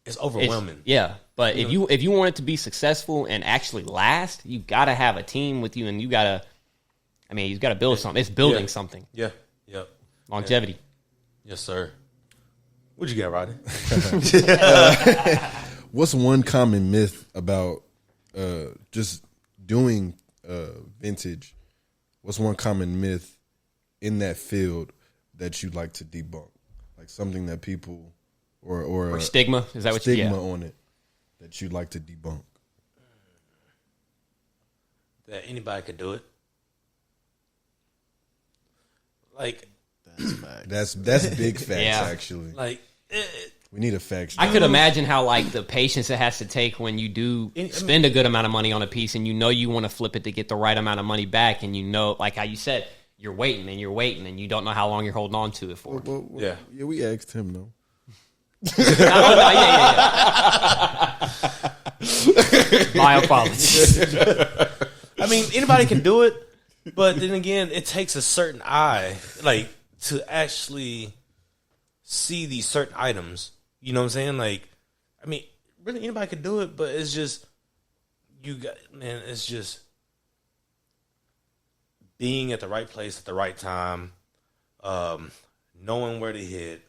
it's overwhelming. But if you want it to be successful and actually last, you gotta have a team with you, and you gotta build something. It's building something. Yeah. Yep. Longevity. Yes, sir. What you got, Rodney? What's one common myth about just doing vintage? What's one common myth in that field that you'd like to debunk? Like something that people or stigma? Is that what you stigma on it that you'd like to debunk? That anybody could do it. Like that's big facts actually. Like we need a fact. I could imagine how like the patience it has to take when you do spend a good amount of money on a piece and you want to flip it to get the right amount of money back, and like how you said, you're waiting and you don't know how long you're holding on to it for. Yeah, we asked him though. My apologies. I mean, anybody can do it, but then again, it takes a certain eye, like, to actually see these certain items. You know what I'm saying? Like, I mean, really anybody could do it, but it's just it's just being at the right place at the right time, knowing where to hit.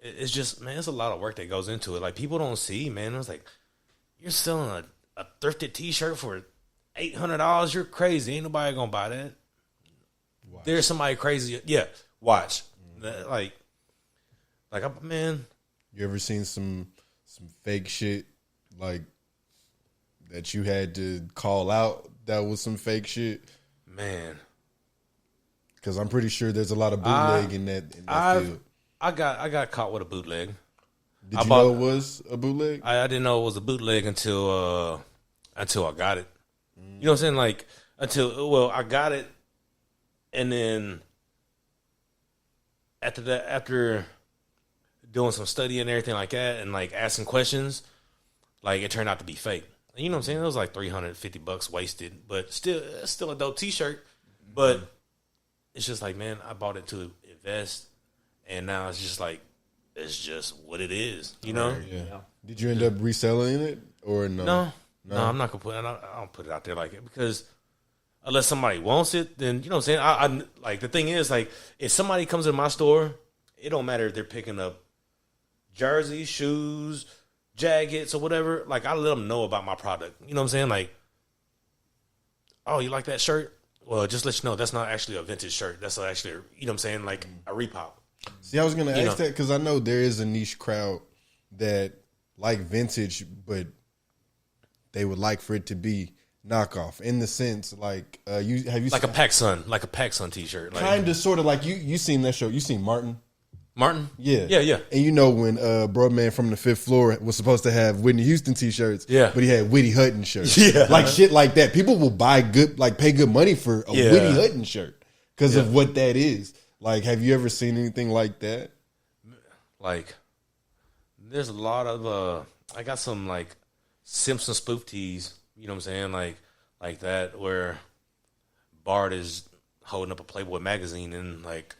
It's just, man, it's a lot of work that goes into it. Like, people don't see, man. It's like, you're selling a thrifted T-shirt for $800. You're crazy. Ain't nobody gonna buy that. Watch. There's somebody crazy. Yeah, watch. Like, man. You ever seen some fake shit like that you had to call out that was some fake shit? Man. Because I'm pretty sure there's a lot of bootleg in that field. I got caught with a bootleg. Did you know it was a bootleg? I didn't know it was a bootleg until I got it. You know what I'm saying? Like until I got it, and then after doing some study and everything like that, and like asking questions, like it turned out to be fake. And you know what I'm saying? It was like $350 wasted, but still a dope T-shirt. But it's just like, man, I bought it to invest, and now it's just like it's just what it is, you know? Yeah. Did you end up reselling it or no? No, I'm not gonna I don't put it out there like it because unless somebody wants it, then you know what I'm saying. I like the thing is like if somebody comes in my store, it don't matter if they're picking up jerseys, shoes, jackets, or whatever. Like I let them know about my product. You know what I'm saying? Like, oh, you like that shirt? Well, just let you know that's not actually a vintage shirt. That's actually you know what I'm saying, like a repop. See, I was gonna ask that because I know there is a niche crowd that like vintage, but they would like for it to be knockoff in the sense like have you like a PacSun T-shirt, like, kind of sort of like you seen that show? You seen Martin? Yeah. And you know when Broadman from the Fifth Floor was supposed to have Whitney Houston T-shirts, but he had Whitney Hutton shirts, like shit like that. People will buy pay good money for a Whitney Hutton shirt because of what that is. Like, have you ever seen anything like that? Like, there's a lot of I got some like Simpson spoof tees. You know what I'm saying? Like that where Bart is holding up a Playboy magazine and like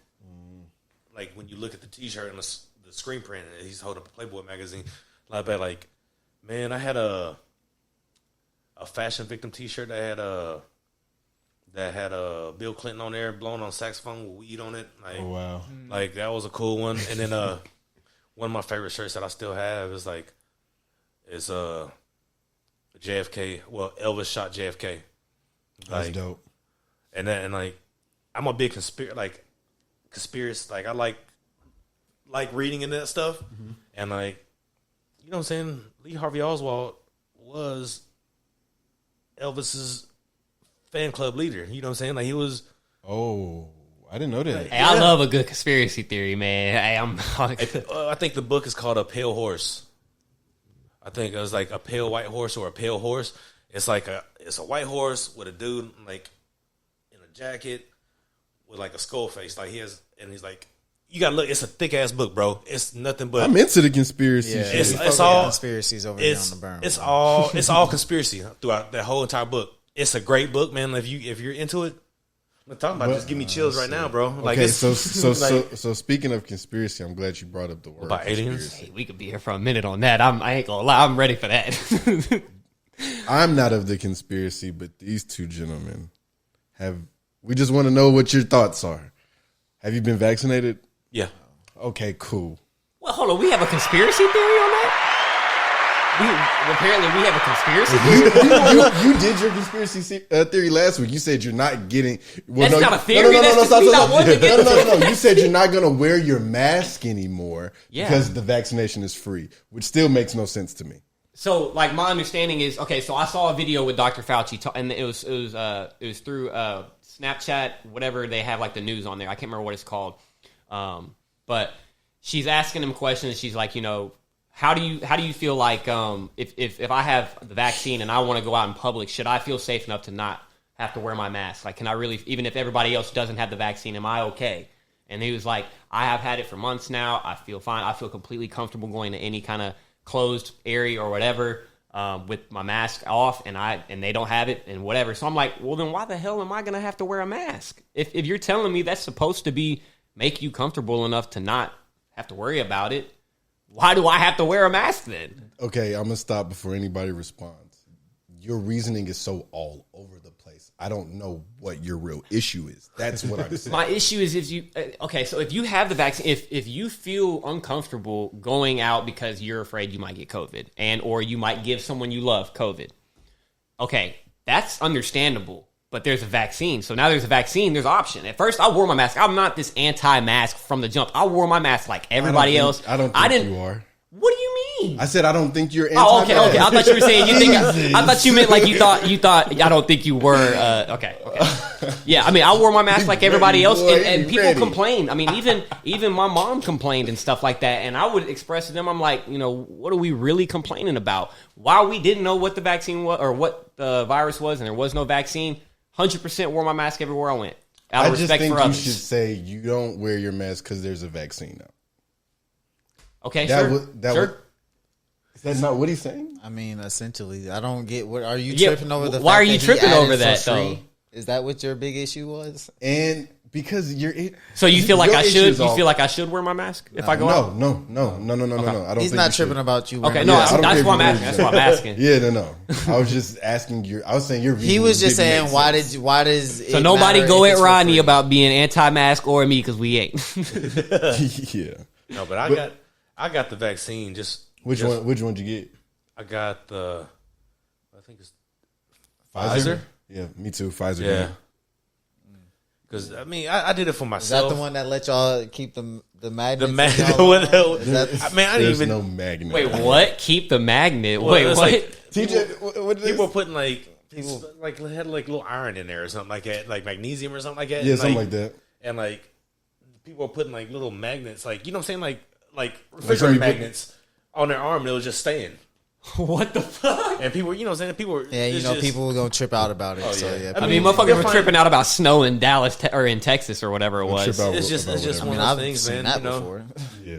when you look at the T-shirt and the screen print, he's holding up a Playboy magazine. Like, man, I had a Fashion Victim T-shirt that had Bill Clinton on there blowing on saxophone with weed on it. Like, oh wow! Like that was a cool one. And then one of my favorite shirts that I still have is JFK. Well, Elvis shot JFK. That's dope. And like I'm a big conspiracy. Like I like reading into that stuff, and like you know what I'm saying. Lee Harvey Oswald was Elvis's fan club leader. You know what I'm saying? Like he was. Oh, I didn't know that. Hey, I love a good conspiracy theory, man. I think the book is called A Pale Horse. I think it was like a pale white horse or a pale horse. It's a white horse with a dude like in a jacket with like a skull face. Like he's like, you gotta look. It's a thick ass book, bro. It's nothing but. I'm into the conspiracy. Yeah, shit. It's all conspiracies over here on the burn. It's all conspiracy throughout that whole entire book. It's a great book, man. If you're into it, I'm talking about. Just give me chills right now, bro. Like okay, so speaking of conspiracy, I'm glad you brought up the word about aliens. Hey, we could be here for a minute on that. I ain't gonna lie. I'm ready for that. I'm not of the conspiracy, but these two gentlemen have. We just want to know what your thoughts are. Have you been vaccinated? Yeah. Okay, cool. Well, hold on. We have a conspiracy theory on that? Apparently, we have a conspiracy theory? You did your conspiracy theory last week. You said you're not getting... Well, that's not a theory. No. You said you're not going to wear your mask anymore because the vaccination is free, which still makes no sense to me. So, like, my understanding is... Okay, so I saw a video with Dr. Fauci, and it was through Snapchat, whatever they have, like, the news on there. I can't remember what it's called. But she's asking him questions. She's like, you know... How do you feel like if I have the vaccine and I want to go out in public, should I feel safe enough to not have to wear my mask? Like, can I really, even if everybody else doesn't have the vaccine, am I okay? And he was like, I have had it for months now. I feel fine. I feel completely comfortable going to any kind of closed area or whatever with my mask off, and they don't have it and whatever. So I'm like, well, then why the hell am I going to have to wear a mask? If you're telling me that's supposed to make you comfortable enough to not have to worry about it, why do I have to wear a mask then? Okay, I'm going to stop before anybody responds. Your reasoning is so all over the place. I don't know what your real issue is. That's what I'm saying. My issue is if you have the vaccine, if you feel uncomfortable going out because you're afraid you might get COVID or you might give someone you love COVID, okay, that's understandable. But there's a vaccine. So now there's a vaccine, there's an option. At first, I wore my mask. I'm not this anti-mask from the jump. I wore my mask like everybody else. I don't think you are. What do you mean? I said I don't think you're anti-mask. Oh, okay. I thought you were saying I thought you meant like you thought I don't think you were. Okay. Yeah, I mean, I wore my mask like everybody else, Boy, and he people ready. complained. I mean, even my mom complained and stuff like that. And I would express to them, I'm like, what are we really complaining about? While we didn't know what the vaccine was or what the virus was, and there was no vaccine, 100% wore my mask everywhere I went. Out of I just respect think for you others. should say you don't wear your mask because there's a vaccine out. Okay, That sure. would- that sure. would- Is that not what he's saying? I mean, essentially, I don't get what are you Yeah, tripping over the why fact are you that he tripping added over for that, free? though? Is that what your big issue was? And because you're it. So you feel like your I should? issues You all- feel like I should wear my mask if I go out? No. I don't He's think not you tripping should. about you. Okay, wearing no, a I mask. don't that's care why if I'm you asking. wear That's why I'm asking. Yeah, no. I was just asking I was saying your reason. He was just didn't saying, make why sense. does So it nobody matter go if at it's for Rodney free? about being anti-mask or me because we ain't. Yeah. No, but I got the vaccine. Which one did you get? I got the. I think it's Pfizer? Yeah, me too. Pfizer. yeah. Because I mean, I did it for Is that myself. the one that let y'all keep the magnets? The in magnet. y'all? What the hell? Is that- I mean, I didn't There's even. no magnet. Wait, what? Keep the magnet. Well, Wait, it's what? like- TJ, what is People were this? putting people like had like little iron in there or something like that, like magnesium or something like that. Yeah, And, something like that. And like people were putting like little magnets, like you know what I'm saying, like something refrigerator you put- magnets on their arm. And it was just staying. What the fuck? And people, you know what I'm saying, people were Yeah, you it's know, just- people were gonna trip out about it. Oh, so yeah. yeah, I I mean, mean, motherfuckers you'll were find- tripping out about snow in Dallas or in Texas or whatever it was. Trip out It's just about one whatever. of I those mean, things, I've seen man. that You know, before. Yeah.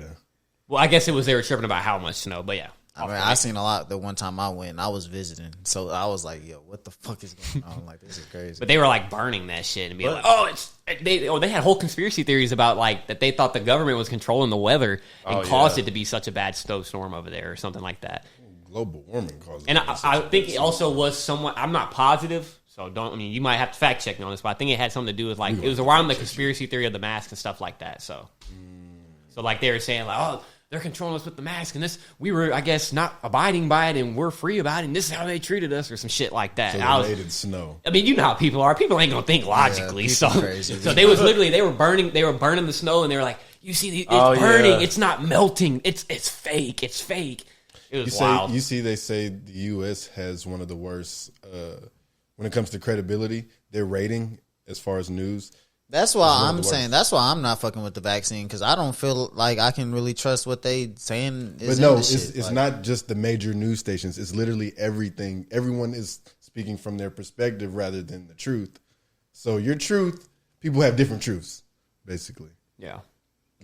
Well, I guess it was they were tripping about how much snow, but yeah. I mean, I seen a lot the one time I went. I was visiting, so I was like, "Yo, what the fuck is going on? Like, this is crazy." But they were like burning that shit and being like, "Oh, they had whole conspiracy theories about like that they thought the government was controlling the weather and Oh, caused yeah. it to be such a bad snowstorm over there or something like that." Global warming causes. And I think it also was somewhat. I'm not positive, so don't. I mean, you might have to fact check me on this, but I think it had something to do with like it was around the conspiracy theory of the mask and stuff like that. So like they were saying like, "Oh, they're controlling us with the mask, and this we were, I guess, not abiding by it, and we're free about it, and this is how they treated us, or some shit like that." So And I was- they made it snow. I mean, you know how people are. People ain't gonna think logically. people so, crazy. so they was literally they were burning the snow, and they were like, "You see, it's Oh, burning. yeah. It's not melting. It's fake. It's fake." It was wild. You see, they say the U.S. has one of the worst when it comes to credibility. Their rating as far as news. That's why one of I'm the saying. worst. That's why I'm not fucking with the vaccine because I don't feel like I can really trust what they saying. Is But in no, the it's shit. it's Like, not just the major news stations. It's literally everything. Everyone is speaking from their perspective rather than the truth. So your truth, people have different truths, basically. yeah.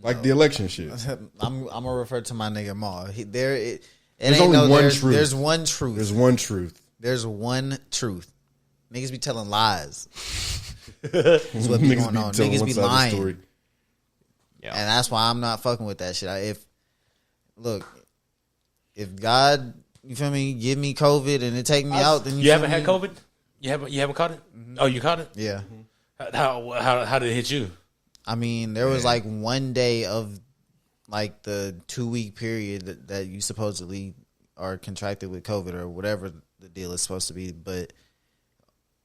Like the election shit. I'm gonna refer to my nigga Ma. It There's ain't only no, one there's, truth. There's one truth. There's one truth. There's one truth. Niggas be telling lies. That's what be going on. telling Niggas one be side of the lying. story. Yeah. And that's why I'm not fucking with that shit. If God, you feel me, give me COVID and it take me out, then you haven't feel had me? COVID. You haven't caught it. Oh, you caught it. Yeah. How did it hit you? I mean, there was like one day of like the 2-week period that you supposedly are contracted with COVID or whatever the deal is supposed to be, but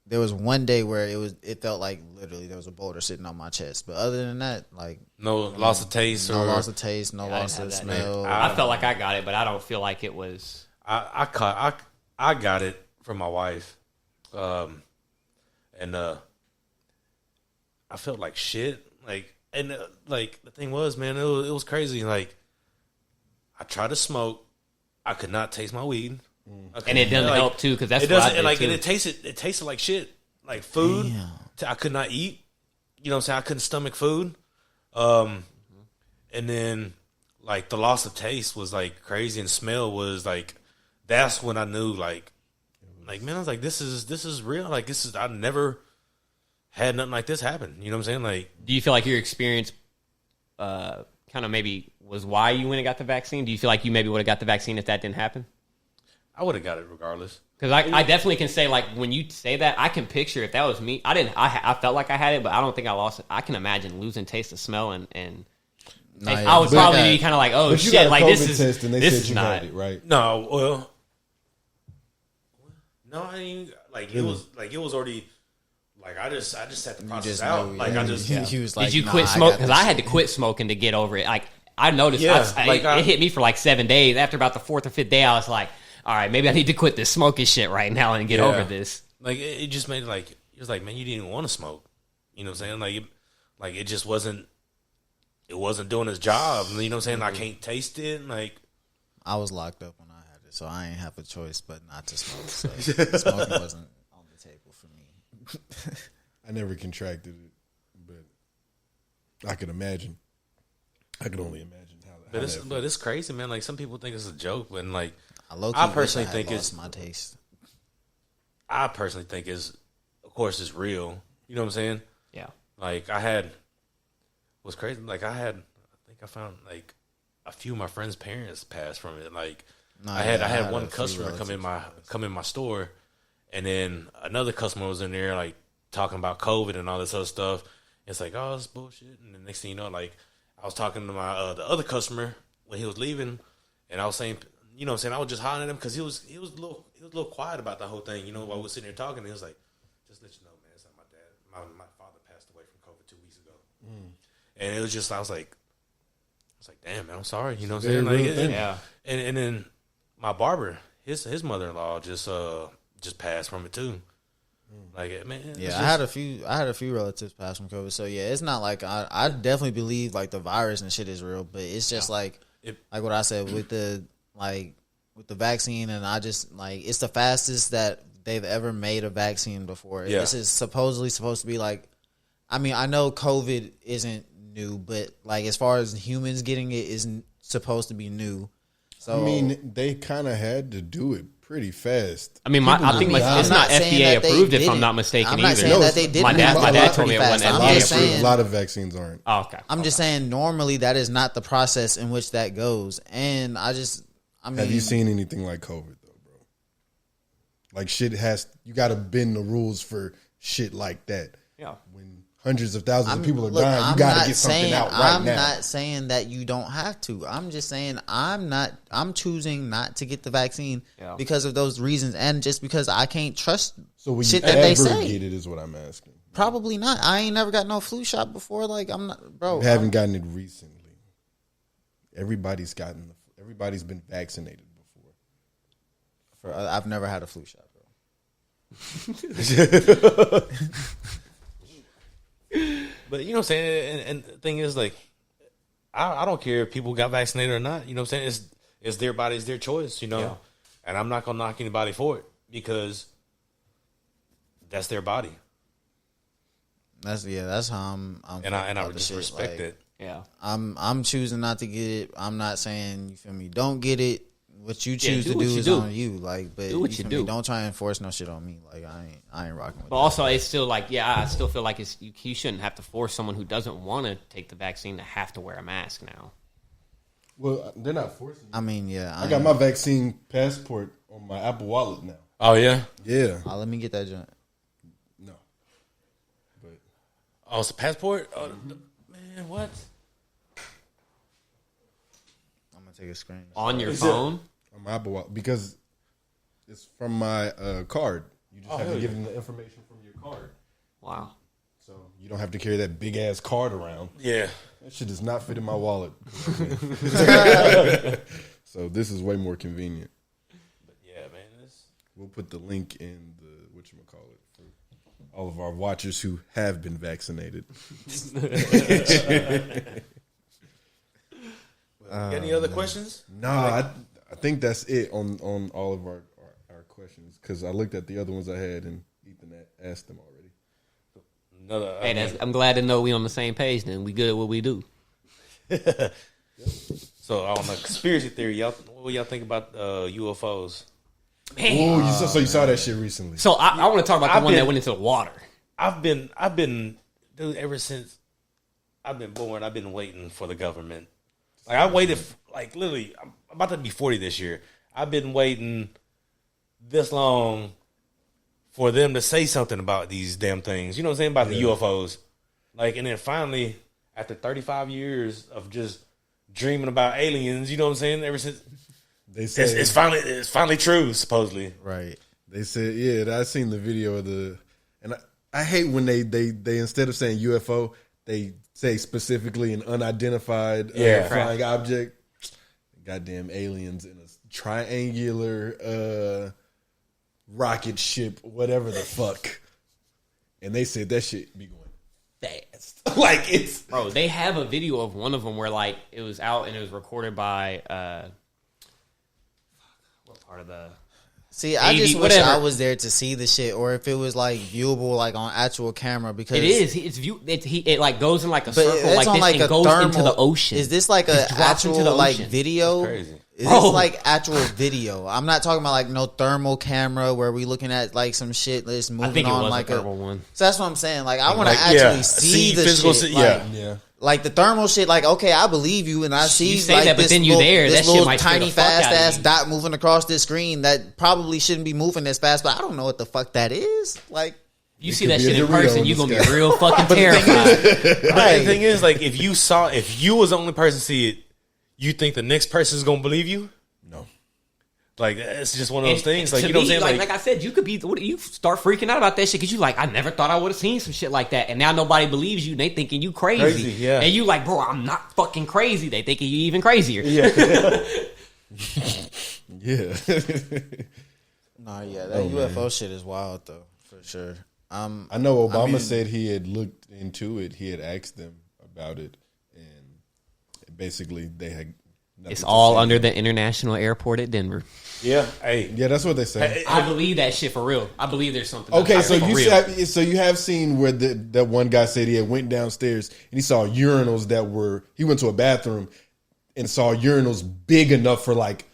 there was one day where it felt like literally there was a boulder sitting on my chest. But other than that, like No loss of taste. no or loss of taste, no I loss didn't of have that, man. smell. I felt like I got it, but I don't feel like it was. I got it from my wife, and I felt like shit. Like like the thing was, man, it was crazy. Like I tried to smoke, I could not taste my weed, And it doesn't help too because that's it what I doesn't. did And like too. and it tasted like shit, like food. Damn. I could not eat. You know what I'm saying? I couldn't stomach food. And then like the loss of taste was like crazy, and smell was like. That's when I knew, like man, I was like, this is real. Like I never had nothing like this happen. You know what I'm saying? Like, Do you feel like your experience, kind of maybe was why you went and got the vaccine? Do you feel like you maybe would have got the vaccine if that didn't happen? I would have got it regardless. Because I definitely can say, like, when you say that, I can picture if that was me. I felt like I had it, but I don't think I lost it. I can imagine losing taste of smell and Nah, I yeah. would But probably that- be kind of like, oh But you shit, got a like COVID this is test and they this said is you not. had it, right? No, well, no, I mean, like it was already. Like I just had to process just out. know, Like yeah. I just He was like, Did you nah, quit I smoking? got Because this I had to shit. quit smoking to get over it. Like I noticed, Yeah, it hit me for like 7 days. After about the 4th or 5th day, I was like, all right, maybe I need to quit this smoking shit right now and get Yeah. over this. like it just made it like was like, man, you didn't even want to smoke. You know what I'm saying? Like it just wasn't. It wasn't doing its job. You know what I'm saying? I can't taste it. Like I was locked up when I had it, so I ain't have a choice but not to smoke. So smoking wasn't on the table for me. I never contracted it, but I could imagine. I could only imagine how. But it's crazy, man. Like some people think it's a joke, but like I personally wish I think had it's lost my taste. I personally think is, of course, it's real. You know what I'm saying? Yeah. Like what's crazy? Like I think I found like a few of my friends' parents passed from it. Like I had one customer come in my store, and then another customer was in there like talking about COVID and all this other stuff. It's like, oh, it's bullshit. And the next thing you know, like I was talking to my the other customer when he was leaving, and I was saying, you know what I'm saying, I was just hollering at him because he was a little quiet about the whole thing, you know, while we were sitting there talking. He was like, just let you know, man, it's not my dad. My father passed away from COVID 2 weeks ago. And it was just, I was like, damn, man, I'm sorry. You know what I'm saying? Like, Yeah. And then my barber, his mother-in-law just passed from it too. Like, man, Yeah, I had a few relatives pass from COVID, so yeah, it's not like I definitely believe like the virus and shit is real, but it's just like what I said with the vaccine, and I just like it's the fastest that they've ever made a vaccine before. Yeah. This is supposedly supposed to be like, I mean, I know COVID isn't new, but like as far as humans getting it is supposed to be new. So I mean, they kind of had to do it pretty fast. I mean, I think it's not FDA approved if I'm not mistaken I'm not either. saying that they didn't. My dad told me it wasn't FDA just approved. saying- A lot of vaccines aren't. Oh, okay. I'm just saying normally that is not the process in which that goes, and I mean, Have you seen anything like COVID though, bro? Like shit you got to bend the rules for shit like that. Yeah. When hundreds of thousands of people are Look, dying, you got to get something out right I'm now. not saying that you don't have to. I'm just saying I'm choosing not to get the vaccine because of those reasons, and just because I can't trust So will you shit that they ever say. get it is what I'm asking. Probably not. I ain't never got no flu shot before. Like I'm not, bro. You haven't gotten it recently. Everybody's been vaccinated before. I've never had a flu shot, bro. But you know what I'm saying? And the thing is, like, I don't care if people got vaccinated or not. You know what I'm saying? It's their body, it's their choice, you know? Yeah. And I'm not going to knock anybody for it because that's their body. That's how I'm And I about the just shit. respect Like, it. Yeah. I'm choosing not to get it. I'm not saying, you feel me, don't get it. What you choose do to what do you is do. on you. Like, but Do what you feel do. me, don't try and enforce no shit on me. Like I ain't rocking with But that. also, it's still like, I still feel like you shouldn't have to force someone who doesn't want to take the vaccine to have to wear a mask now. Well, they're not forcing you. I mean, yeah. I got my vaccine passport on my Apple Wallet now. Oh, yeah? Yeah. Let me get that joint. No. But Oh, it's a passport? Oh, man, what? I'm gonna take a screen. On your phone? on my Apple Wallet because it's from my card. You just have to give them the information from your card. Wow. So you don't have to carry that big ass card around. Yeah. That shit does not fit in my wallet. So this is way more convenient. But yeah, man. We'll put the link in the whatchamacallit for all of our watchers who have been vaccinated. Got any other questions? No, I think that's it on all of our questions because I looked at the other ones I had and Ethan asked them already. Hey, I'm glad to know we on the same page. Then we good at what we do. So on the conspiracy theory, what do y'all think about UFOs? Oh, so you saw that shit recently? So I want to talk about the one that went into the water. I've been, dude, ever since I've been born, I've been waiting for the government. Like I waited, like literally, I'm about to be 40 this year. I've been waiting this long for them to say something about these damn things. You know what I'm saying? About the UFOs. Like, and then finally, after 35 years of just dreaming about aliens, you know what I'm saying? Ever since They said it's finally true, supposedly. Right. They said, yeah, I seen the video of and I hate when they instead of saying UFO, they say specifically an unidentified flying object. Goddamn aliens in a triangular rocket ship, whatever the fuck. and they said that shit be going fast. Like it's Bro, they have a video of one of them where like it was out and it was recorded by what part of the See, I just wish whatever. I was there to see the shit, or if it was like viewable, like on actual camera. Because it is. It like goes in like a circle it's like on this like and a goes thermal, into the ocean. Is this like a drops into the actual like ocean. video? crazy. Is Bro. this like actual video? I'm not talking about like no thermal camera where we looking at like some shit that's moving I think it on was like a thermal one. So that's what I'm saying. Like I want to Like, actually yeah. see the physical shit. shit, Like, yeah. like the thermal shit, like okay, I believe you, and I see say like that, but this then you little, there, this that shit little might scare tiny the fuck fast out of ass you. dot moving across this screen that probably shouldn't be moving this fast. But I don't know what the fuck that is. Like, You see could that be a shit in Dorito person, in you the gonna be sky. real fucking terrified. But the thing is, like, if you was the only person to see it, you think the next person is gonna believe you? no. Like, it's just one of those And things. Like, to you know what I'm me, saying? like I said, you could be. You start freaking out about that shit because you like, I never thought I would have seen some shit like that, and now nobody believes you. And they thinking you crazy. Crazy, yeah. And you like, bro, I'm not fucking crazy. They thinking you even crazier. Yeah. Yeah. nah, yeah, that UFO shit is wild though, for sure. I know Obama mean- said he had looked into it. He had asked them about it, and basically they had. nothing It's to all say. under the international airport at Denver. Yeah. Hey. Yeah, that's what they say. I believe that shit for real. I believe there's something. Okay, out so there for you real. have seen where that one guy said he had went downstairs and he saw urinals that were he went to a bathroom and saw urinals big enough for like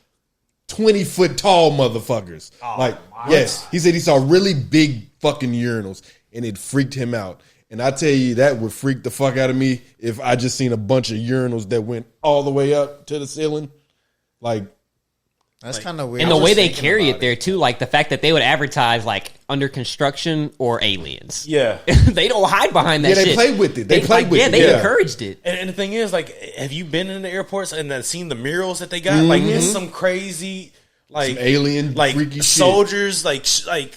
20-foot tall motherfuckers. Like yes, he said he saw really big fucking urinals and it freaked him out. And I tell you that would freak the fuck out of me if I just seen a bunch of urinals that went all the way up to the ceiling. Like That's kind of weird. And the I was way they thinking carry about it there too, like the fact that they would advertise like under construction or aliens. Yeah. They don't hide behind that Yeah, they shit. play with it. They play like, with yeah, it. they Yeah. encouraged it. And the thing is, like, have you been in the airports and then seen the murals that they got? Like, it's some crazy, like, Some alien like freaky shit. soldiers, like,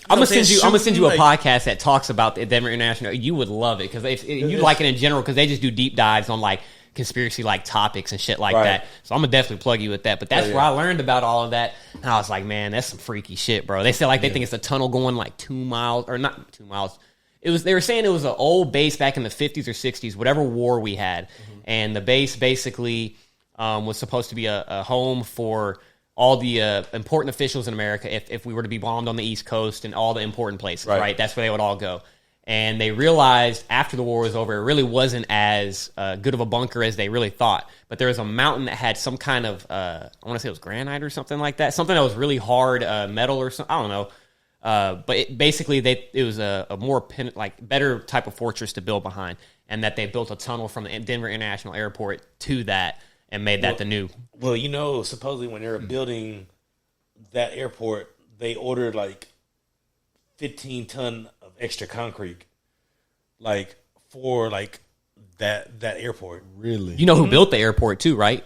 I'm gonna send you a shooting, podcast that talks about the Denver International. You would love it because you like it in general because they just do deep dives on like conspiracy like topics and shit like Right. that. So I'm gonna definitely plug you with that. But that's where I learned about all of that. And I was like, man, that's some freaky shit, bro. They said like they think it's a tunnel going like 2 miles or not 2 miles. They were saying it was an old base back in the 50s or 60s, whatever war we had, and the base basically was supposed to be a home for all the important officials in America if we were to be bombed on the East Coast and all the important places, right? That's where they would all go. And they realized after the war was over, it really wasn't as good of a bunker as they really thought. But there was a mountain that had some kind of, I want to say it was granite or something like that. Something that was really hard metal or something. I don't know. But it was a more better type of fortress to build behind. And that they built a tunnel from the Denver International Airport to that and made that the new. Well, you know, supposedly when they were building that airport, they ordered like 15 ton of extra concrete, like for like that airport. really. You know who built the airport too, right?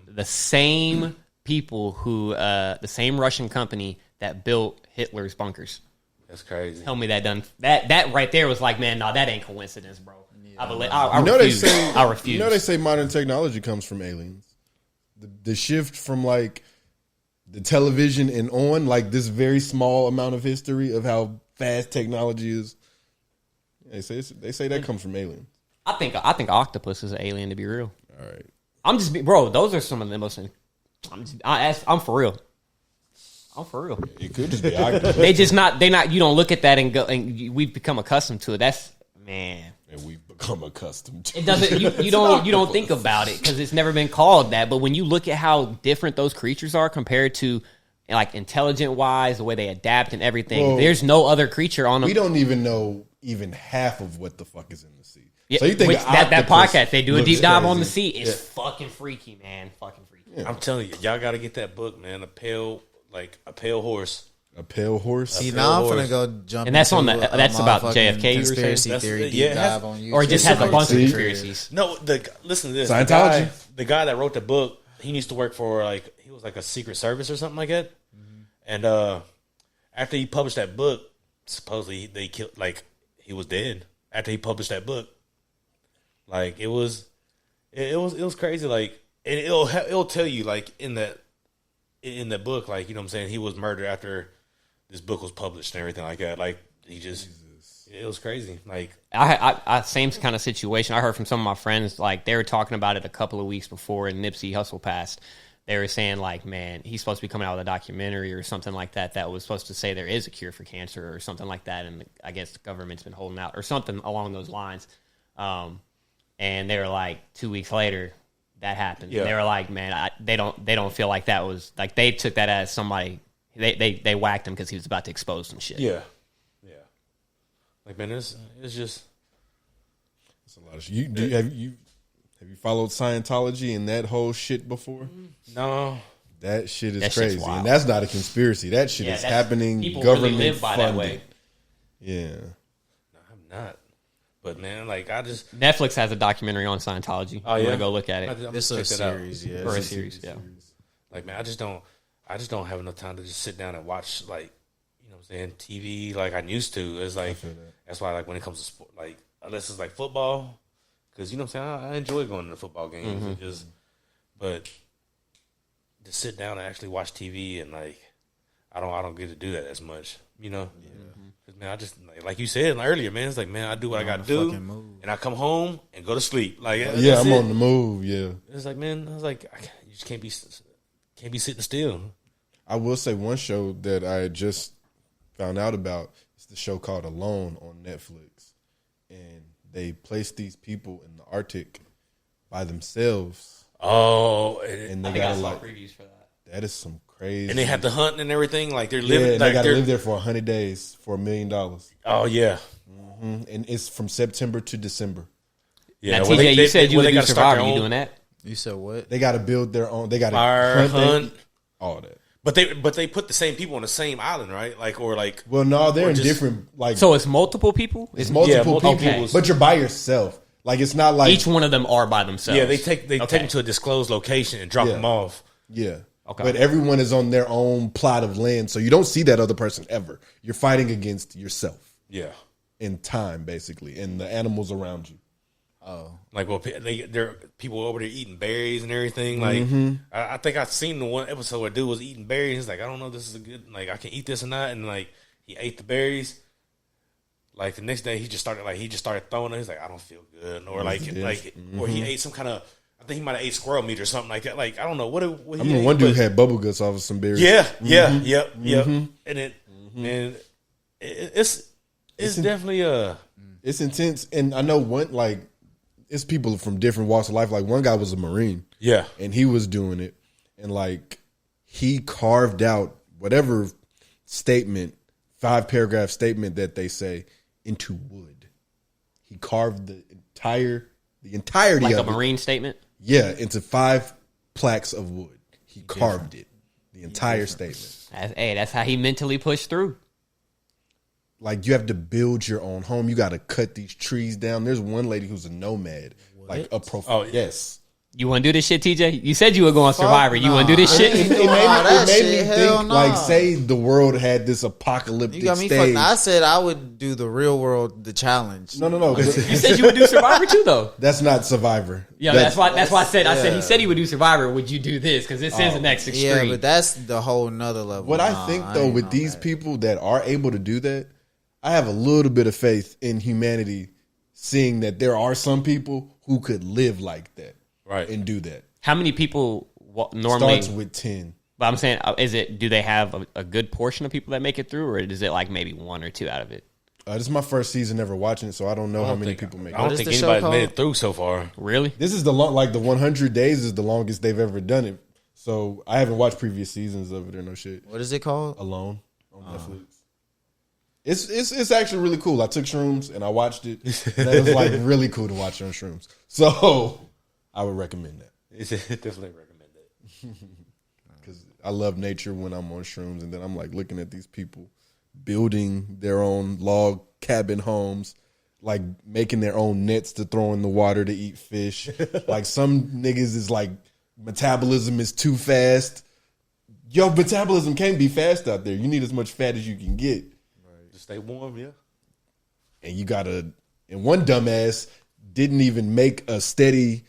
The same people who, the same Russian company that built Hitler's bunkers. That's crazy. Tell me that right there was like, man, no, that ain't coincidence, bro. I You know they refuse. say I refuse. You know they say modern technology comes from aliens. The shift from like the television and on, like this very small amount of history of how fast technology is. They say that comes from aliens. I think octopus is an alien, to be real. All right. I'm just, bro. Those are some of the most. I'm for real. I'm for real. It could just be octopus. They're not. You don't look at that and go. And we've become accustomed to it. That's man. and we've become accustomed to It doesn't. You don't think about it because it's never been called that. But when you look at how different those creatures are compared to like intelligent wise, the way they adapt and everything, Well, there's no other creature on them. We don't even know even half of what the fuck is in the sea. Yeah, So you think which that octopus podcast they do a looks deep dive on the crazy. sea? It's fucking freaky, man. Fucking freaky. I'm telling you, y'all got to get that book, man. A pale horse. A pale horse. See, now I'm finna go jump. And that's on into the- that's about motherfucking JFK you were saying? conspiracy That's- theory yeah, deep it has- dive on YouTube. Or it just has a bunch of See? conspiracies. No, listen to this. Scientology. The guy that wrote the book, he used to work for he was like a Secret Service or something like that. And after he published that book, supposedly they killed he was dead after he published that book. Like it was crazy. Like and it'll tell you like in that book, like, you know what I'm saying, he was murdered after this book was published and everything like that. Like he just It was crazy. Like I same kind of situation. I heard from some of my friends, like they were talking about it a couple of weeks before Nipsey Hussle passed. They were saying like, man, he's supposed to be coming out with a documentary or something like that that was supposed to say there is a cure for cancer or something like that, and I guess the government's been holding out or something along those lines. And they were like 2 weeks later that happened. Yeah. They were like, man, they don't feel like that was like they took that as somebody they whacked him because he was about to expose some shit. yeah. Like man, it's just It's a lot of shit. Have you followed Scientology and that whole shit before? no. That shit is That shit's crazy, wild. and that's not a conspiracy. That shit Yeah, is that's- happening. people really Government live by that funded. way. Yeah, No, I'm not. But man, like I just Netflix has a documentary on Scientology. oh I'm yeah, gonna go look at it. I'm It's gonna a check that out. series, yeah. Or a It's series, yeah. Like man, I just don't have enough time to just sit down and watch like you know what I'm saying TV like I used to. It's like that's why like when it comes to sport, like unless it's like football, because you know what I'm saying I enjoy going to the football games. It just but to sit down and actually watch TV and like I don't get to do that as much. You know. Cause man, I just like you said earlier, man. It's like man, I do what I got to do, fucking move. and I come home and go to sleep. Like yeah, that's I'm it. on the move. Yeah, It's like man, I was like, you just can't be sitting still. I will say one show that I just found out about is the show called Alone on Netflix, and they place these people in the Arctic by themselves, Oh, and they I think I gotta saw like previews for that. that is some crazy. and they have to hunt and everything. Like they're yeah, living. and like they got to they're live there for 100 days for $1 million, Oh yeah, and it's from September to December. yeah. Now, well, TJ, you said you would they do gotta start Survivor. their You own- doing that? You said what? They got to build their own. They got to Fire hunt. all that. But they put the same people on the same island, right? Like or like Well, no, they're Or in just- different like So it's multiple people. it's multiple multiple people, people. but you're by yourself. Like it's not like Each one of them are by themselves. yeah, they take Okay. them to a disclosed location and drop Yeah. them off. yeah. Okay. But everyone is on their own plot of land, so you don't see that other person ever. You're fighting against yourself Yeah, in time, basically, and the animals around you. like well, they're people over there eating berries and everything. Like I think I've seen the one episode where dude was eating berries. He's like, I don't know, if this is a good like I can eat this or not, and like he ate the berries. Like the next day, he just started throwing it. He's like, I don't feel good, or like or he ate some kind of. I think he might have ate squirrel meat or something like that. Like I don't know what. He I mean, ate, one dude but- had bubble guts off of some berries. Yeah, yep, and it's definitely It's intense, and I know one like it's people from different walks of life. Like one guy was a Marine, yeah. and he was doing it, and like he carved out whatever statement, 5-paragraph statement that they say into wood. He carved the entirety like of a it, Marine statement. yeah, into 5 plaques of wood. He carved it, the entire statement. That's how he mentally pushed through. Like you have to build your own home. You got to cut these trees down. There's one lady who's a nomad, like a Oh, yeah. yes. You want to do this shit, TJ? You said you were going Survivor. You want to do this It shit? made me, that it made me shit, hell think, nah. like, say the world had this apocalyptic You got me stage. fucking. I said I would do the real world, the challenge. No. You said you would do Survivor too, though. That's not Survivor. Yeah, that's why I said yeah. he said he would do Survivor. Would you do this? Because this is the next extreme. Yeah, but that's the whole nother level. What I think, though, ain't with on these that. people that are able to do that, I have a little bit of faith in humanity, seeing that there are some people who could live like that, Right. and do that. How many people normally? Starts with 10. But I'm saying, do they have a good portion of people that make it through, or is it like maybe 1 or 2 out of it? This is my first season ever watching it, so I don't know how many people make I don't it. is think the show anybody's made called? it through so far. Really? This is the 100 days is the longest they've ever done it. So I haven't watched previous seasons of it or no shit. What is it called? Alone on Netflix. It's actually really cool. I took shrooms and I watched it. And it was like really cool to watch on shrooms. So I would recommend that It's definitely recommend it. because I love nature when I'm on shrooms, and then I'm like looking at these people building their own log cabin homes, like making their own nets to throw in the water to eat fish. Like some niggas is like metabolism is too fast. Yo, metabolism can't be fast out there. You need as much fat as you can get. Just stay warm, yeah. And you gotta, and one dumbass didn't even make a steady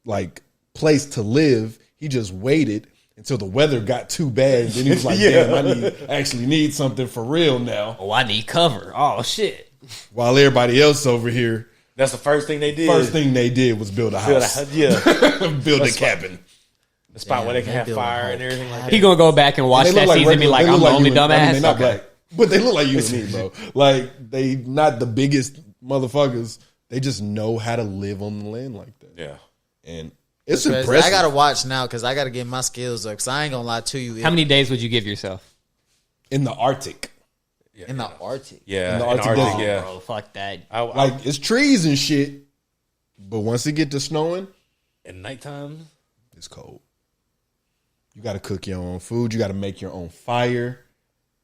like place to live. He just waited until the weather got too bad, and then he was like, Yeah. damn, I actually need something for real now. Oh, I need cover. Oh shit. while everybody else over here, That's the first thing they did. first thing they did was build a house, build a cabin. The spot where they can have building fire a and everything like that. He gonna go back and watch They that look season and be like, they I'm look the only you and- I mean, dumbass. they're not Okay. black, but they look like you and me, bro. Like they not the biggest motherfuckers. They just know how to live on the land like that. Yeah. And it's Crazy. impressive. I gotta watch now because I gotta get my skills up. Because I ain't gonna lie to you. How many days would you give yourself? in the Arctic. in the Arctic? Yeah. In the in Arctic desert. yeah. Bro, fuck that. Like it's trees and shit, but once it get to snowing, at nighttime. it's cold. You got to cook your own food. You got to make your own fire.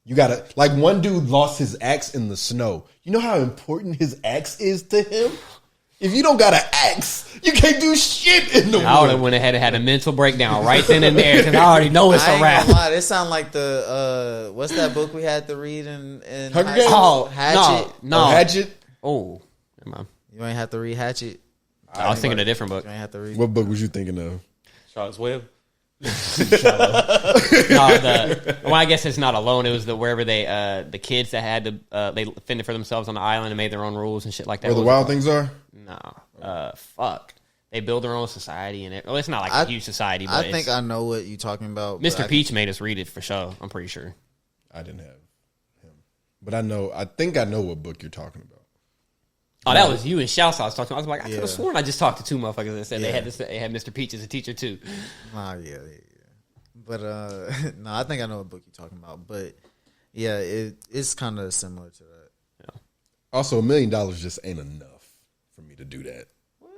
You got to, like, one dude lost his axe in the snow. You know how important his axe is to him? If you don't got an axe, you can't do shit in the I would have wood. went ahead and had a mental breakdown right then and there because I already know it's I a ain't wrap. gonna lie. This sound like the what's that book we had to read in Hunger high Games? school? Oh, Hatchet. no. Hatchet? Oh, never mind. You ain't have to read Hatchet. I was thinking a different book. You ain't have to read. What book was you thinking of? Charlotte's Web. Well, I guess it's not alone. It was wherever they the kids that had to they fended for themselves on the island and made their own rules and shit like that. Where the What wild was it things are? called? No, fuck. They build their own society and well, it's not like a huge society. But I think I know what you're talking about. but Mr. I- Peach made us read it for sure. I'm pretty sure. I didn't have him. But I think I know what book you're talking about. Oh, that was you and Shouts I was talking. I was like, I could Yeah. have sworn I just talked to two motherfuckers that said they had Mr. Peach as a teacher too. Yeah. But no, I think I know what book you're talking about. But yeah, it's kind of similar to that. Also, $1 million just ain't enough for me to do that. What?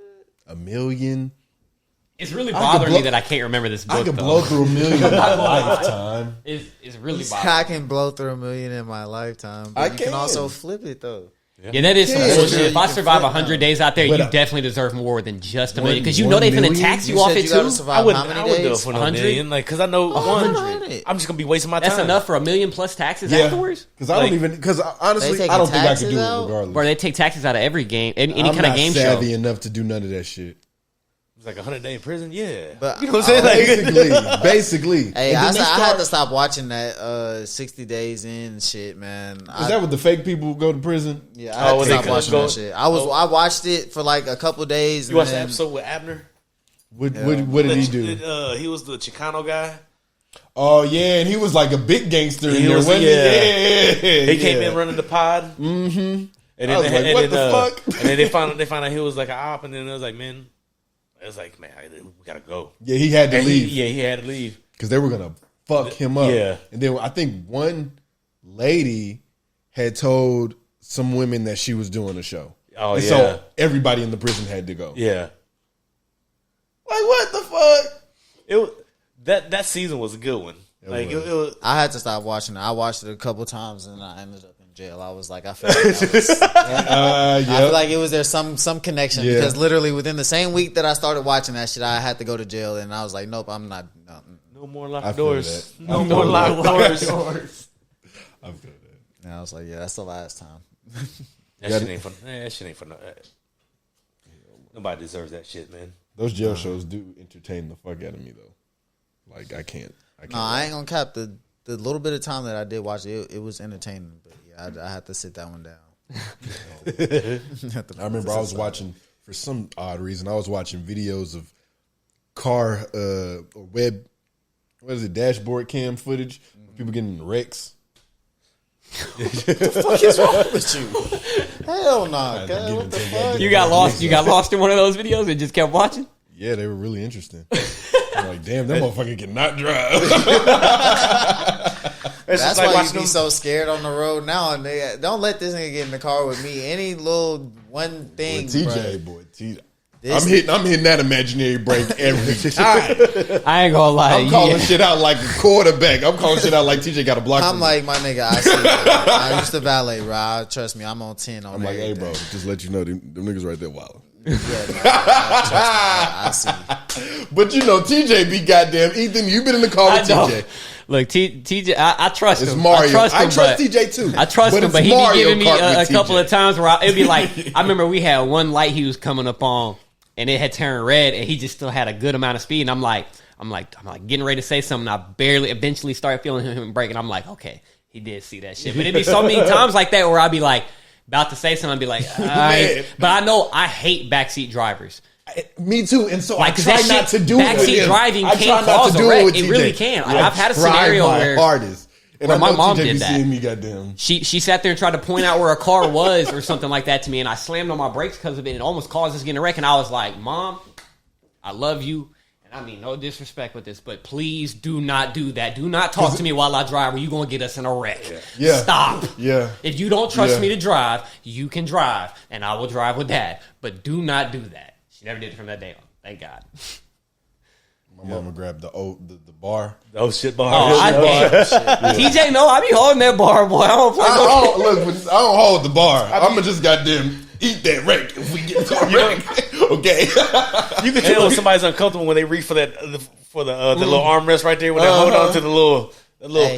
$1 million? It's really I could bothering blow- me that I can't remember this book. I could though. blow through $1 million in my lifetime. It's really I bothering. can blow through $1 million in my lifetime. But I you can can. also flip it though. Yeah, that is some Yeah, bullshit. yeah, If I you can survive flip 100 now. days out there, But, you definitely deserve more than just $1 million because you $1 know they finna million? tax you You off said it you gotta too. survive I wouldn't. how I many wouldn't do it days? for no 100? million, like because I know one. 100. I'm just gonna be wasting my That's time. enough for $1 million plus taxes Yeah. afterwards. Because I don't even, because honestly, They I don't taking think I could do taxes it out? regardless. Bro, they take taxes out of every game, any I'm kind of not game show. savvy enough to do none of that shit. It's like 100-day in prison. Yeah, But you know what I'm saying? Like, Basically. Hey, And I then they had start- to stop watching that 60 Days in shit, man. Is that what the fake people who go to prison? Yeah, I had Oh, to they stop could watching go- that shit. I watched it for like a couple days. you and watched the then- episode with Abner? What did he do? He was the Chicano guy. Oh yeah, and he was like a big gangster in He there, was- wasn't yeah. he? He came in running the pod. Mm-hmm. And I was like, what the fuck? And then they found out he was like an op, and then it was like, man, we gotta go. Yeah, he had to And leave he had to leave. because they were gonna fuck him up. Yeah. and then I think one lady had told some women that she was doing a show. Oh, and yeah. so everybody in the prison had to go. Yeah, Like what the fuck? it was, that season was a good one. Like was. it was. I had to stop watching it. I watched it a couple times and I ended up in jail. I was like, I feel like I Yeah. feel like it was there some connection Yeah. because literally within the same week that I started watching that shit, I had to go to jail and I was like, nope, I'm not. No. No more I locked feel doors. that. No more locked doors. I feel that. And I was like, yeah, that's the last time. That shit ain't fun. That shit ain't fun. Nobody deserves that shit, man. Those jail shows do entertain the fuck out of me though. Like I can't. No, I ain't gonna cap the little bit of time that I did watch it. It was entertaining, but yeah, I had to sit that one down. I remember I was watching, for some odd reason, I was watching videos of car or web, what is it, dashboard cam footage of people getting in wrecks. What is wrong with you? Hell no, get what the into fuck? You got lost. You got lost in one of those videos and just kept watching. Yeah, they were really interesting. I'm like, damn, that motherfucker cannot drive. That's like why watching you be them- so scared on the road now. And they don't let this nigga get in the car with me. Any little one thing, TJ, bruh. boy, TJ. This- I'm hitting that imaginary break every time. I ain't gonna lie. I'm calling shit out like a quarterback. I'm calling shit out like TJ got a block. I'm from like, my nigga, I see. Bro. I used to valet, bro. Trust me, I'm on 10 on I'm like, hey, bro, everything. just let you know, them niggas right there wildin'. Yeah, trust me, bro. I see. But you know, TJ be goddamn. Ethan, you been in the car I with know. TJ. Look, TJ, I trust It's him. Mario. I trust him, but TJ too. I trust him, it's but he be Mario giving me Kart a with couple TJ. of times where it'd be like, I remember we had one light he was coming up on, and it had turned red, and he just still had a good amount of speed, and I'm like getting ready to say something. I barely eventually started feeling him break, and I'm like, okay, he did see that shit, but it'd be so many times like that where I'd be like, about to say something, I'd be like, all right. But I know I hate backseat drivers. Me too, and so Like, I try not to do it. backseat driving I can try not cause to a do wreck. with It TJ. really can. I I've had a try scenario my where hardest. And where I my know mom TJ did be that. seeing me, goddamn. she sat there and tried to point out where a car was or something like that to me, and I slammed on my brakes because of it. It almost caused us getting a wreck, and I was like, Mom, I love you. And I mean, no disrespect with this, but please do not do that. Do not talk to me while I drive or you're going to get us in a wreck. Yeah. Stop. Yeah. If you don't trust Yeah. me to drive, you can drive, and I will drive with Dad. But do not do that. She never did it from that day on. Thank God. My mama grabbed the bar. Oh shit, bar. Oh, TJ, no, I be holding that bar, boy. I don't play no Look, I don't hold the bar. I'm gonna just goddamn eat that wreck if we get into a wreck. Okay. You can tell when somebody's uncomfortable when they reach for that the little armrest right there when they hold on to the little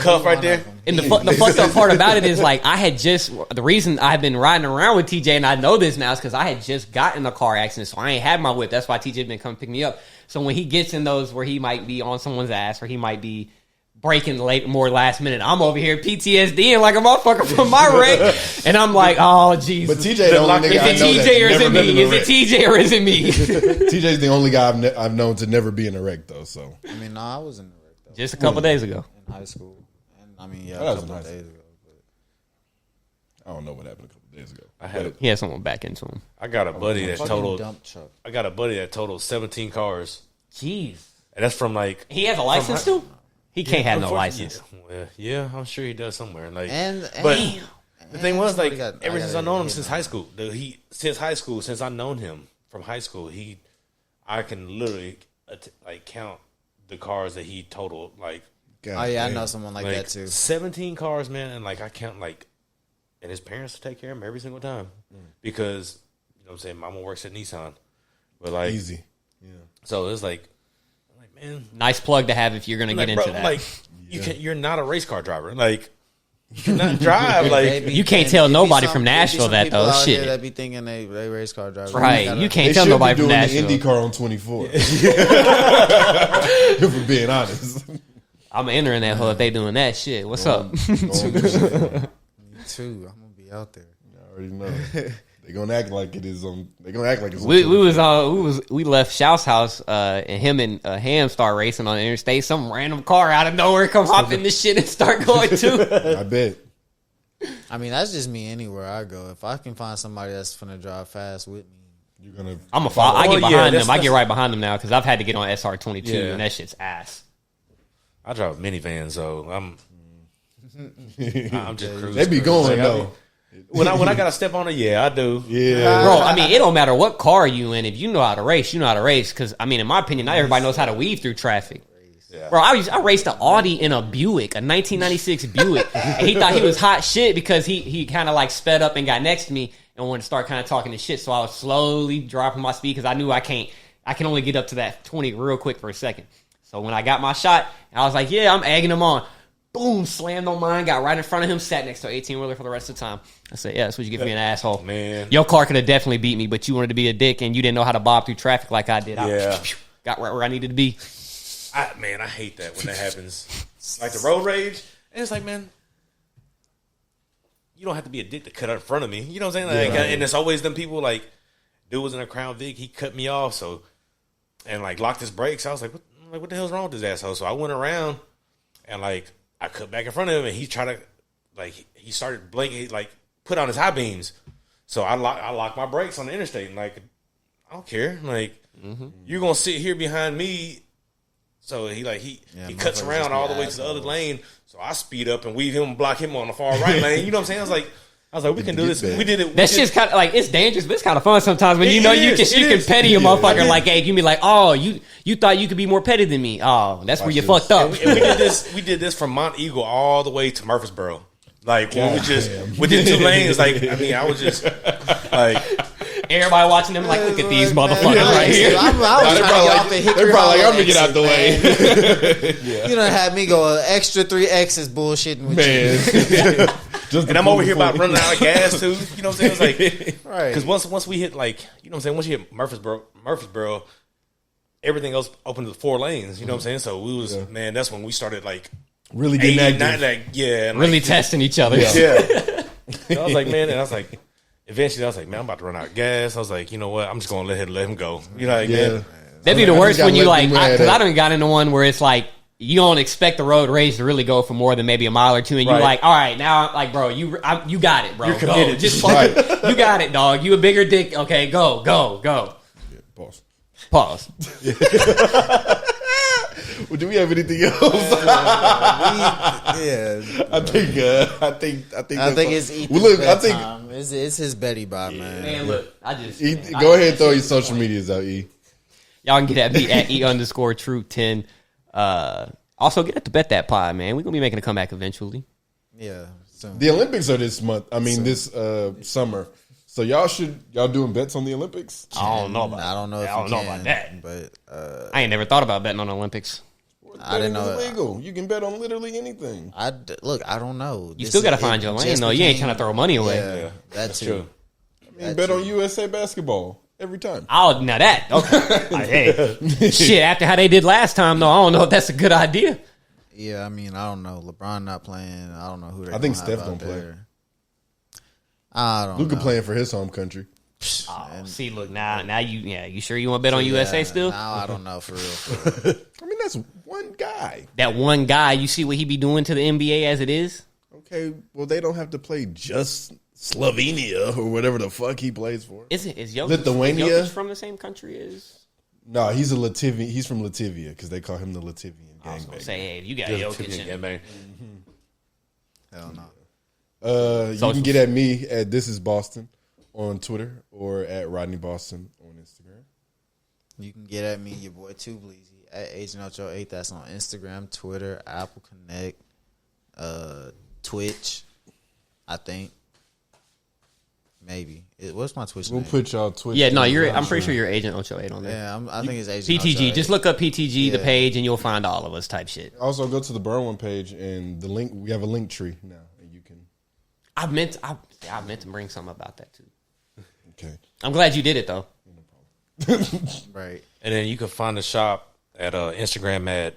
cuff right there. And the fucked up part about it is, like, I had just, the reason I've been riding around with TJ, and I know this now, is because I had just gotten in a car accident, so I ain't had my whip. That's why TJ been coming pick me up. So when he gets in those where he might be on someone's ass, or he might be breaking more last minute, I'm over here PTSDing like a motherfucker from my wreck, and I'm like, oh Jesus. But TJ, the only nigga I is know it that's TJ or is never it been in me? a Is it wreck. TJ or is it me? TJ's the only guy I've known to never be in a wreck though. So I mean, no, I was in the wreck though. Just a couple days ago. In high school. And I mean, yeah, That a was couple nice. days ago. But I don't know what happened a couple days ago. He had someone back into him. I got a buddy that fucking totaled. dump truck. I got a buddy that totaled 17 cars, Jeez. and that's from like. He has a license too? He can't have no Unfortunately, license. Yeah, I'm sure he does somewhere. Like, But the thing was, like, somebody got- ever I since gotta I known him hit since him. high school, since I known him from high school, I can literally count the cars that he totaled. Like, God Oh yeah, I damn. know someone like that too. 17 cars, man, and like I count and his parents take care of him every single time because you know what I'm saying, Mama works at Nissan, but like Easy. Yeah. so it's like man, Nice plug to have if you're going to like, get bro, into that. like you're not a race car driver, like you cannot drive, like. Maybe- You can't and tell it be nobody some- from it be Nashville some that, people though. out Shit. there that be thinking they race car drivers. Right. gotta- You can't They tell should nobody be from doing the Nashville. IndyCar on 24. If we're being honest. I'm entering that hood if they doing that shit. What's up? Me too. I'm gonna be out there. I already know. They gonna act like it is on. They gonna act like it's. On We left Shout's house, and him and Ham start racing on the interstate. Some random car out of nowhere come hop in this shit and start going too. I bet. I mean, that's just me anywhere I go. If I can find somebody that's finna drive fast with me, You're gonna. I'm a follow. I Well, get yeah, behind that's- them. I get right behind them now because I've had to get on SR22 Yeah. and that shit's ass. I drive a minivan, so I'm just cruising. They be going Like, though. when I gotta step on it, yeah, I do. Yeah. Bro, I mean, it don't matter what car you in. If you know how to race, you know how to race. Because, I mean, in my opinion, not everybody knows how to weave through traffic. Bro, I raced an Audi in a Buick, a 1996 Buick. And he thought he was hot shit because he kind of like sped up and got next to me and wanted to start kind of talking this shit. So I was slowly dropping my speed because I knew I can only get up to that 20 real quick for a second. So when I got my shot, I was like, yeah, I'm egging him on. Boom, slammed on mine, got right in front of him, sat next to an 18-wheeler for the rest of the time. I said, yeah, that's what you get for being an asshole. Man. Your car could have definitely beat me, but you wanted to be a dick and you didn't know how to bob through traffic like I did. Yeah. Got right where I needed to be. I hate that when that happens. Like the road rage, and it's like, man, you don't have to be a dick to cut out in front of me. You know what I'm saying? Like, and it's always them people like, dude was in a Crown Vic, he cut me off, and like locked his brakes. I was like, what the hell's wrong with this asshole? So I went around and like I cut back in front of him, and he tried to he started blinking, like put on his high beams. So I locked my brakes on the interstate, and like I don't care, like you're gonna sit here behind me. So he cuts motherfuckers around just all be the way to the other assholes. lane. So I speed up and weave him and block him on the far right lane. You know what I'm saying? I was like, we can do this. We did it. That shit's kind of like, it's dangerous, but it's kind of fun sometimes when you It know is, you it can is. petty a Yeah. motherfucker like, hey, you can be like, oh, you thought you could be more petty than me. Oh, that's where you fucked up. And we did this. We did this from Mount Eagle all the way to Murfreesboro. Like when we did 2 lanes. Like I was just like. Everybody watching them like, look at these Man, motherfuckers I right here. was trying to get off at Hickory They're probably like, Hollow I'm gonna get out the exit, way. man. You done had me go an extra 3 X's bullshitting with you. Man. Just And I'm over here about running out of gas too. You know what I'm saying? It's like, Right. because once we hit like, you know what I'm saying? Once you hit Murfreesboro, everything else opened to 4 lanes. You know what I'm saying? So we was man. That's when we started like Really getting 80, active. 90, like yeah, and Really like, testing each other. yeah. So I was like, man, and I was like, eventually I was like, man, I'm about to run out of gas. I was like, you know what? I'm just gonna let him go. You know, like, Yeah. man, That'd be the I worst just when you gotta like, let them because ride I it. done got into one where it's like, you don't expect the road rage to really go for more than maybe a mile or two, and you're Right. like, all right, now, like, bro, you got it, bro. You're committed. Go. Just Right. you got it, dog. You a bigger dick. Okay, go. Yeah, boss. Pause. Well, do we have anything else? Yeah, I think it's Ethan's Well, look, I think bedtime. It's his Betty Bop, man. Man, look, I just Go ahead and throw your social medias out, E. Y'all can get at me at E_True10. Also, get at the Bet That Pod, man. We're going to be making a comeback eventually. Yeah. So, The Olympics are this month. I mean, this summer. So y'all doing bets on the Olympics? I don't know about. I don't know if I don't you know can, about that. but I ain't never thought about betting on the Olympics. I didn't know. It's legal. You can bet on literally anything. Look, I don't know. You still got to find your lane, though. You ain't trying to throw money away. Yeah, that's true. true. I mean, bet on USA basketball every time. Oh, now that. Okay. Hey, shit, after how they did last time, though, I don't know if that's a good idea. Yeah, I mean, I don't know. LeBron not playing. I don't know who they. I think Steph gonna play. I don't Luka know. playing for his home country. Oh, see, look, now you sure you want to bet on USA still? Now I don't know for real. I mean, that's one guy. That one guy, you see what he be doing to the NBA as it is? Okay, well, they don't have to play just Slovenia or whatever the fuck he plays for. Is Jokic, Lithuania? Jokic from the same country as? No, he's a Latvian. He's from Latvia because they call him the Latvian I was gonna gangbang. say, hey, if you got Jokic, in, Hell no. You can get at me at This Is Boston on Twitter or at Rodney Boston on Instagram. You can get at me, your boy Too Bleezy, at Agent Ocho 8. That's on Instagram, Twitter, Apple Connect, Twitch. I think maybe. What's my Twitch We'll name? put y'all Twitch. yeah, no, I'm pretty sure you're Agent 8 on there. Yeah, I think it's Agent PTG, Ocho just 8. look up PTG the Yeah. page and you'll find all of us type shit. Also, go to the Burn One page and the link. We have a link tree now, and you can. I meant to bring something about that too. Okay. I'm glad you did it though. Right. And then you can find the shop at Instagram at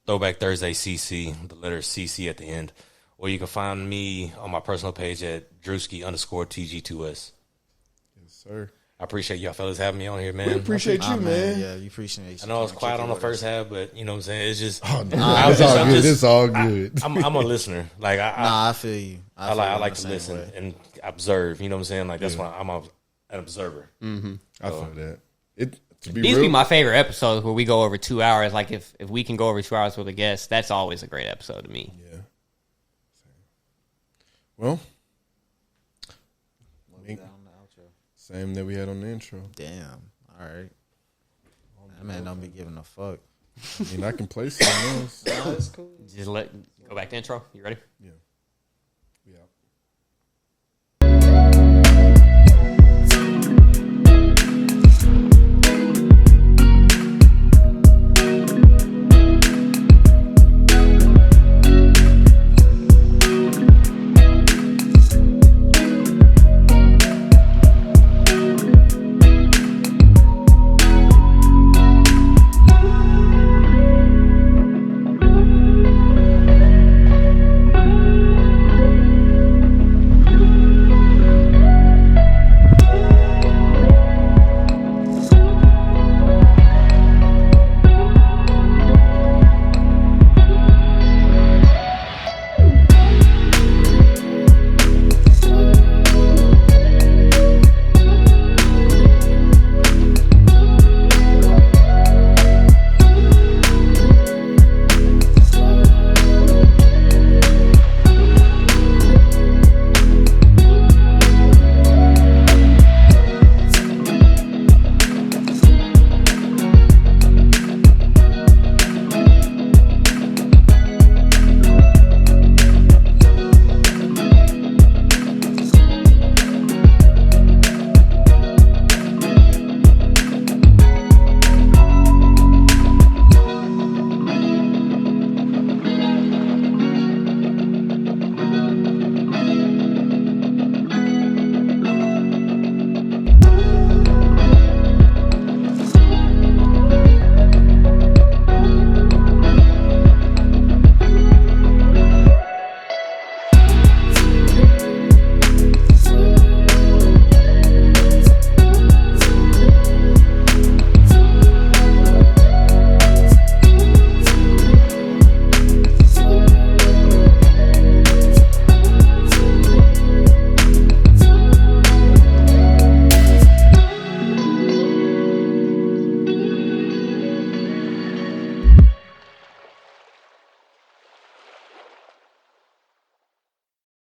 Throwback Thursday CC, the letter CC at the end. Or you can find me on my personal page at Druski_TG2S. Yes, sir. I appreciate y'all fellas having me on here, man. We appreciate you, man. Yeah, you appreciate. I know I was quiet on the first half, but you know what I'm saying? It's just Oh, no, I'm it's just- all I'm good. just- It's all good. I'm a listener. Like Nah, I feel you. I feel you like the to same listen way. and observe. You know what I'm saying? Like that's why I'm an observer. I feel that. To be These real, be my favorite episodes where we go over 2 hours. Like if we can go over 2 hours with a guest, that's always a great episode to me. Yeah. Well, same that we had on the intro. Damn. All right. That man don't be giving a fuck. I mean, I can play something else. No, it's cool. Just go back to intro. You ready? Yeah.